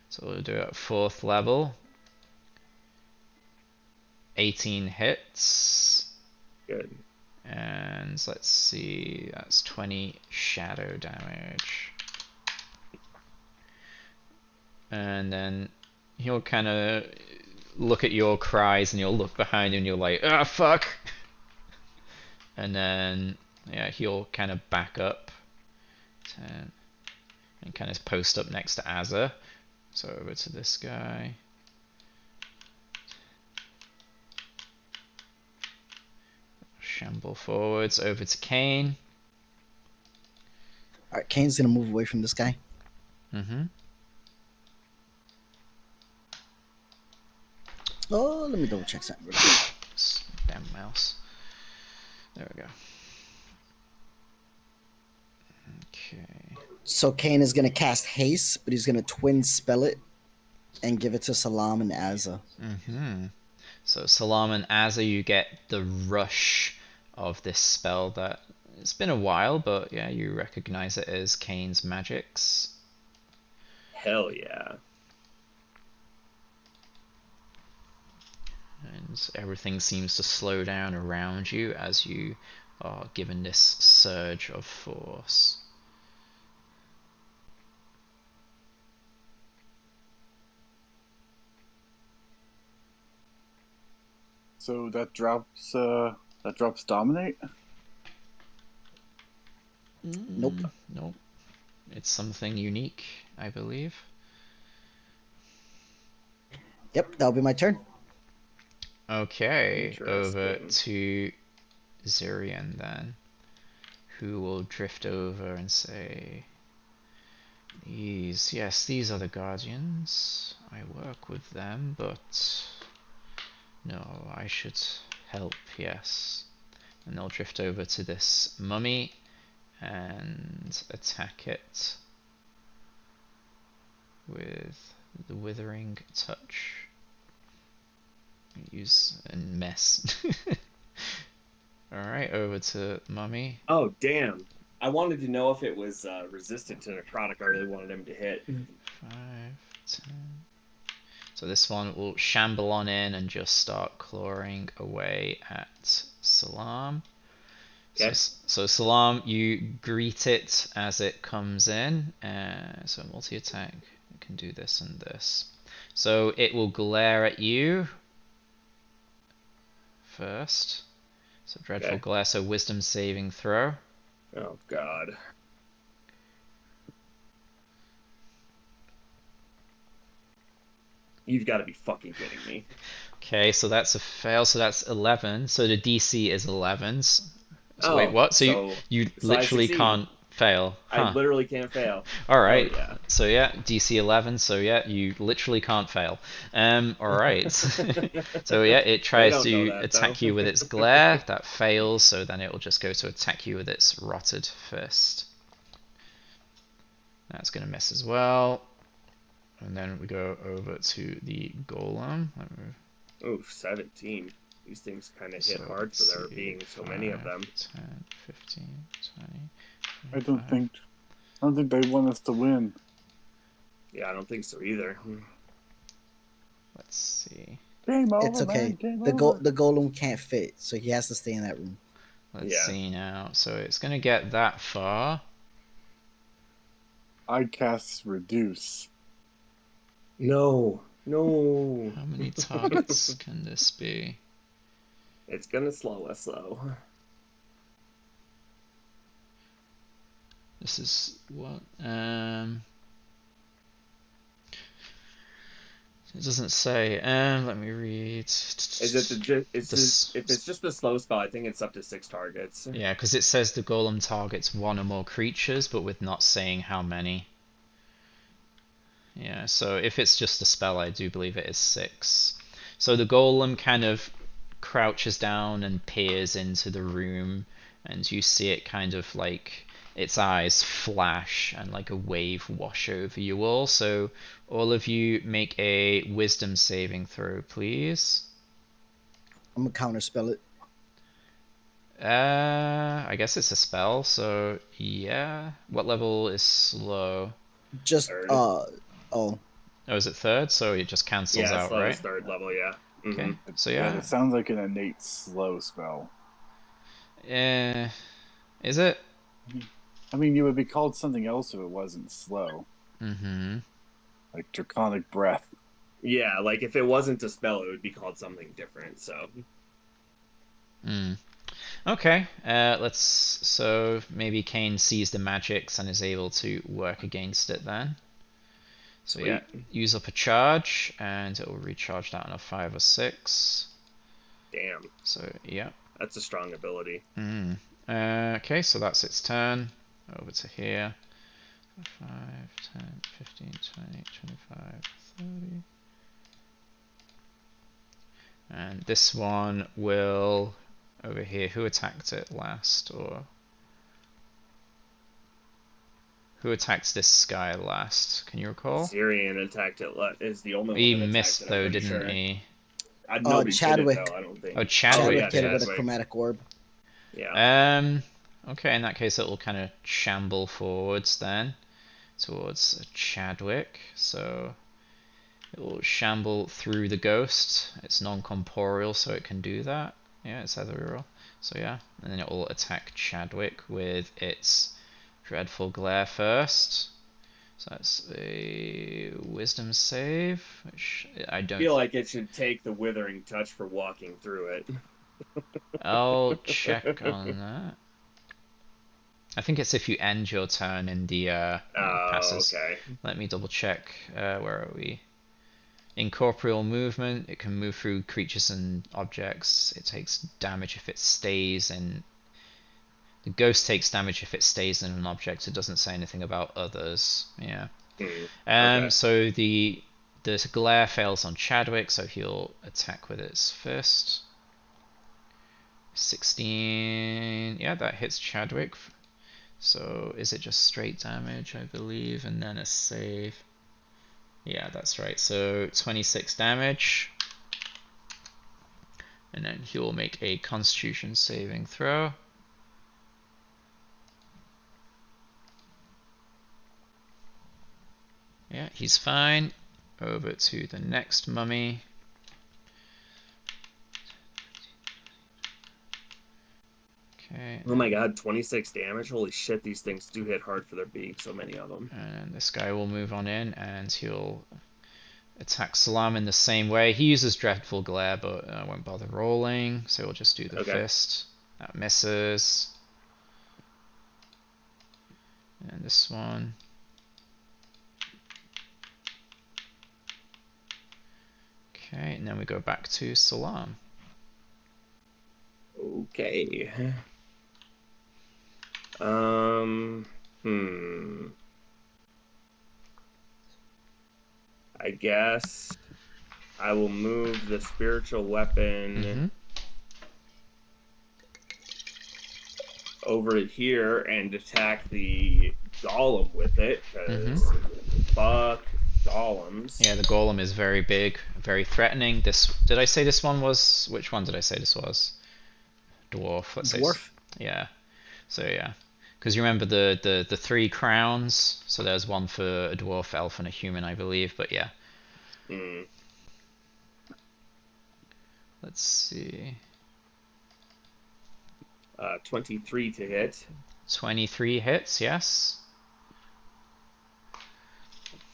So we'll do it at 4th level. 18 hits. Good. And let's see, that's 20 shadow damage. And then he'll kind of look at your cries and you'll look behind him and you're like, ah, fuck! And then, yeah, he'll kind of back up 10, and kind of post up next to Azza. So over to this guy. Shamble forwards over to Kane. All right, Kane's gonna move away from this guy. Mm-hmm. Oh, let me double check something real quick. Damn mouse. There we go. Okay. So Kane is gonna cast haste, but he's gonna twin spell it and give it to Salam and Azza. Mm-hmm. So Salam and Azza, you get the rush of this spell that it's been a while, but yeah, you recognize it as Kane's magics. Hell yeah. And everything seems to slow down around you as you are given this surge of force. So that drops dominate. Nope. Nope. It's something unique, I believe. Yep, that'll be my turn. Okay, over Interesting. to Zirian then, who will drift over and say, these are the Guardians. I work with them, but no, I should help, yes. And they'll drift over to this mummy and attack it with the Withering Touch. Use and mess. Alright, over to mummy. Oh, damn. I wanted to know if it was resistant to necrotic. I really wanted him to hit. 5, 10. So this one will shamble on in and just start clawing away at Salam. Okay. So Salam, you greet it as it comes in. So multi-attack, you can do this and this. So it will glare at you first. So dreadful Okay. glare, so wisdom saving throw. Oh, God. You've got to be fucking kidding me. Okay, so that's a fail, so that's 11. So the DC is 11s. So wait, Oh, what? So so you I literally succeed. can't fail. I Huh. literally can't fail. Hell Alright. yeah. So yeah, DC 11, so yeah, you literally can't fail. Alright. So yeah, it They tries don't know to that, though. attack you with its glare. That fails, so then it will just go to attack you with its rotted fist. That's going to miss as well. And then we go over to the golem. Oof, 17. These things kind of hit So hard for let's there see, being so 5, many of them. 10, 15, 20, I don't 25. think they want us to win. Yeah, I don't think so either. Let's see. Game It's over, okay. man. Game The over. the golem can't fit, so he has to stay in that room. Let's Yeah. see now. So it's going to get that far. I cast reduce. No. No. How many targets can this be? It's gonna slow us, though. This is what? It doesn't say. Let me read. Is it if it's just a slow spell, I think it's up to 6 targets. Yeah, because it says the golem targets one or more creatures, but with not saying how many. Yeah, so if it's just a spell, I do believe it is 6. So the golem kind of crouches down and peers into the room, and you see it kind of like its eyes flash and like a wave wash over you all. So all of you make a wisdom saving throw, please. I'm gonna counter spell it. I guess it's a spell, so yeah. What level is slow? Just Third. oh, Oh, is it third? So it just cancels Yeah, out, slow right? is 3rd level, yeah. Okay. So Yeah, yeah. that sounds like an innate slow spell. Is it? I mean, you would be called something else if it wasn't slow. Mm-hmm. Like draconic breath. Yeah, like if it wasn't a spell, it would be called something different, so. Okay, so maybe Kane sees the magics and is able to work against it then. So Sweet. yeah, use up a charge and it will recharge that on a 5 or 6. Damn. So yeah. That's a strong ability. Okay, so that's its turn. over to here. 5, 10, 15, 20, 25, 30. And this one will over here. Who attacked it last? Or who attacked this guy last? Can you recall? Syrian attacked it. Is the only He one that attacked missed it. I'm though, pretty didn't sure. he? Nobody did it Chadwick. though. I don't think. Oh, Chadwick Chadwick hit it did. with a Chadwick. chromatic orb. Yeah. Okay, in that case it'll kind of shamble forwards then towards Chadwick. So it will shamble through the ghost. It's non-corporeal, so it can do that. Yeah, it's ethereal. So yeah, and then it will attack Chadwick with its dreadful glare first. So that's a wisdom save, which I don't feel like it should take the withering touch for walking through it. I'll check on that. I think it's if you end your turn in the passes. Okay. Let me double check. Where are we? Incorporeal movement. It can move through creatures and objects. It takes damage if it stays in. The ghost takes damage if it stays in an object. It doesn't say anything about others. Yeah. Okay. So the glare fails on Chadwick, so he'll attack with its fist. 16. Yeah, that hits Chadwick. So is it just straight damage, I believe, and then a save? Yeah, that's right. So 26 damage. And then he will make a Constitution saving throw. Yeah, he's fine. Over to the next mummy. Okay. Oh my god, 26 damage. Holy shit, these things do hit hard for their being so many of them. And this guy will move on in and he'll attack Salam in the same way. He uses Dreadful Glare, but I won't bother rolling, so we'll just do the fist. That misses. And this one. Okay, and then we go back to Salam. Okay. I guess I will move the spiritual weapon over to here and attack the golem with it, because fuck golems. Yeah, the golem is very big, very threatening. Did I say this one was? Which one did I say this was? Dwarf. Let's Dwarf. say. Yeah. So yeah, because you remember the 3 crowns. So there's one for a dwarf, elf, and a human, I believe. But yeah. Let's see. 23 to hit. 23 hits. Yes.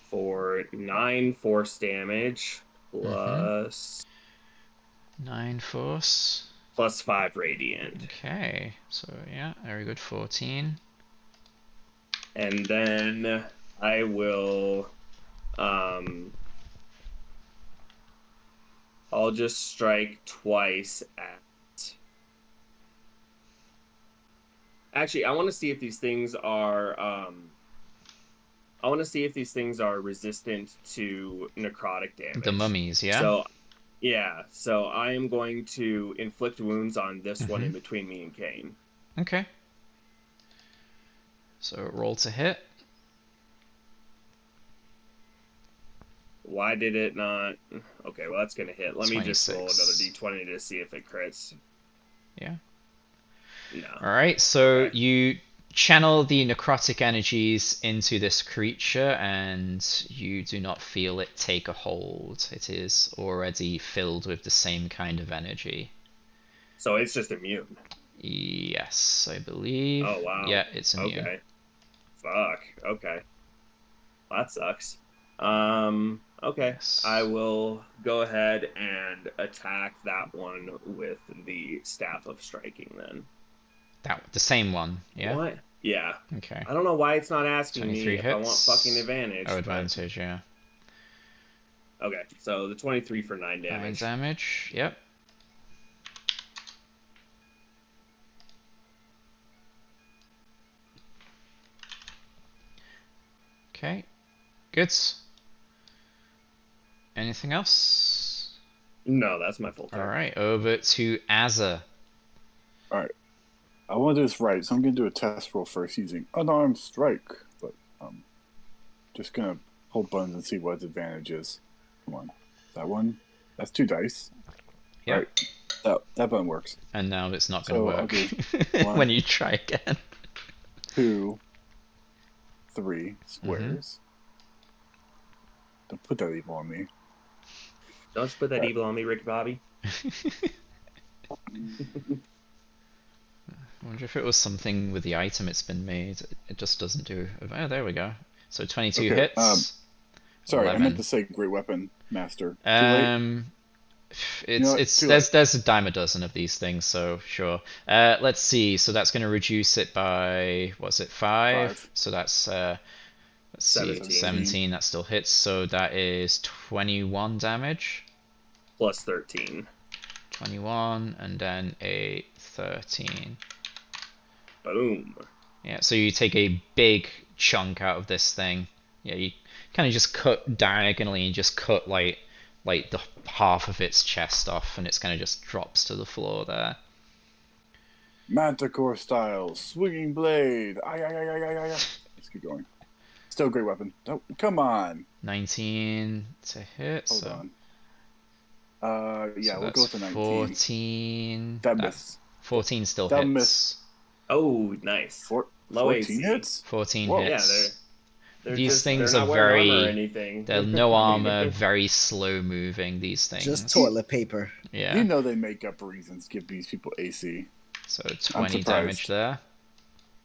For 9 force damage plus 9 force. plus 5 radiant. Okay, so yeah, very good. 14. And then I will I'll just strike twice at. Actually, I want to see if these things are resistant to necrotic damage. The mummies, yeah. So yeah, so I am going to inflict wounds on this one in between me and Kane. Okay. So roll to hit. Why did it not? Okay, well that's gonna hit. Let me just roll 26. another d20 to see if it crits. Yeah. No. Alright, so you channel the necrotic energies into this creature and you do not feel it take a hold. It is already filled with the same kind of energy. So it's just immune. Yes, I believe. Oh wow. Yeah, it's immune. Okay. Fuck. Okay. Well, that sucks. Okay. Yes. I will go ahead and attack that one with the Staff of Striking then. The same one, yeah? What? Yeah. Okay. I don't know why it's not asking me 23 if hits. I want fucking advantage. Oh, advantage, yeah. Okay, so the 23 for 9 damage. 9 damage, yep. Okay, good. Anything else? No, that's my full turn. Alright, over to Azza. All right. I want to do this right, so I'm going to do a test roll first using unarmed strike. But just going to hold buttons and see what its advantage is. Come on. That one? That's 2 dice. Yep. Right. That button works. And now it's not going to So I'll work do when one. you try again. 2, 3 squares. Don't put that evil on me. Don't you put that evil on me, Ricky Bobby. I wonder if it was something with the item it's been made. It just doesn't do. Oh, there we go. So 22 Okay, hits. Sorry, 11. I meant to say Great Weapon Master. Too late? There's a dime a dozen of these things, so sure. Let's see. So that's going to reduce it by, what's it, 5? 5. So that's let's see, 17. 17. That still hits. So that is 21 damage. Plus 13. 21 and then a 13. Boom. Yeah, so you take a big chunk out of this thing. Yeah, you kind of just cut diagonally and just cut like the half of its chest off, and it's kind of just drops to the floor there. Manticore style, swinging blade. Ay, ay, ay, ay, ay, ay. Let's keep going. Still Great Weapon. Oh, come on. 19 to hit. Hold so, on. so we'll go with the 19. 14. That miss. 14 still That hits. miss. Oh, nice. Low 14 AC. hits? 14 Whoa. hits. Yeah, they're These just, things they're are not wearing armor or very. anything. They're no armor, very slow moving. These things. Just toilet paper. Yeah. You know they make up reasons give these people AC. So 20 damage there.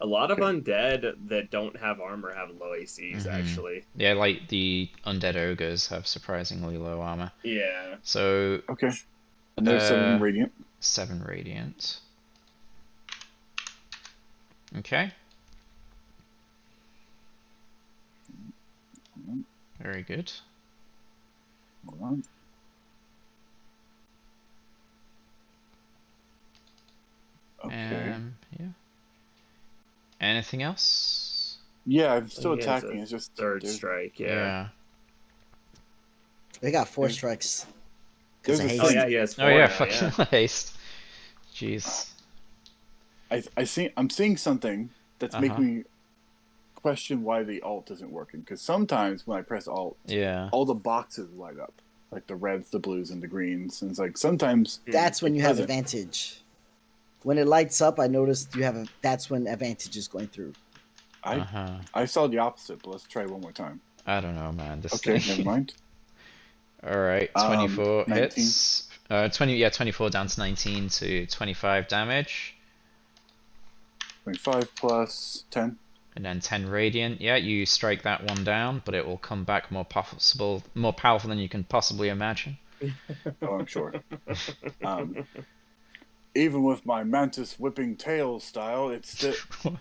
A lot of undead that don't have armor have low ACs, actually. Yeah, like the undead ogres have surprisingly low armor. Yeah. So Okay. And there's 7 radiant. 7 radiant. Okay. Very good. Hold on. Okay. Yeah. Anything else? Yeah, I'm still He has attacking. a It's just third strike. Yeah. They got 4 strikes. There's Because of a haste. Oh yeah, he has 4 Oh yeah, now, fucking haste. Jeez. I'm seeing something that's Uh-huh. making me question why the alt isn't working. Because sometimes when I press alt, Yeah. all the boxes light up, like the reds, the blues, and the greens. And it's like sometimes That's when it you have doesn't. advantage. When it lights up, I noticed you have that's when advantage is going through. I saw the opposite, but let's try one more time. I don't know, man. This Okay, thing. never mind. All right, 24 19. hits. 24 down to 19 to 25 damage. 25 plus 10. And then 10 radiant. Yeah, you strike that one down, but it will come back more powerful than you can possibly imagine. Oh, I'm sure. Even with my mantis whipping tail style, it's still.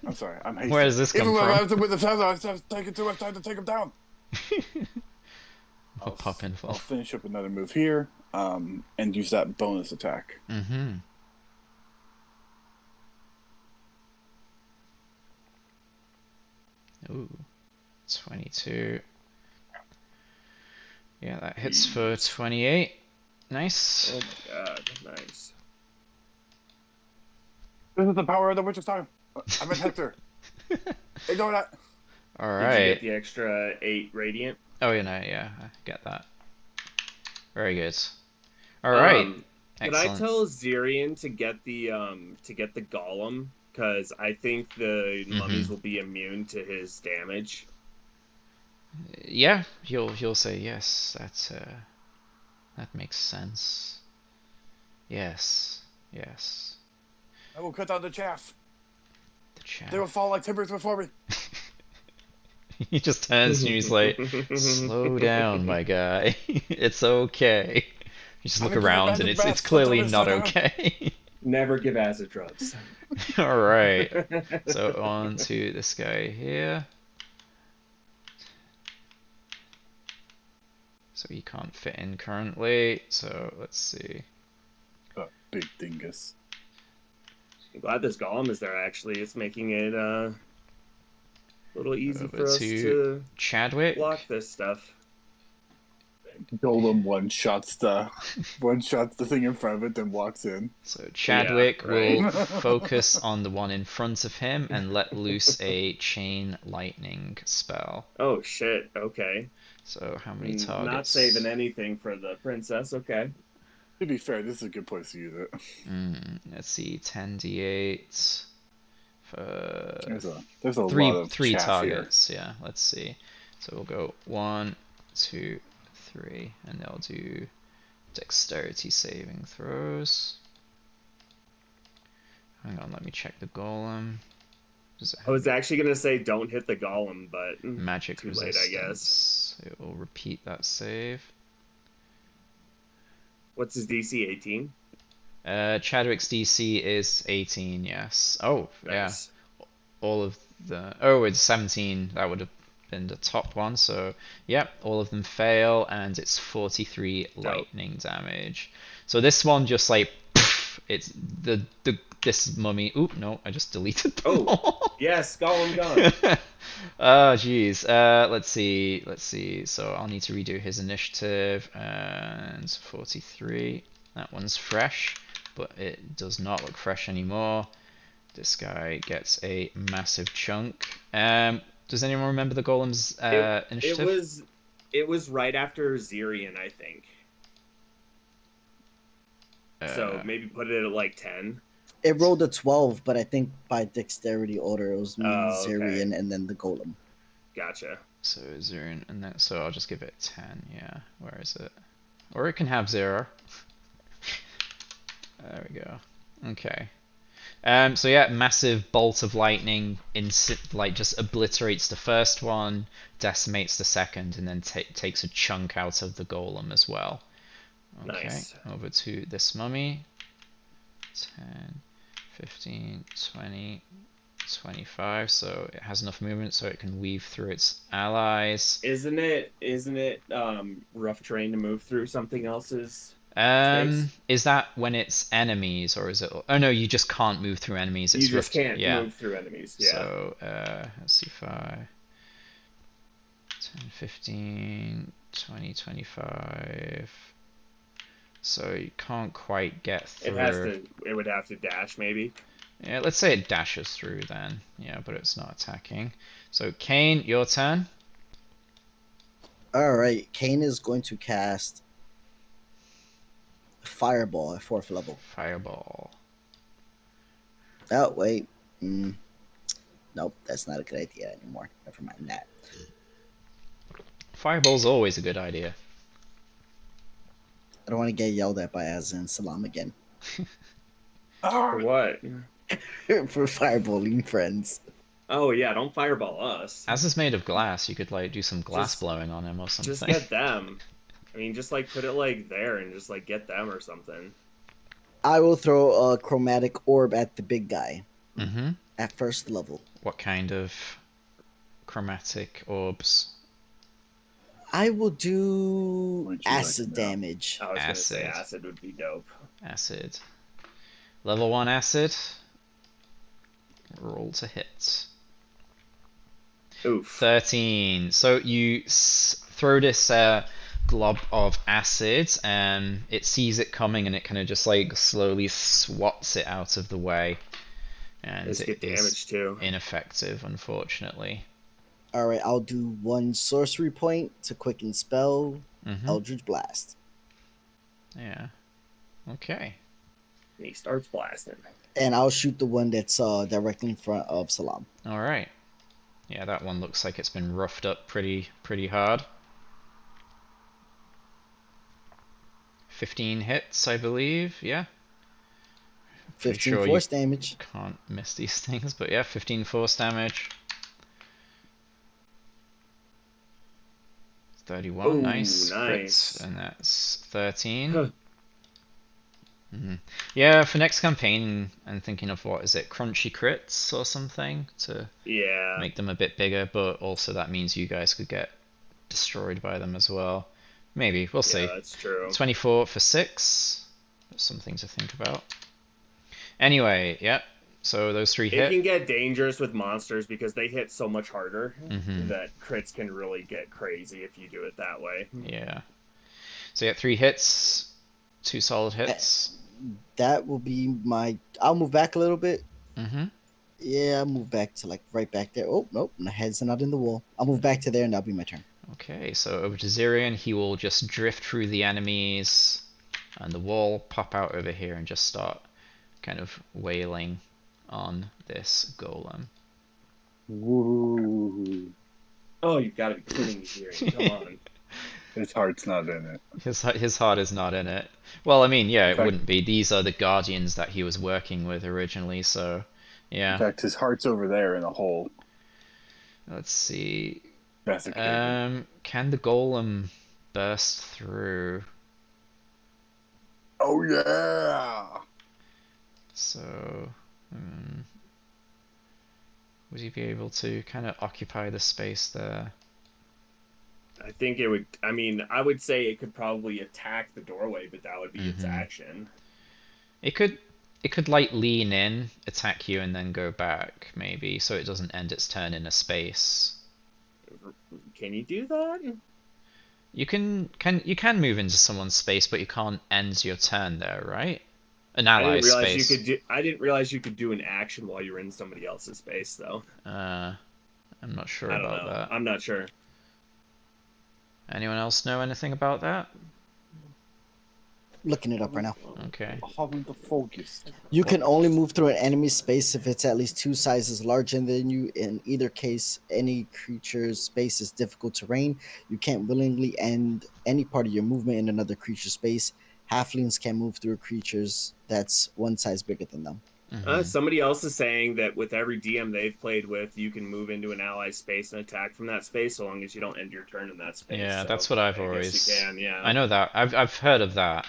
I'm sorry, I'm hasty. Where does this come Even from? with the feather, I've taken too much time to take him down. I'll pop in. I'll finish up another move here, and use that bonus attack. Mm-hmm. Ooh, 22. Yeah, that hits for 28. Nice. Oh my god, nice. This is the power of the Witch's Time. I'm a Hector. Ignore that. All Did right. you get the extra 8 radiant? Oh, yeah, I get that. Very good. All right. Could I tell Zirian to get the golem? Because I think the mummies will be immune to his damage. Yeah, he'll say yes. That makes sense. Yes. I will cut down the chaff. The chaff. They will fall like timbers before me. He just turns to you, he's like, slow down, my guy. It's okay. You just look around and it's clearly not okay. Never give acid drugs. Alright. So on to this guy here. So he can't fit in currently. So let's see. Oh, big dingus. I'm glad this golem is there, actually. It's making it a little easy Over for us to to block Chadwick. this stuff. Golem one shots the thing in front of it, then walks in. So Yeah, Chadwick right. will focus on the one in front of him and let loose a chain lightning spell. Oh shit. Okay. So how many Not saving targets? anything for the princess. Okay. To be fair, this is a good place to use it. Let's see, 10d8 for There's a lot three of three chaff here. targets. Yeah, let's see. So we'll go 1, 2, 3, and they'll do dexterity saving throws. Hang on, let me check the golem. Does it I have was actually gonna say don't hit the golem, but magic too late, I guess. resistance? It will repeat that save. What's his DC? 18. Chadwick's DC is 18, yes. Oh, yeah. Nice. All of the. Oh, it's 17. That would have been the top one. So, yep, all of them fail, and it's 43 Dope. lightning damage. So this one just like. It's the this mummy. Oop, no, I just deleted them Oh, all. yes, golem gone. Oh, jeez. Let's see. Let's see. So I'll need to redo his initiative. And 43. That one's fresh, but it does not look fresh anymore. This guy gets a massive chunk. Does anyone remember the golem's It initiative? was right after Zirian, I think. So maybe put it at like 10. It rolled a 12, but I think by dexterity order it was me, Oh, okay. Zirian, and then the golem. Gotcha. So 0 and then so I'll just give it 10. Yeah, where is it? Or it can have 0. There we go. Okay. So yeah, massive bolt of lightning, like just obliterates the first one, decimates the second, and then takes a chunk out of the golem as well. Okay, Nice. over to this mummy. 10, 15, 20, 25. So it has enough movement so it can weave through its allies. Isn't it rough terrain to move through something else's space? Is that when it's enemies or is it? Oh no, you just can't move through enemies. You It's just rough. can't Yeah. move through enemies. Yeah. So let's see, 5, 10, 15, 20, 25. So you can't quite get through. It would have to dash maybe. Yeah, let's say it dashes through then. Yeah, but it's not attacking. So Kane, your turn. All right, Kane is going to cast Fireball at 4th level. Fireball. Oh, wait. Nope, that's not a good idea anymore. Never mind that. Fireball's always a good idea. I don't want to get yelled at by Azan Salam again For what? for fireballing friends. Oh yeah, don't fireball us. As is made of glass, you could like do some glass Just- blowing on him or something. Just get them. I mean, just like put it like there and just like get them or something. I will throw a chromatic orb at the big guy Mm-hmm. at 1st level. What kind of chromatic orbs? I will do Would you like acid to know? damage. I was gonna say Acid. acid would be dope. Acid. Level 1 acid. Roll to hit. Oof. 13. So you throw this glob of acid, and it sees it coming, and it kind of just like slowly swats it out of the way. And Just get it is damage too. ineffective, unfortunately. All right, I'll do 1 sorcery point to quicken spell, Mm-hmm. Eldritch Blast. Yeah. Okay. And he starts blasting. And I'll shoot the one that's directly in front of Salam. All right. Yeah, that one looks like it's been roughed up pretty hard. 15 hits, I believe. Yeah. Pretty 15 sure force you damage. can't miss these things, but yeah, 15 force damage. 31, Ooh, nice. nice. Crits, and that's 13. Huh. Yeah, for next campaign, I'm thinking of what is it, crunchy crits or something to Yeah. make them a bit bigger, but also that means you guys could get destroyed by them as well. Maybe, we'll see. Yeah, that's true. 24 for 6. That's something to think about. Anyway, yep. So those 3 It hit. can get dangerous with monsters because they hit so much harder Mm-hmm. that crits can really get crazy if you do it that way. Yeah. So you get 3 hits, 2 solid Eh, hits. That will be my. I'll move back a little bit. Mm-hmm. Yeah, I'll move back to like right back there. Oh nope, my head's not in the wall. I'll move back to there, and that'll be my turn. Okay, so over to Zirian. He will just drift through the enemies and the wall, pop out over here, and just start kind of wailing on this golem. Woo. Oh, you've got to be kidding me, Zirian. Come on. His heart's not in it. His heart is not in it. Well, I mean, yeah, In it fact, wouldn't be. These are the guardians that he was working with originally, so in yeah. fact, his heart's over there in a hole, Let's see. desiccated. Can the golem burst through? Oh yeah! So, would he be able to kind of occupy the space there? I think it would. I mean, I would say it could probably attack the doorway, but that would be its Mm-hmm. action. It could like lean in, attack you, and then go back, maybe, so it doesn't end its turn in a space. Can you do that? You can move into someone's space, but you can't end your turn there, right? An I didn't ally's realize you space. could do. I didn't realize you could do an action while you're in somebody else's space, though. I'm not sure I don't about know. that. I'm not sure. Anyone else know anything about that? Looking it up right now. Okay. Haven't the focused. You can only move through an enemy space if it's at least 2 sizes larger than you. In either case, any creature's space is difficult terrain. You can't willingly end any part of your movement in another creature's space. Halflings can move through creatures that's 1 size bigger than them. Mm-hmm. Somebody else is saying that with every DM they've played with, you can move into an ally space and attack from that space, so long as you don't end your turn in that space. Yeah, so that's what I've I always. guess you can, yeah. I know that. I've heard of that,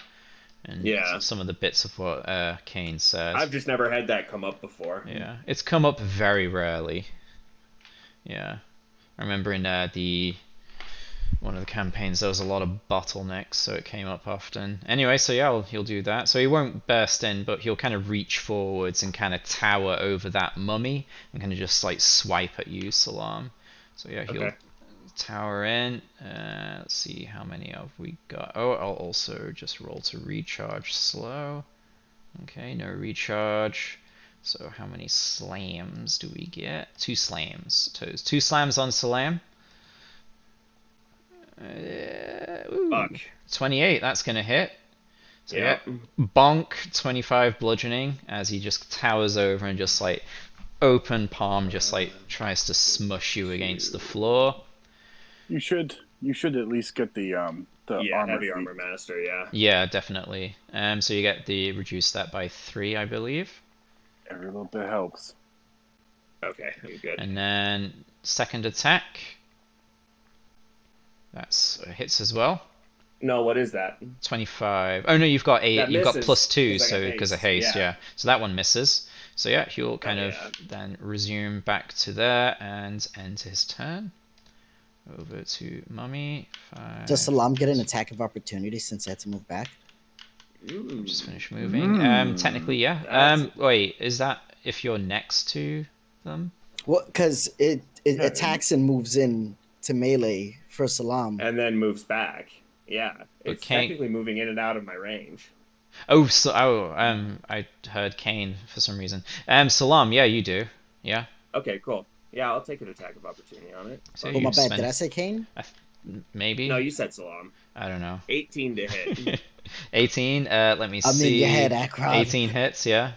and Yeah. some of the bits of what Kane said. I've just never had that come up before. Yeah, it's come up very rarely. Yeah, I remember in the one of the campaigns there was a lot of bottlenecks, so it came up often. Anyway, so yeah, he'll do that. So he won't burst in, but he'll kind of reach forwards and kind of tower over that mummy and kind of just like swipe at you, Salam. So yeah, he'll Okay. tower in. Let's see how many have we got. Oh, I'll also just roll to recharge slow. Okay, no recharge. So how many slams do we get? 2 slams. 2 slams on Salam. Fuck. 28, that's gonna hit. So Yeah. bonk, 25 bludgeoning as he just towers over and just like open palm just like tries to smush you against the floor. You should at least get the Yeah, armor heavy feat. armor master, yeah. Yeah, definitely. So you get the reduce that by 3, I believe. Every little bit helps. Okay, I'm good. And then second attack. That's hits as well. No, what is that? 25. Oh no, you've got That you've got misses, plus 2, 'cause I got so because of haste, haste, yeah. yeah. So that one misses. So yeah, he'll kind of yeah. then resume back to there and end his turn. Over to Mummy. 5. Does Salam get an attack of opportunity since I had to move back? Just finish moving. Technically, yeah. That's- Wait, is that if you're next to them? Well, because it Yeah, attacks and moves in to melee for Salam. And then moves back. Yeah. It's Okay. technically moving in and out of my range. Oh, I heard Kane for some reason. Salam, yeah, you do. Yeah. Okay, cool. Yeah, I'll take an attack of opportunity on it. So Oh, you my bad. spend- Did I say Kane? Maybe. No, you said Salam. I don't know. 18 to hit. 18. Let me see. I'm in your head, Akron. 18 hits. Yeah.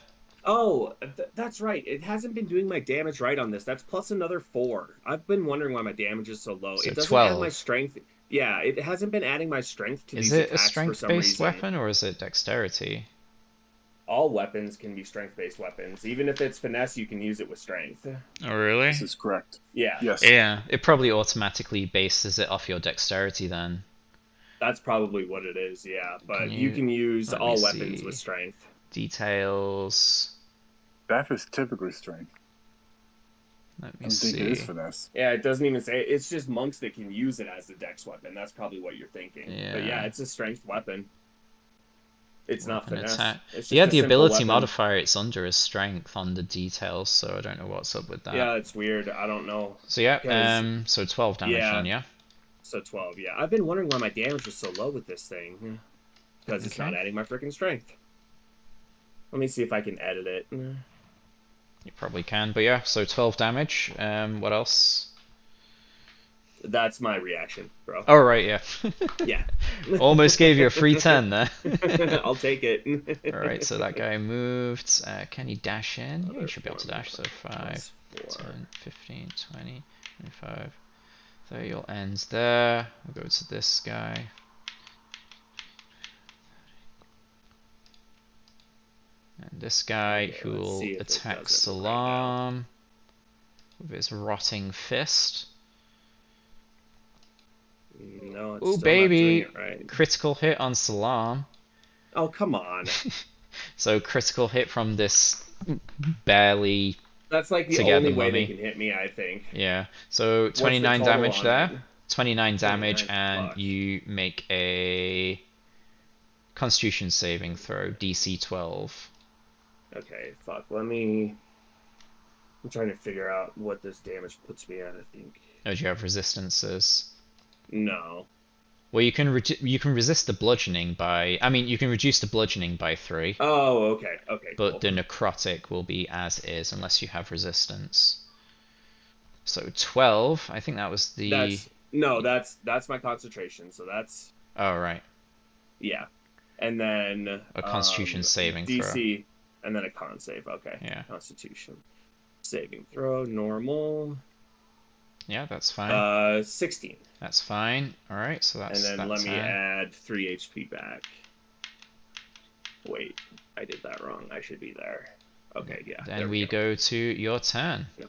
Oh, that's right. It hasn't been doing my damage right on this. That's plus another 4. I've been wondering why my damage is so low. So It doesn't 12. add my strength. Yeah, it hasn't been adding my strength to Is these it a attacks for some strength-based reason. weapon or is it dexterity? All weapons can be strength-based weapons. Even if it's finesse, you can use it with strength. Oh, really? This is correct. Yeah. Yes. Yeah. It probably automatically bases it off your dexterity then. That's probably what it is, yeah. But Can you you- can use let me all weapons see. with strength. Details. That is typically strength. Let I me don't think it is see. finesse. Yeah, it doesn't even say it's just monks that can use it as a dex weapon. That's probably what you're thinking. But Yeah. yeah, it's a strength weapon. It's not Weapon finesse. attack. It's Yeah, just a the simple ability weapon. modifier it's under is strength on the details, so I don't know what's up with that. Yeah, it's weird. I don't know. So yeah, Because, so 12 damage yeah, then, yeah? so 12, yeah. I've been wondering why my damage was so low with this thing. Because it's not Okay. adding my freaking strength. Let me see if I can edit it. You probably can, but yeah, so 12 damage. What else? That's my reaction, bro. Oh, right, yeah. Yeah. Almost gave you a free 10 there. I'll take it. Alright, so that guy moved. Can he dash in? Yeah, he Other should be able to form dash. So 5, +4. 10, 15, 20, 25, 30. You'll end there. We'll go to this guy. And this guy Okay, who let's will see if it attack does it right now. Salam with his rotting fist. No, it's Ooh, still not doing baby! it right. Critical hit on Salam. Oh, come on. So critical hit from this barely That's like the together only way they mummy. can hit me, I think. Yeah. So What's the 29 total damage on there. it? 29 damage, 29. and Fuck. you make a Constitution saving throw, DC 12. Okay, fuck. I'm trying to figure out what this damage puts me at, I think. Oh, do you have resistances? No. Well, you can resist the bludgeoning by. I mean, you can reduce the bludgeoning by 3, Oh, okay. Okay, but cool. the necrotic will be as is unless you have resistance. So 12. I think that was the. That's my concentration. So that's Oh, right. yeah. And then A Constitution saving throw. DC and then a con save. Okay. Yeah. Constitution saving throw normal. Yeah, that's fine. 16. That's fine. All right, so And that's then that let me 10. add 3 HP back. Wait, I did that wrong. I should be there. Okay, yeah. Then we go to your turn. No.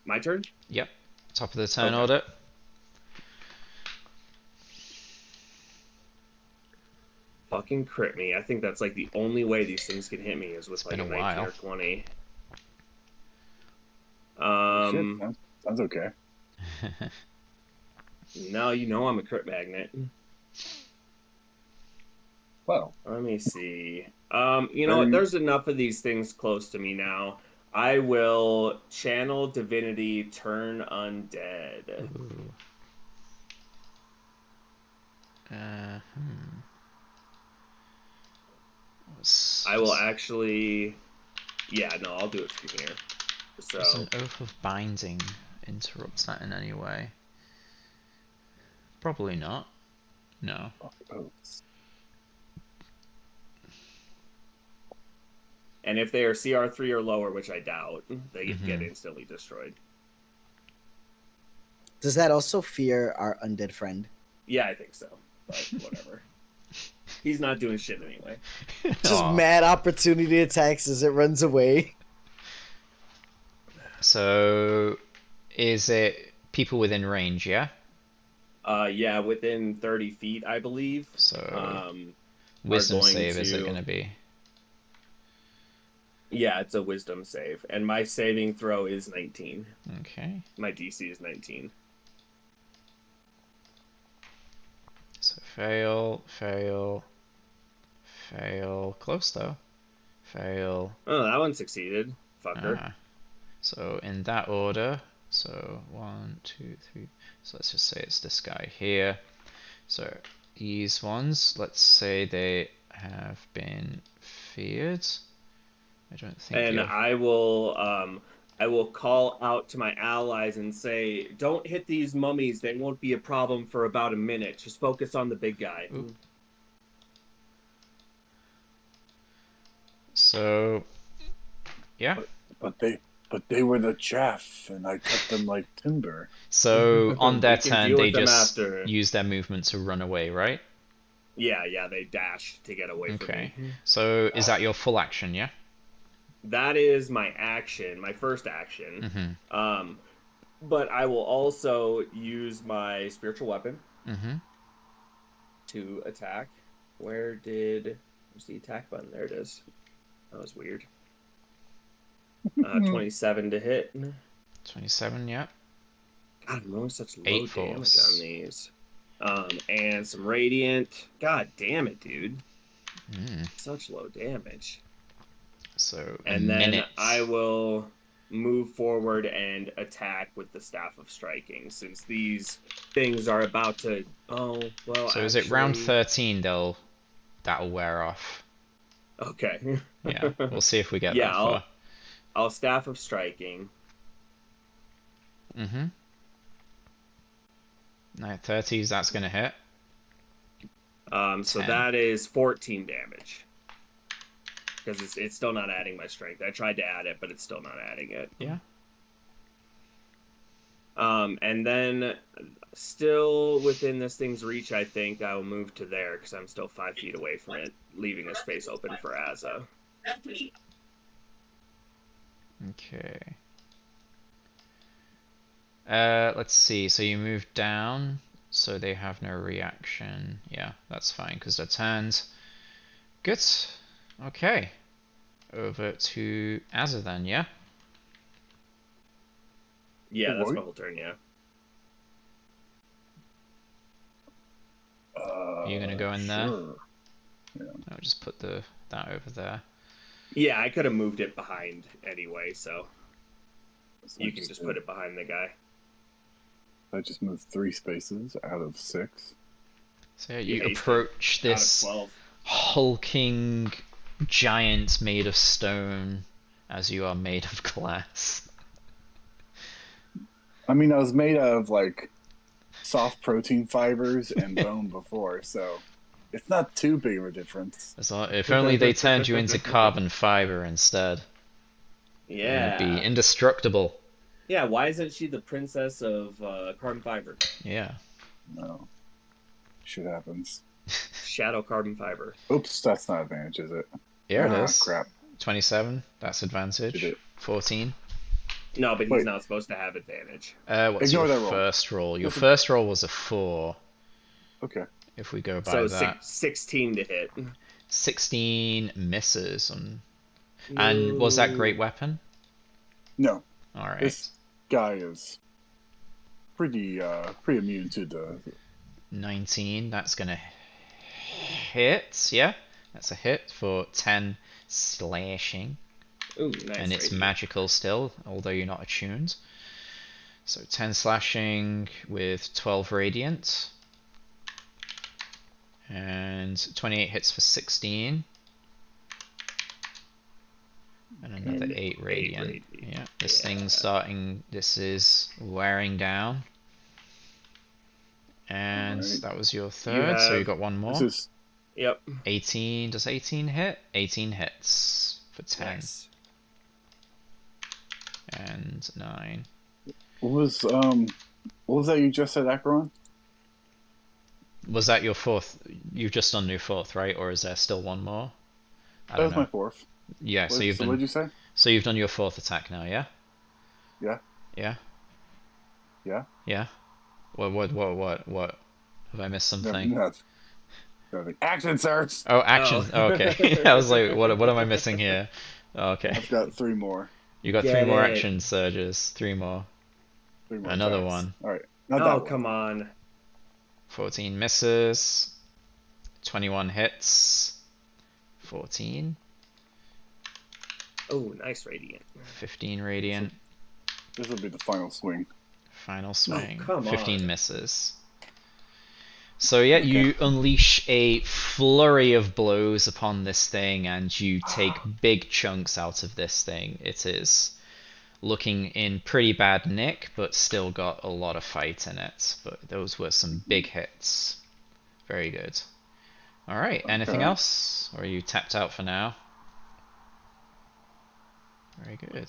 My turn? Yep. Top of the turn Okay. order. Fucking crit me. I think that's like the only way these things can hit me is with It's like been a a 19 while. or 20. Shit, sounds okay. No, you know I'm a crit magnet. Well, Let me see. You know what? There's enough of these things close to me now. I will channel divinity, turn undead. Ooh. Hmm. I will actually. Yeah, no, I'll do it from here. Does So an Oath of Binding interrupt that in any way? Probably not. No. and if they are CR3 or lower, which I doubt, they get Mhm. instantly destroyed. Does that also fear our undead friend? Yeah, I think so. But whatever. He's not doing shit anyway. Just Aw. mad opportunity attacks as it runs away. So, is it people within range, yeah? Yeah, within 30 feet, I believe. So, Are wisdom going save is it to- going to be? Yeah, it's a wisdom save. And my saving throw is 19. Okay. My DC is 19. So fail, fail, fail. Close though. Fail. Oh, that one succeeded. Fucker. Ah. So in that order. So 1, 2, 3. So let's just say it's this guy here. So these ones, let's say they have been feared. I don't think And you're. I will call out to my allies and say, "Don't hit these mummies. They won't be a problem for about a minute. Just focus on the big guy." Oop. So, yeah. But they were the chaff, and I cut them like timber. So on their We can turn, deal they with them just after. use their movement to run away, right? Yeah, they dash to get away from Okay. me. So is that your full action, yeah? That is my action, my first action. Mm-hmm. But I will also use my spiritual weapon Mm-hmm. to attack. Where's the attack button? There it is. That was weird. 27 to hit. 27, yeah. God, I'm rolling such low 8 damage force. on these. And some radiant. God damn it, dude. Such low damage. So a And then minute. I will move forward and attack with the Staff of Striking, since these things are about to. Oh, well, So is it round actually. 13 that'll wear off? Okay. Yeah, we'll see if we get Yeah, that far. I'll Staff of Striking. Mm-hmm. 30s, that's gonna hit. So 10. that is 14 damage. Because it's still not adding my strength. I tried to add it, but it's still not adding it. Yeah. And then still within this thing's reach, I think I will move to there because I'm still 5 feet away from it, leaving a space open for Azza. Okay. Let's see. So you move down, so they have no reaction. Yeah, that's fine because they're turned. Good. Okay. Over to Azza then, yeah? Yeah, that's What? my whole turn, yeah. Are you gonna go in there? Sure. Yeah. I'll just put that over there. Yeah, I could have moved it behind anyway, so So you can just put it behind the guy. I just moved 3 spaces out of 6. So you Yeah, he's approach Out of this 12. hulking giant made of stone as you are made of glass. I mean, I was made out of like soft protein fibers and bone before, so it's not too big of a difference. If only they turned you into carbon fiber instead. Then you'd be Yeah. indestructible. Yeah, why isn't she the princess of carbon fiber? Yeah. No. Shit happens. Shadow carbon fiber. Oops, that's not advantage, is it? Here it is. Crap. 27. That's advantage. Did it. 14. No, but he's Wait. not supposed to have advantage. What's Ignore your that roll. first roll? Your Listen. first roll was a 4. Okay. If we go by So that. 16 to hit. 16 misses. And was that great weapon? No. Alright. This guy is pretty immune to the 19. That's gonna hit. Yeah. That's a hit for 10 slashing. Ooh, nice. And it's radiant. magical still, although you're not attuned. So 10 slashing with 12 radiant. And 28 hits for 16. And another And 8 radiant. 8 radiant. Yeah, this Yeah. thing's starting, this is wearing down. And Alright. that was your third, so you have- got one more. This is Yep. 18, does 18 hit? 18 hits for 10. Nice. And 9. what was that you just said, Acheron? Was that your fourth? You've just done your fourth, right? Or is there still one more? I That don't was know. my 4th. Yeah, so you've What'd done. you say? So you've done your fourth attack now, yeah? Yeah. Yeah. Yeah. Yeah. What? Have I missed something? No. Action, sir. Oh, action. Oh. Oh, okay. I was like, what am I missing here? Okay. I've got 3 more. You got Get 3 more it. action surges. 3 more. 3 more. Another attacks. one. All right. Not Oh, that one. come on. 14 misses. 21 hits. 14. Oh, nice radiant. 15 radiant. This will be the final swing. Final swing. come 15 on. misses. So yeah, Okay. you unleash a flurry of blows upon this thing and you take big chunks out of this thing. It is looking in pretty bad nick, but still got a lot of fight in it. But those were some big hits. Very good. Alright, anything Okay. else? Or are you tapped out for now? Very good.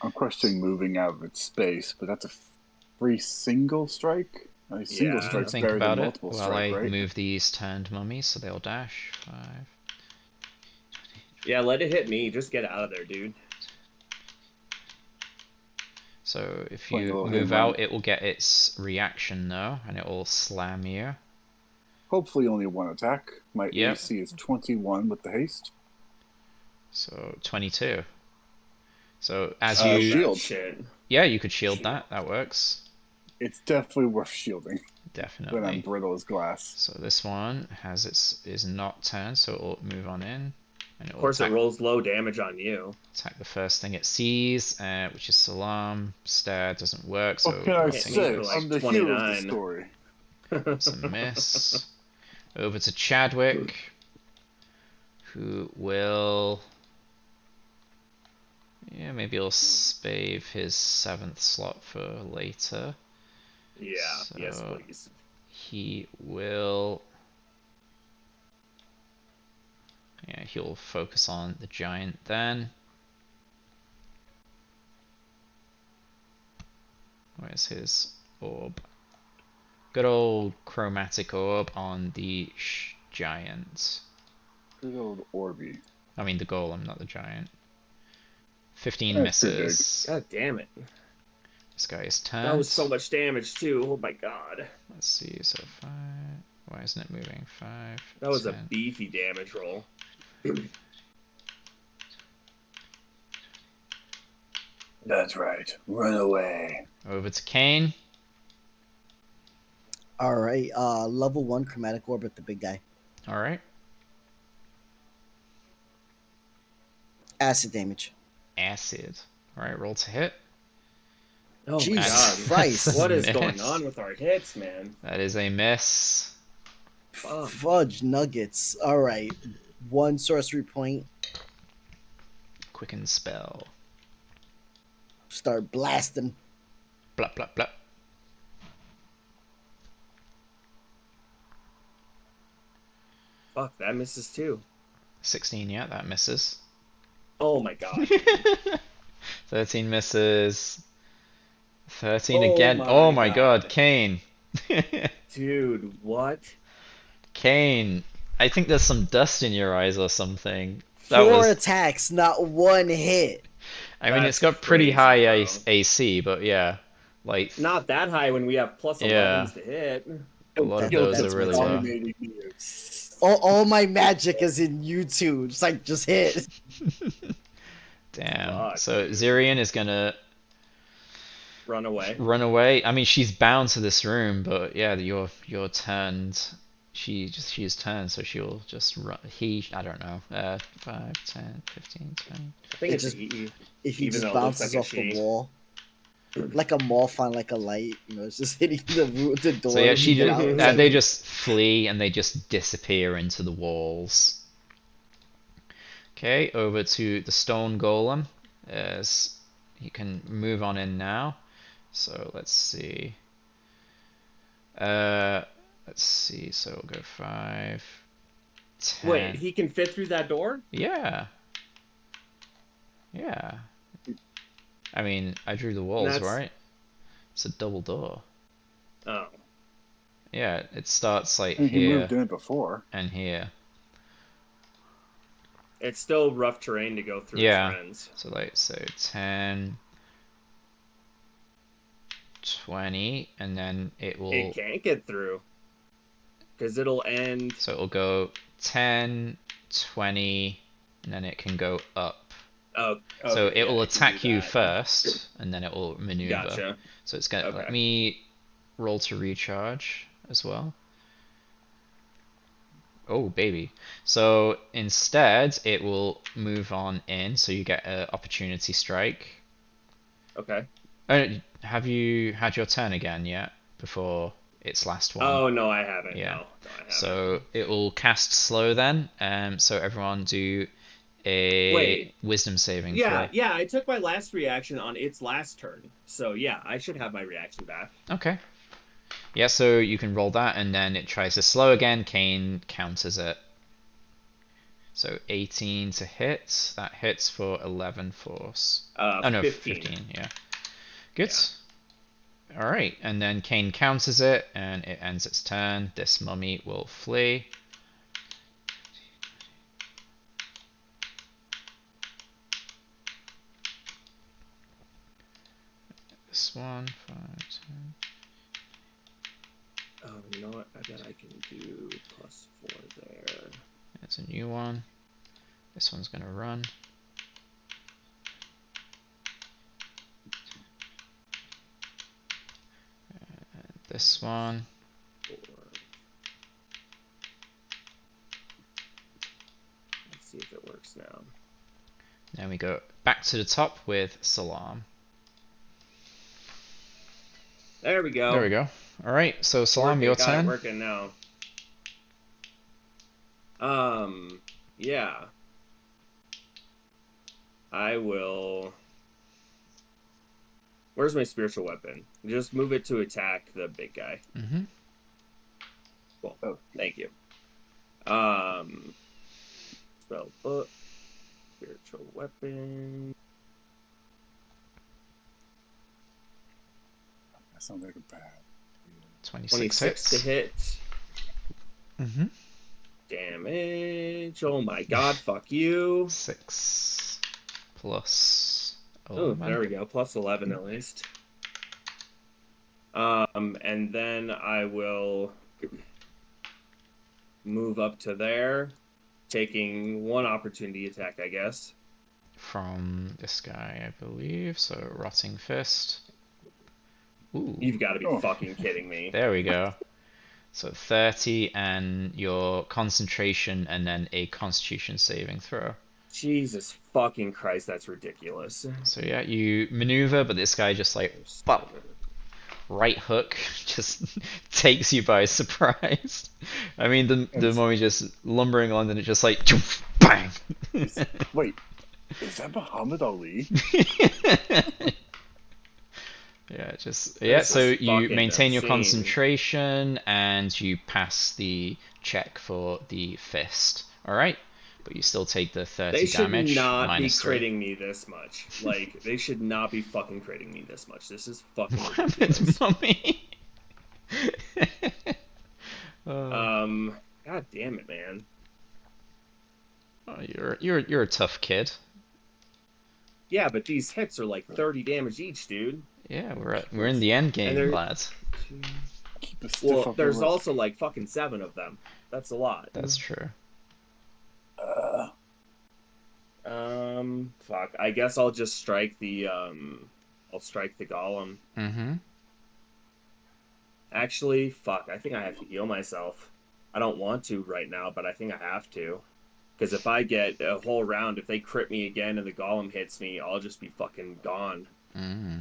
I'm questioning moving out of its space, but that's a free single strike. A single Yeah. strike's Think better about than it multiple while strike, I right? move these turned mummies so they'll dash. 5. Yeah, let it hit me. Just get out of there, dude. So if Like a you little move hit out, on- it will get its reaction though, and it will slam you. Hopefully only one attack. My Yep. AC is 21 with the haste. So 22. So as Uh, you, shield. Shit. yeah, you could shield that. That works. it's definitely worth shielding when I'm Definitely. brittle as glass. So this one is not turned, so it'll move on in, and it Of will course, it attack rolls low damage on you. the first thing it sees, which is Salam. Stare doesn't work, What so can I Hit me rotting say? for I'm like the hero of the 29. story. it's a miss. Over to Chadwick, who will. Yeah, maybe he'll save his 7th slot for later. Yeah, yes, So please. he will. Yeah, he'll focus on the giant then. Where's his orb? Good old chromatic orb on the giant. Good old Orby. I mean the golem, not the giant. 15 That's pretty big. misses. God damn it. This guy is That was turned. so much damage, too. Oh my god. Let's see, so 5. Why isn't it moving? 5, That was a 10. beefy damage roll. That's right. Run away. Over to Kane. All right. Level 1 chromatic orb with the big guy. Alright. Acid damage. Acid. Alright, roll to hit. Oh my Jesus god. Christ. What is Miss. going on with our hits, man? That is a miss. Fuck. Fudge nuggets. All right. 1 sorcery point. Quicken spell. Start blasting. Blah, blah, blah. Fuck, that misses too. 16, yeah, that misses. Oh my god. 13 misses. 13 Oh again. my Oh my god, god. Kane. Dude, what? Kane, I think there's some dust in your eyes or something. That 4 was. attacks, not 1 hit. I mean, it's That's got pretty crazy, high bro. AC, but yeah. Like, Not that high when we have plus yeah. 11s to hit. A lot of That- those are that's really what's low. Dominating me. All my magic is in you two. Just like, just hit. Damn. Fuck, So dude. Zirian is gonna Run away. run away. I mean, she's bound to this room, but yeah, you're turned. She's turned, so she'll just run. I don't know. 5, 10, 15, 20. I think It it's just- he. He Even just though it looks bounces like a off the she. wall. Like a moth on like a light. You know, it's just hitting the door. So yeah, to get out. It's like- they just flee and they just disappear into the walls. Okay, over to the stone golem. As he can move on in now. So let's see. Let's see. So we'll go 5, 10. Wait, he can fit through that door? Yeah. Yeah. I mean, I drew the walls, That's- right? It's a double door. Oh. Yeah, it starts like You here moved in it before. and here. It's still rough terrain to go through Yeah. his friends. So like, so 10, 20, and then it will. It can't get through. Because it'll end. So it'll go 10, 20, and then it can go up. Oh, So okay, it will yeah, can attack do you that. first, and then it will maneuver. Gotcha. So it's gonna Okay. let me roll to recharge as well. Oh baby. So instead, it will move on in, so you get an opportunity strike. Okay. Have you had your turn again yet? Before its last one? Oh, no, I haven't. Yeah. No, I haven't. So it will cast slow then. So everyone do a Wait. wisdom saving Yeah, throw. yeah, I took my last reaction on its last turn. So, yeah, I should have my reaction back. Okay. Yeah, so you can roll that, and then it tries to slow again. Kane counters it. So 18 to hit. That hits for 11 force. Oh no, 15. Yeah. Good. All right, and then Kane counters it, and it ends its turn. This mummy will flee. This one, 5, 10. Oh, you know what? I bet I can do +4 there. That's a new one. This one's gonna run. this one. 4. Let's see if it works now. Then we go back to the top with Salam. There we go. There we go. Alright, so Salam, your Got turn. it working now. Yeah. I will... Where's my spiritual weapon? Just move it to attack the big guy. Mm-hmm. Cool. Oh, thank you. Spell book. Spiritual weapon. That sounds like a bad. 26 hits. To hit. Mm-hmm. Damage. Oh my god, fuck you. 6 plus 11. Oh, there we go. Plus 11 at least. And then I will move up to there, taking one opportunity attack, I guess. From this guy, I believe. So, Rotting Fist. Ooh. You've got to be fucking kidding me. There we go. So 30 and your concentration and then a constitution saving throw. Jesus fucking Christ, that's ridiculous. So yeah, you maneuver, but this guy just like bop, right hook just takes you by surprise. I mean, the mummy just lumbering along and it just like bang. Wait, is that Muhammad Ali? Yeah, so you maintain your concentration and you pass the check for the fist. All right, but you still take the 30 damage. They should not be -3. critting me this much. Like, they should not be fucking critting me this much. This is fucking ridiculous. Mummy. God damn it, man. Oh, you're a tough kid. Yeah, but these hits are like 30 damage each, dude. Yeah, we're in the end game, lads. Well, there's also like fucking 7 of them. That's a lot. That's true. Fuck. I guess I'll just strike the I'll strike the golem. Mm-hmm. Actually, fuck. I think I have to heal myself. I don't want to right now, but I think I have to. Because if I get a whole round, if they crit me again and the golem hits me, I'll just be fucking gone. Mm-hmm.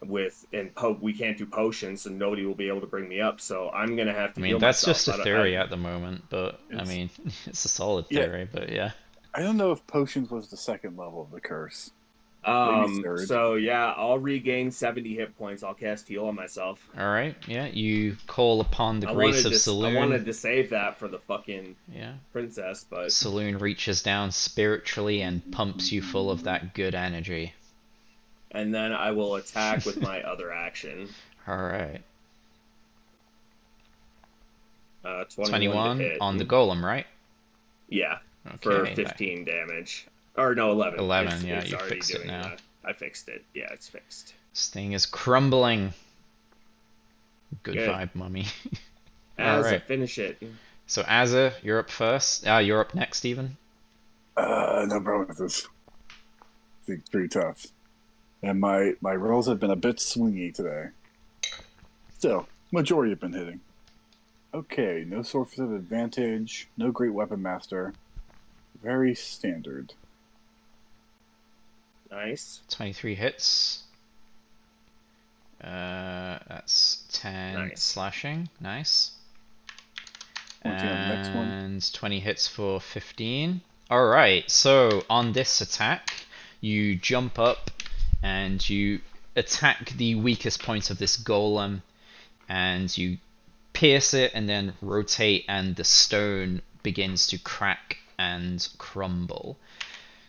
We can't do potions, so nobody will be able to bring me up. So I'm gonna have to. I mean, that's just a theory at the moment, but I mean, it's a solid theory. But yeah, I don't know if potions was the second level of the curse. So yeah, I'll regain 70 hit points. I'll cast heal on myself. All right. Yeah, you call upon the grace of Saloon. I wanted to save that for the fucking princess, but Saloon reaches down spiritually and pumps you full of that good energy. And then I will attack with my other action. Alright. 21 on the golem, right? Yeah. Okay, for 15 damage. Or no, 11. 11, it's you fixed it now. That. I fixed it. Yeah, it's fixed. This thing is crumbling. Good vibe, mummy. Azza, finish it. So Azza, you're up first. You're up next, Steven. No promises. It's pretty tough. And my rolls have been a bit swingy today. Still, majority have been hitting. Okay, no source of advantage, no great weapon master. Very standard. Nice. 23 hits. That's 10 slashing. Nice. Next one. And 20 hits for 15. Alright, so on this attack, you jump up and you attack the weakest point of this golem, and you pierce it and then rotate, and the stone begins to crack and crumble.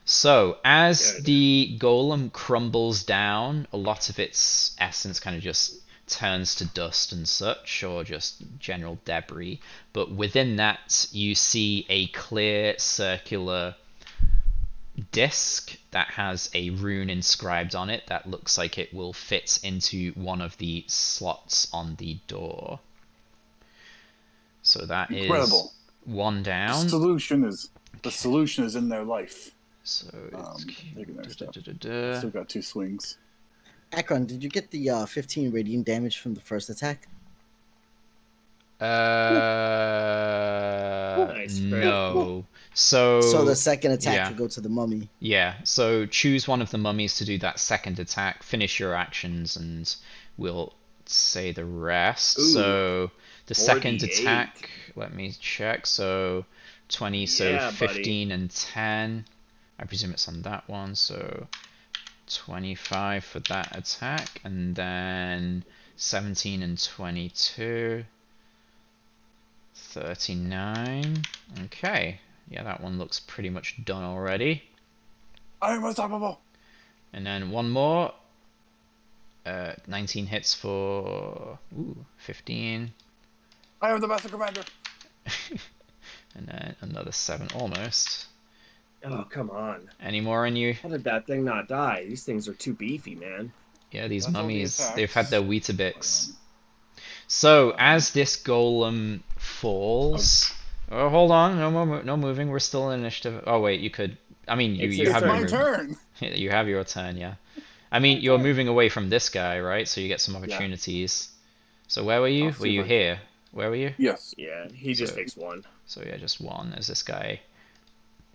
So as the golem crumbles down, a lot of its essence kind of just turns to dust and such, or just general debris, but within that you see a clear circular disc that has a rune inscribed on it that looks like it will fit into one of the slots on the door. So that Incredible. Is one down. The solution is in their life. So it's Still got 2 swings. Akron, did you get the 15 radiant damage from the first attack? Nice crit. No. So the So, second attack yeah. could go to the mummy. Yeah, so choose one of the mummies to do that second attack, finish your actions, and we'll say the rest. Ooh, So the second 48. attack, let me check. So 20, so Yeah, buddy. 15 and 10. I presume it's on that one, so 25 for that attack, and then 17 and 22. 39. Okay. Yeah, that one looks pretty much done already. I am unstoppable. And then one more. 19 hits for 15. I am the master commander. And then another 7 almost. Oh, come on. Any more on you? How did that thing not die? These things are too beefy, man. Yeah, these That's all the mummies, they've had attacks. their Weetabix. So, as this golem falls... Oh, hold on, no moving, we're still in initiative. Oh wait, you could... I mean, It's you his have It's your my movement. turn. You have your turn, yeah. I mean, you're moving away from this guy, right? So you get some opportunities. So where were you? I'll Were see you if I- here? Where were you? Yes. Yeah, he just So- takes one. So yeah, just one. Is this guy...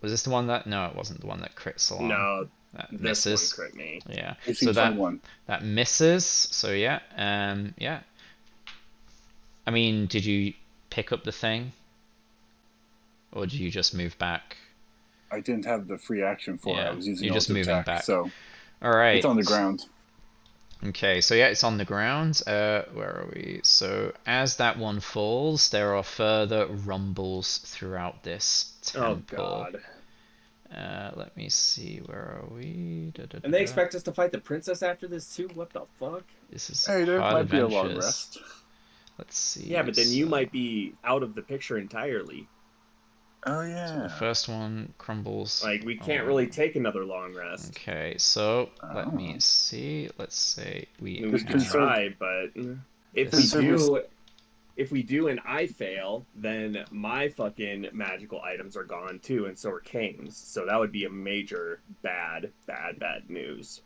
Was this the one that... No, it wasn't the one that crits along. No, That this misses. one crit me. Yeah. AC So that 21. that misses. So yeah, yeah. I mean, did you pick up the thing, or did you just move back? I didn't have the free action for it. Yeah, I was using you're it just to moving attack, back. so All right. it's on the ground. Okay, so yeah, it's on the ground. Where are we? So as that one falls, there are further rumbles throughout this Oh temple. god. Let me see. Where are we? And they expect us to fight the princess after this too? What the fuck? This is Hey, there hard might be a long adventures. rest. Let's see. Yeah, but then you so- might be out of the picture entirely. Oh So yeah. the first one crumbles. Like, we can't along. really take another long rest. Okay, so let me Oh. see. Let's say I mean, we we Just can have try, but if this. we do and I fail, then my fucking magical items are gone too, and so are Kane's. So that would be a major bad news.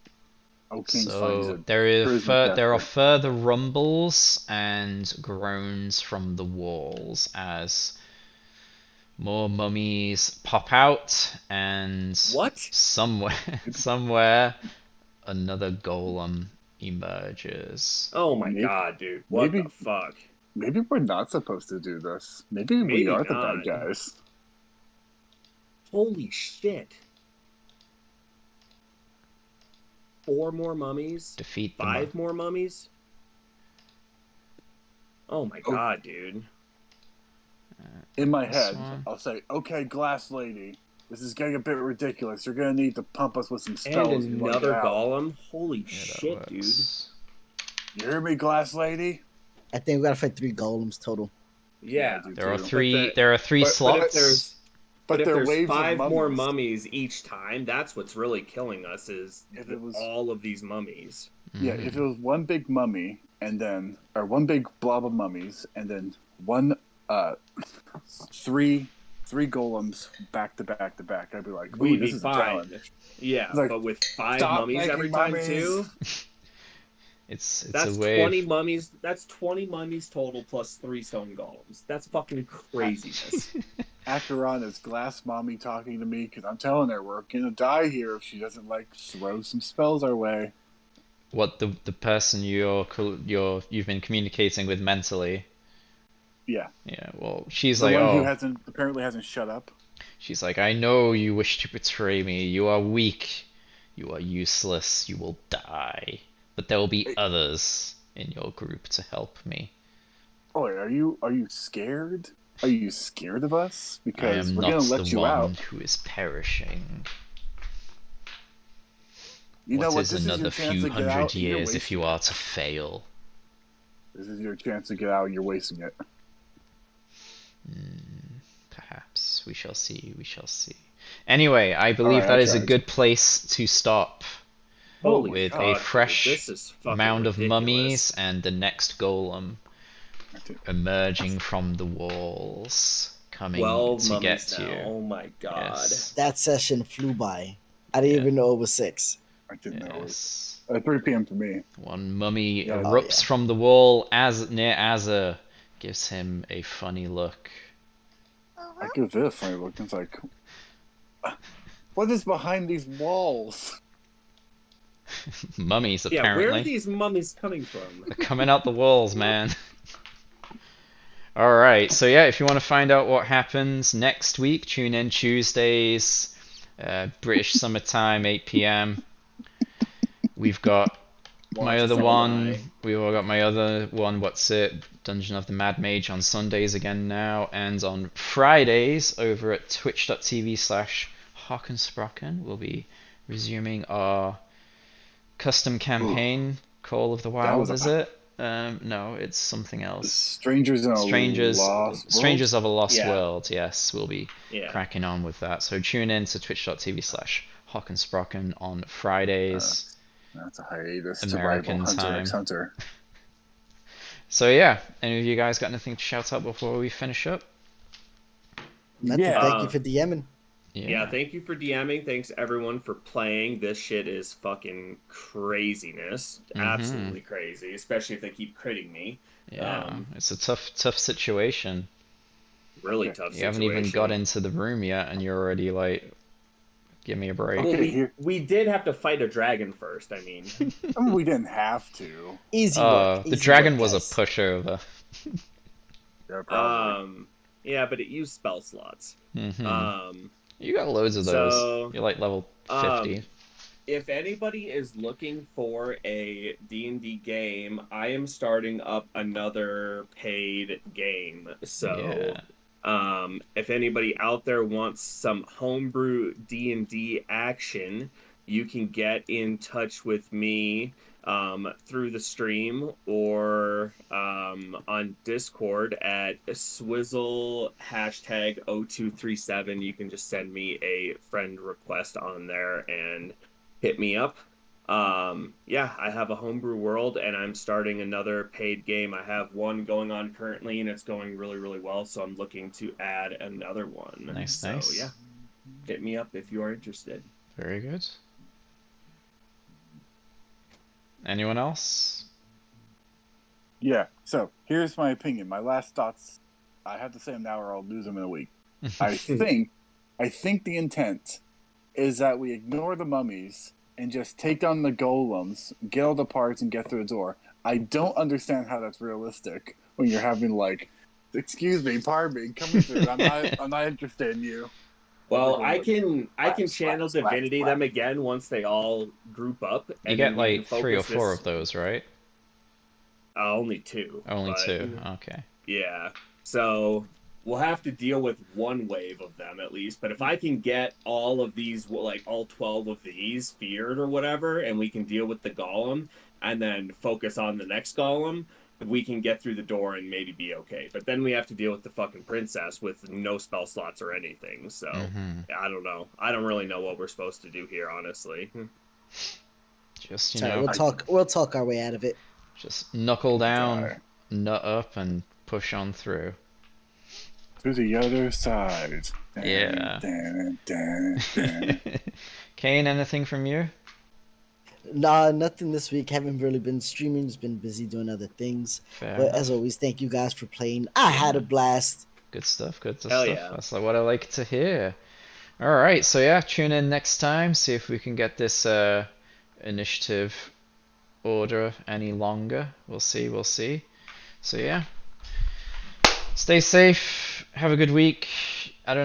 Oh, King's Fight is So a there charisma are factor. further rumbles and groans from the walls as more mummies pop out, and What? somewhere another golem emerges. Oh my Maybe- god, dude. What maybe- the fuck? Maybe we're not supposed to do this. Maybe we Maybe are the not. bad guys. Holy shit. 4 more mummies? Defeat the 5 more mummies? Oh my Oh. god, dude. In my This head, one. I'll say, "Okay, Glass Lady, this is getting a bit ridiculous. You're gonna need to pump us with some spells." And we wanna another get out. golem? Holy Yeah, that shit, dude. works. You hear me, Glass Lady? I think we gotta fight 3 golems total. Yeah. I do There are too. three. the- There are three but slots. if there's But if they're there's waves 5 of more mummies. mummies each time, that's what's really killing us is If it was- all of these mummies. Yeah, if it was one big mummy and then, or one big blob of mummies and then one, three golems back to back to back, I'd be like, "Ooh, We'd this be is a fine. challenge." Yeah, It's like, but with 5 stop mummies making every time mummies. too, It's that's a wave. 20 mummies. That's 20 mummies total plus 3 stone golems. That's fucking craziness. Acheron is Glass Mommy talking to me because I'm telling her we're gonna die here if she doesn't like throw some spells our way. What the person you've been communicating with mentally? Yeah, Yeah. Well, she's the like, one who oh, apparently hasn't shut up. she's like, I know you wish to betray me. You are weak. You are useless. You will die. But there will be others in your group to help me. Oh, are you scared? Are you scared of us? I Because am we're not gonna the let you one out. who is perishing. You know What what? is This is another your chance few to get out. hundred and you're years if wasting you it. are to fail? This is your chance to get out. And you're wasting it. Perhaps. We shall see. We shall see. Anyway, I believe Alright, that I is a tried. good place to stop. Holy With fuck, a dude, fresh this is fucking mound of ridiculous. mummies and the next golem emerging from the walls, coming 12 to get mummies to now. you. Oh my god. Yes. That session flew by. I didn't Yeah. even know it was 6. I didn't know. Yes. 3 p.m. for me. One mummy Yeah. Oh erupts yeah. from the wall as near Azza, gives him a funny look. I give this a funny look. It's like, what is behind these walls? Mummies, Yeah, where are apparently. these mummies coming from? They're coming out the walls, man. Alright, so yeah, if you want to find out what happens next week, tune in Tuesdays, British summertime, 8 p.m. We've got my Watch other us all one. die. We've all got my other one. What's it? Dungeon of the Mad Mage on Sundays again now, and on Fridays over at twitch.tv/Hockensprocken. We'll be resuming our custom Ooh, campaign. Call of the that Wild, was is it? No, it's something else. Strangers in a Strangers, Lost World. Strangers of a Lost Yeah, World. Yes, we'll be yeah. cracking on with that. So tune in to twitch.tv/Hockensprocken on Fridays, That's a hiatus to rival American Hunter x time. Hunter. So yeah, any of you guys got anything to shout out before we finish up? Nothing. Yeah. Thank you for DMing. Yeah, thank you for DMing. Thanks everyone for playing. This shit is fucking craziness. Mm-hmm. Absolutely crazy, especially if they keep critting me. Yeah, it's a tough situation. Really tough You haven't even got situation. into the room yet, and you're already like, give me a break. Well, Okay, here. we did have to fight a dragon first. I mean, I mean, we didn't have to. Easy work. The Easy dragon work, was a guys. pushover. Yeah, probably. yeah, but it used spell slots. Mm-hmm. Um, You got loads of those. so You're like level um, 50. if anybody is looking for a D&D game, I am starting up another paid game. So, Yeah. if anybody out there wants some homebrew D&D action, you can get in touch with me through the stream or on Discord at swizzle hashtag 0237. You can just send me a friend request on there and hit me up. Yeah, I have a homebrew world and I'm starting another paid game. I have one going on currently and it's going really, really well. So I'm looking to add another one. Nice, So nice. yeah, hit me up if you are interested. Very good. Anyone else? Yeah. So here's my opinion. My last thoughts. I have to say them now, or I'll lose them in a week. I think the intent is that we ignore the mummies and just take on the golems, get all the parts, and get through the door. I don't understand how that's realistic when you're having like, excuse me, pardon me, come through. I'm not interested in you. Well, Everyone, I can slap, channel slap, slap, divinity slap. them again once they all group up, You and then get we can like 3 or focus 4 this. of those, right? Only two, Only but 2. Okay. yeah. So we'll have to deal with one wave of them at least. But if I can get all of these, like all 12 of these feared or whatever, and we can deal with the golem and then focus on the next golem, we can get through the door and maybe be okay. But then we have to deal with the fucking princess with no spell slots or anything. So Mm-hmm. I don't know. I don't really know what we're supposed to do here, honestly. Just, Sorry, we'll talk our way out of it. just knuckle down, Die. nut up, and push on through. To the other side. Yeah. Dun, dun, dun. Kane, anything from you? Nah, nothing this week. Haven't really been streaming. Just been busy doing other things. Fair But enough. as always, thank you guys for playing. I had a blast. Good stuff, good Hell stuff. yeah. That's like what I like to hear. Alright, so yeah, tune in next time, see if we can get this initiative order any longer. We'll see, we'll see. So yeah. Stay safe, have a good week.